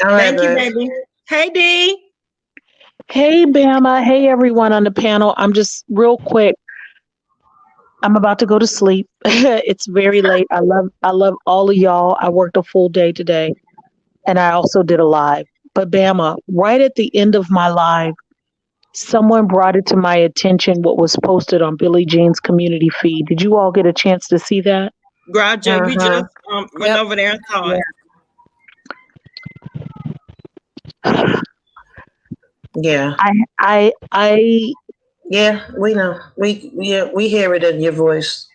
Thank you, baby. Hey, D. Hey, Bama. Hey, everyone on the panel. I'm just real quick. I'm about to go to sleep. It's very late. I love all of y'all. I worked a full day today, and I also did a live. But Bama, right at the end of my live, someone brought it to my attention what was posted on Billie Jean's community feed. Did you all get a chance to see that? Roger, we just went over there and saw it. Yeah. Yeah, we know. We hear it in your voice.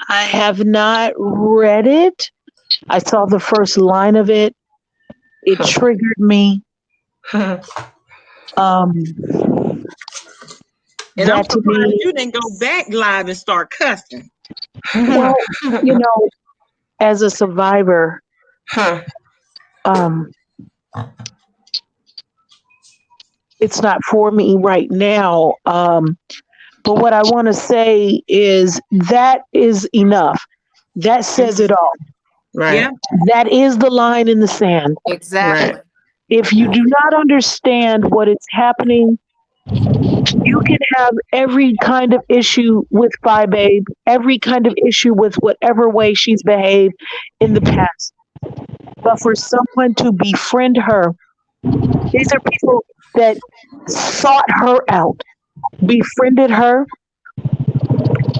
I have not read it. I saw the first line of it. It triggered me. And I'm surprised you didn't go back live and start cussing. Well, as a survivor, it's not for me right now. But what I want to say is that is enough. That says it all. Right. Yeah. That is the line in the sand. Exactly. Right. If you do not understand what is happening, you can have every kind of issue with Fi Babe, every kind of issue with whatever way she's behaved in the past. But for someone to befriend her, these are people that sought her out, befriended her.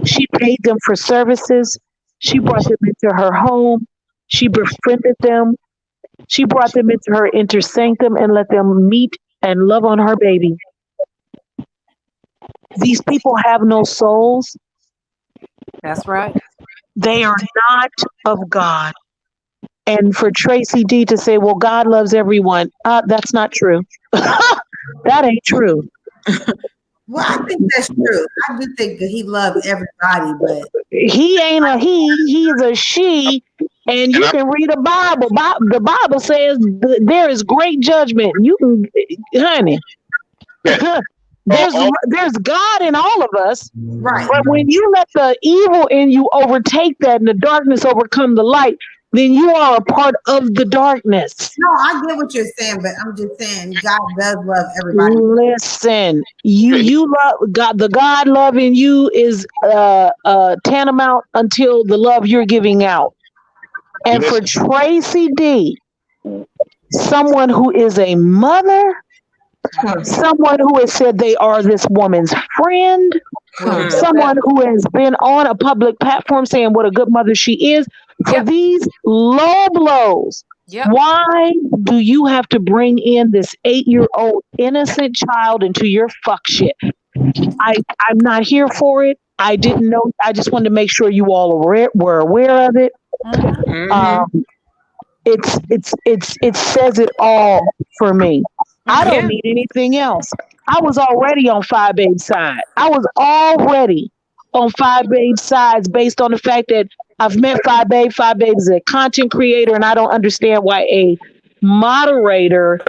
She paid them for services. She brought them into her home. She befriended them. She brought them into her inner sanctum and let them meet and love on her baby. These people have no souls. That's right. They are not of God. And for Tracy D to say, well, God loves everyone, that's not true. That ain't true. Well, I think that's true. I do think that he loves everybody, but he ain't a he's a she. And you can read the Bible. The Bible says there is great judgment. You can, honey. There's God in all of us. Right. But when you let the evil in you overtake that and the darkness overcome the light, then you are a part of the darkness. No, I get what you're saying, but I'm just saying God does love everybody. Listen, you love God. The God love in you is tantamount until the love you're giving out. And for Tracy D, someone who is a mother, someone who has said they are this woman's friend, someone who has been on a public platform saying what a good mother she is, for these low blows, why do you have to bring in this 8-year-old innocent child into your fuck shit? I'm not here for it. I didn't know. I just wanted to make sure you all were aware of it. It says it all for me. I don't need anything else. I was already on Fi Babe's side. I was already on Fi Babe's sides based on the fact that I've met Fi Babe. Fi Babe is a content creator, and I don't understand why a moderator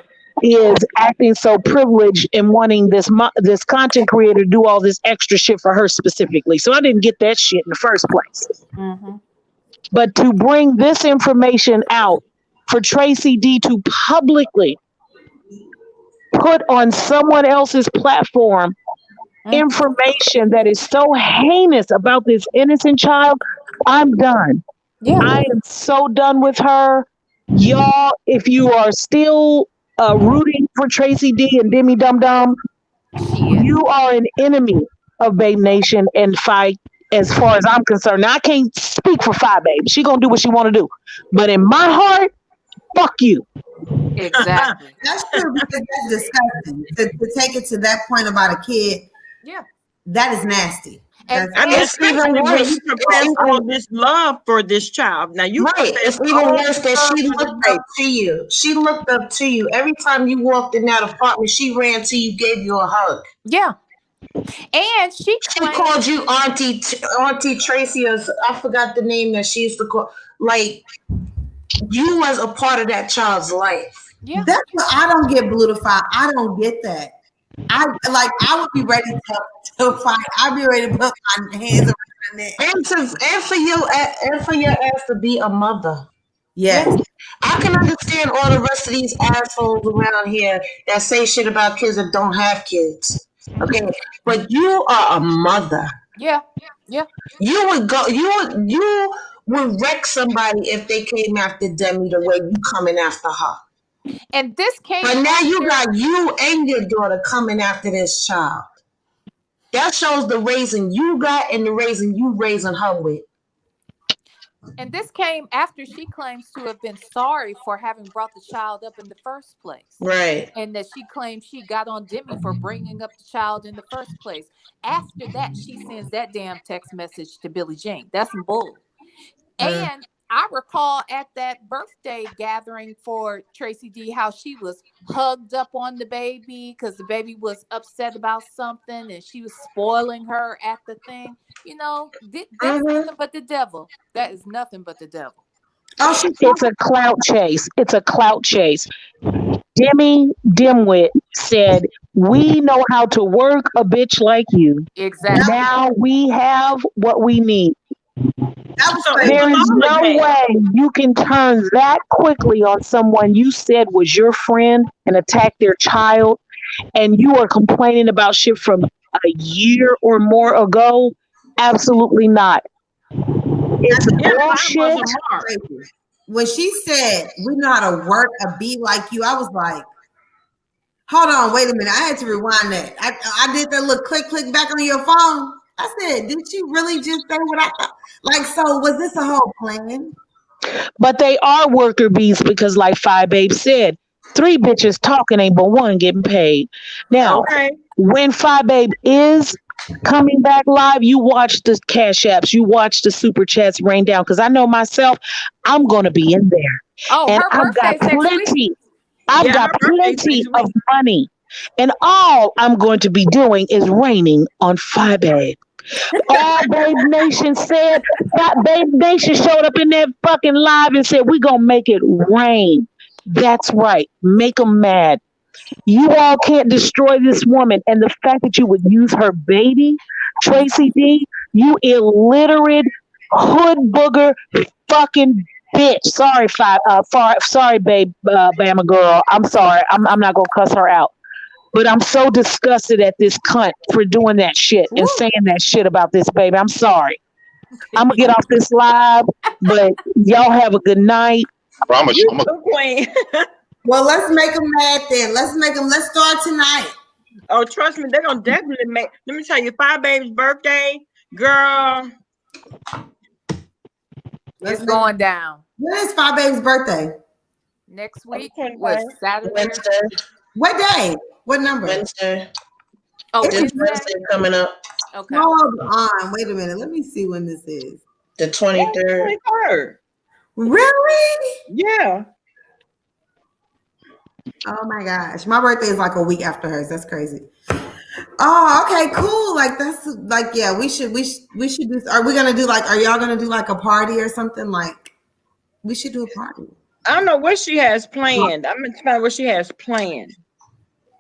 is acting so privileged and wanting this content creator to do all this extra shit for her specifically. So I didn't get that shit in the first place. Mm-hmm. But to bring this information out for Tracy D to publicly put on someone else's platform information that is so heinous about this innocent child, I'm done. Yeah. I am so done with her. Y'all, if you are still rooting for Tracy D and Demi Dum Dum, you are an enemy of Babe Nation and Fight. As far as I'm concerned, now I can't speak for Fi Babe. She gonna do what she want to do, but in my heart, fuck you. Exactly. That's true because that's disgusting. To take it to that point about a kid, that is nasty. I mean, especially when you profess all this love for this child. Now you it's even worse that she looked up to you. She looked up to you every time you walked in that apartment. She ran to you, gave you a hug. Yeah. And she called you Auntie Tracy, or I forgot the name that she used to call. Like, you was a part of that child's life. Yeah, that's what I don't get, Blutify. I don't get that. I would be ready to fight. I'd be ready to put my hands around my neck. And for your ass to be a mother. Yes. I can understand all the rest of these assholes around here that say shit about kids that don't have kids. Okay, but you are a mother. Yeah. You would wreck somebody if they came after Demi the way you coming after her. And this came. But now you got you and your daughter coming after this child. That shows the raising you got and the raising you raising her with. And this came after she claims to have been sorry for having brought the child up in the first place. Right. And that she claims she got on Demi for bringing up the child in the first place. After that, she sends that damn text message to Billie Jean. That's some bull. And I recall at that birthday gathering for Tracy D how she was hugged up on the baby because the baby was upset about something and she was spoiling her at the thing. You know, that's nothing but the devil. That is nothing but the devil. It's a clout chase. It's a clout chase. Demi Dimwit said, "We know how to work a bitch like you. Exactly. Now we have what we need." There is no way you can turn that quickly on someone you said was your friend and attack their child, and you are complaining about shit from a year or more ago. Absolutely not. It's bullshit. When she said, "We know how to work a beat like you," I was like, hold on, wait a minute. I had to rewind that. I did that little click back on your phone. I said, did you really just say what I thought? Like, so was this a whole plan? But they are worker bees because, like Fi Babe said, 3 bitches talking ain't but 1 getting paid. Now, when Fi Babe is coming back live, you watch the cash apps, you watch the super chats rain down. Because I know myself, I'm going to be in there. And I've got plenty. I've got plenty of money. And all I'm going to be doing is raining on Fi Babe. All Babe Nation said, Babe Nation showed up in that fucking live and said, "We're going to make it rain." That's right. Make them mad. You all can't destroy this woman. And the fact that you would use her baby, Tracy D, you illiterate, hood booger, fucking bitch. Sorry, sorry, Babe, Bama girl. I'm sorry. I'm not going to cuss her out. But I'm so disgusted at this cunt for doing that shit and saying that shit about this baby. I'm sorry. I'm going to get off this live, but y'all have a good night. I promise you. Well, let's make them mad then. Let's start tonight. Oh, trust me, they're going to definitely make. Let me tell you, Fi Babe's birthday, girl. It's going down. When is Fi Babe's birthday? Next week was Saturday. Wednesday. What day? What number? Wednesday. Oh, it's Wednesday coming up. Okay. Hold on. Wait a minute. Let me see when this is. The 23rd. 23rd. Really? Yeah. Oh my gosh. My birthday is like a week after hers. That's crazy. Oh, okay, cool. Like that's like, yeah, we should do, are we gonna do like, are y'all gonna do like a party or something? Like we should do a party. I don't know what she has planned. I'm gonna find what she has planned.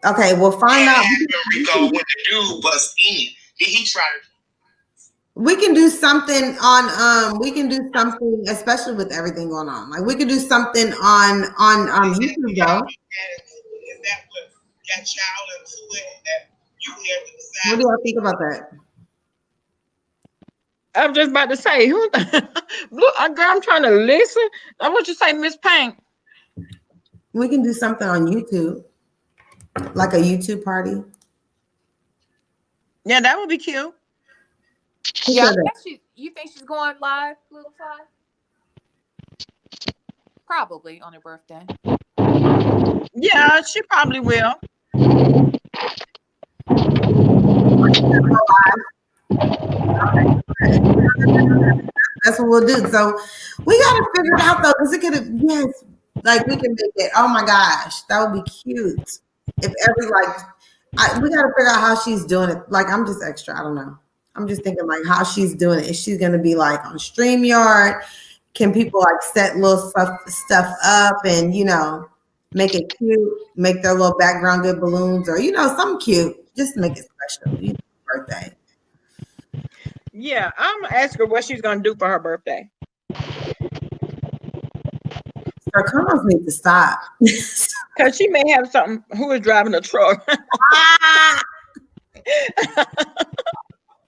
Okay, we'll find out. Rico when the dude bust in. Did he try to? We can do something on we can do something, especially with everything going on. Like we can do something on YouTube though. Is that what got y'all into it? That you have to decide? What do y'all think about that? I'm just about to say, who? Look, girl, I'm trying to listen. I want you to say, Miss Pink. We can do something on YouTube, like a YouTube party. Yeah, that would be cute. Yeah, you think she's going live, Little Fly? Probably on her birthday. Yeah, she probably will. That's what we'll do. So we gotta figure it out though, because it could have like we can make it. Oh my gosh, that would be cute. If every we gotta figure out how she's doing it. Like I'm just extra. I don't know. I'm just thinking like how she's doing it. Is she gonna be like on StreamYard? Can people like set little stuff up and make it cute, make their little background good balloons or something cute, just to make it special, birthday. Yeah, I'm gonna ask her what she's gonna do for her birthday. Her comments need to stop. Because she may have something. Who is driving a truck?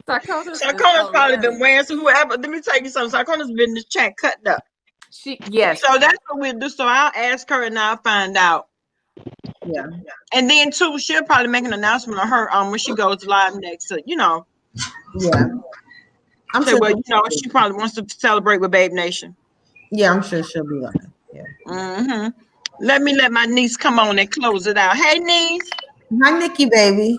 Sarkona's probably been wearing, so whoever, let me tell you something. Sarkona's been in the chat cutting up. Yes. So that's what we'll do. So I'll ask her and I'll find out. Yeah. And then too, she'll probably make an announcement on her when she goes live next. Yeah. I'm sure. Well, she probably wants to celebrate with Babe Nation. Yeah, I'm sure she'll be like that. Yeah. Mm-hmm. Let my niece come on and close it out. Hey, niece. Hi, Nikki, baby.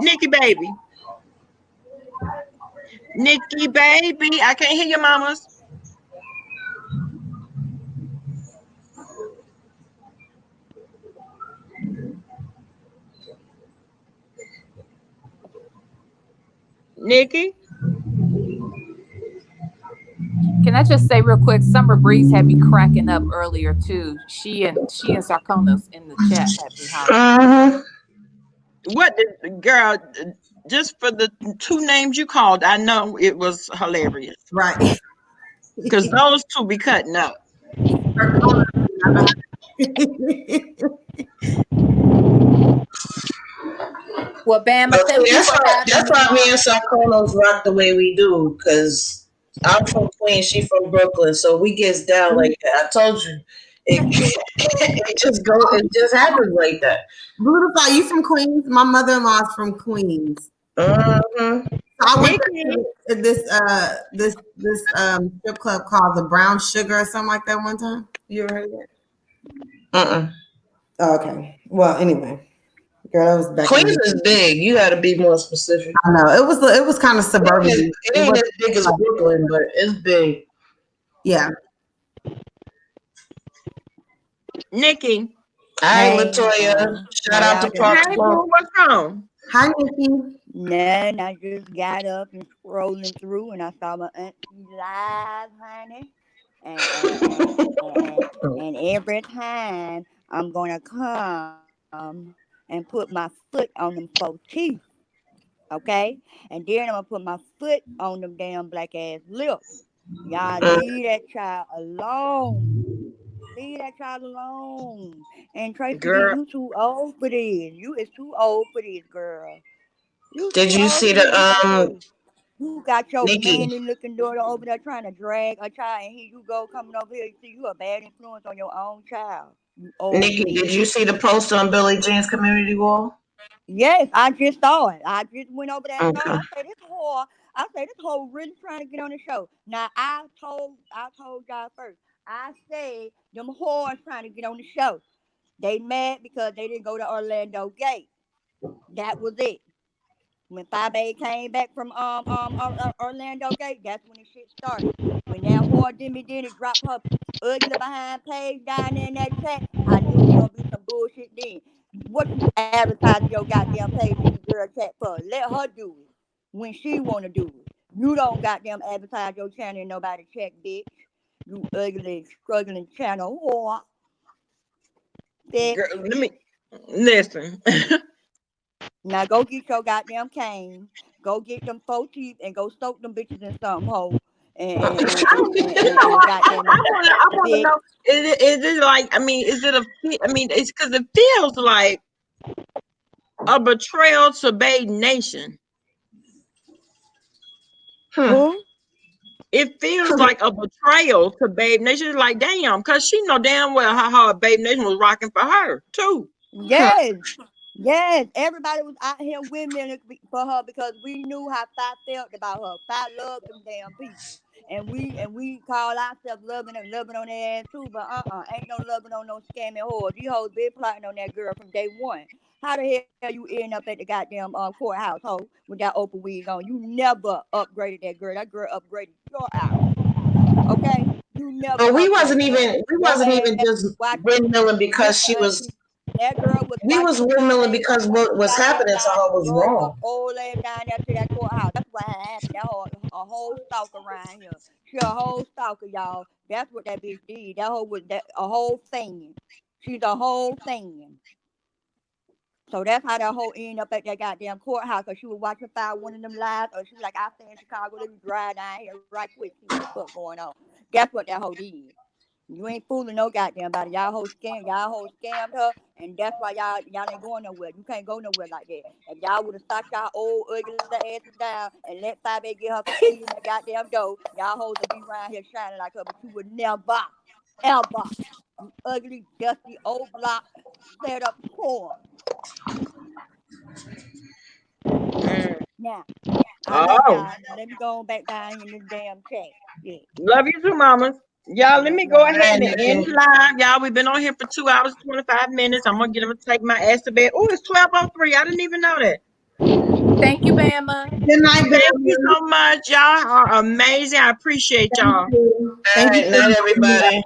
Nikki, baby. Nikki, baby. I can't hear your mamas. Nikki? Can I just say real quick, Summer Breeze had me cracking up earlier too. She and Sarkona's in the chat had me hollering. What girl, just for the two names you called, I know it was hilarious. Right. Because those two be cutting up. Well, Bam, that's why me and Sarkonos rock the way we do, because I'm from Queens, she from Brooklyn, so we gets down like that. I told you, it just happens like that. Beautiful. Are you from Queens? My mother-in-law's from Queens. I went to this strip club called the Brown Sugar or something like that one time. You ever heard of that? Oh, okay. Well, anyway. Girl, that was back. Queens is big. You got to be more specific. I know it was kind of suburban. It ain't as big as Brooklyn, but it's big. Yeah. Nikki. Hi, Latoya. Shout out to Park. What's wrong? Hi, Nikki. None. I just got up and scrolling through, and I saw my auntie live, honey. And every time I'm gonna come and put my foot on them 4 teeth, okay? And then I'm gonna put my foot on them damn black ass lips. Y'all leave that child alone. Leave that child alone. And Tracy, you too old for this. You is too old for this, girl. Did you see the You got your Nikki. manly looking daughter over there trying to drag a child, and here you go coming over here. You see, you a bad influence on your own child. Nikki, did you see the post on Billie Jean's community wall? Yes, I just saw it. I just went over there and saw it. I say this whore really trying to get on the show. Now I told y'all first. I said them whores trying to get on the show. They mad because they didn't go to Orlando Gate. That was it. When 5A came back from Orlando Gate, that's when the shit started. When that whore Demi Dennis dropped her ugly behind page down there in that chat, I knew it was gonna be some bullshit then. What you advertising your goddamn page in the girl chat for? Let her do it when she wanna do it. You don't goddamn advertise your channel and nobody check, bitch. You ugly, struggling channel whore. Girl, let me listen. Now go get your goddamn cane. Go get them 4 teeth and go soak them bitches in some hoe. And I want to know, is it like, I mean, is it it's because it feels like a betrayal to Babe Nation. It feels like a betrayal to Babe Nation. It's like, damn, because she know damn well how hard Babe Nation was rocking for her, too. Yes. Yes, everybody was out here women for her because we knew how Fi felt about her. Fi loved them damn people. And we call ourselves loving on their ass too, but ain't no loving on no scamming whores. These hoes been plotting on that girl from day one. How the hell you end up at the goddamn courthouse, hoe, with that open wig on? You never upgraded that girl. That girl upgraded your house. Okay? You never. But we wasn't even just windmilling because she was. That girl was. We was windmilling because what was happening to her was wrong. Old lady down there to that courthouse. That's what happened. That a whole stalker around here. She a whole stalker, y'all. That's what that bitch did. That whole was a whole thing. She's a whole thing. So that's how that whole ended up at that goddamn courthouse. Cause she was watching one of them lives, or she was like, I stay in Chicago, let me drive down here right quick, see what the fuck going on. That's what that whole did. You ain't fooling no goddamn body. Y'all whole scammed her, and that's why y'all ain't going nowhere. You can't go nowhere like that. If y'all would have stopped y'all old ugly asses down and let 5A get her feet in that goddamn door, y'all hoes would be around here shining like her, but you would never, ever. You ugly, dusty, old block, set up whore. Now, I love y'all. Let me go back down in this damn chat. Yeah. Love you too, mamas. Y'all, let me go ahead and end live. Y'all, we've been on here for 2 hours, 25 minutes. I'm going to take my ass to bed. Oh, it's 12:03. I didn't even know that. Thank you, Bama. Good night, Thank you so much. Y'all are amazing. I appreciate y'all. Thank you. Good night, everybody.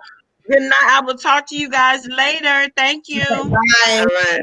Good night. I will talk to you guys later. Thank you. Bye. All right.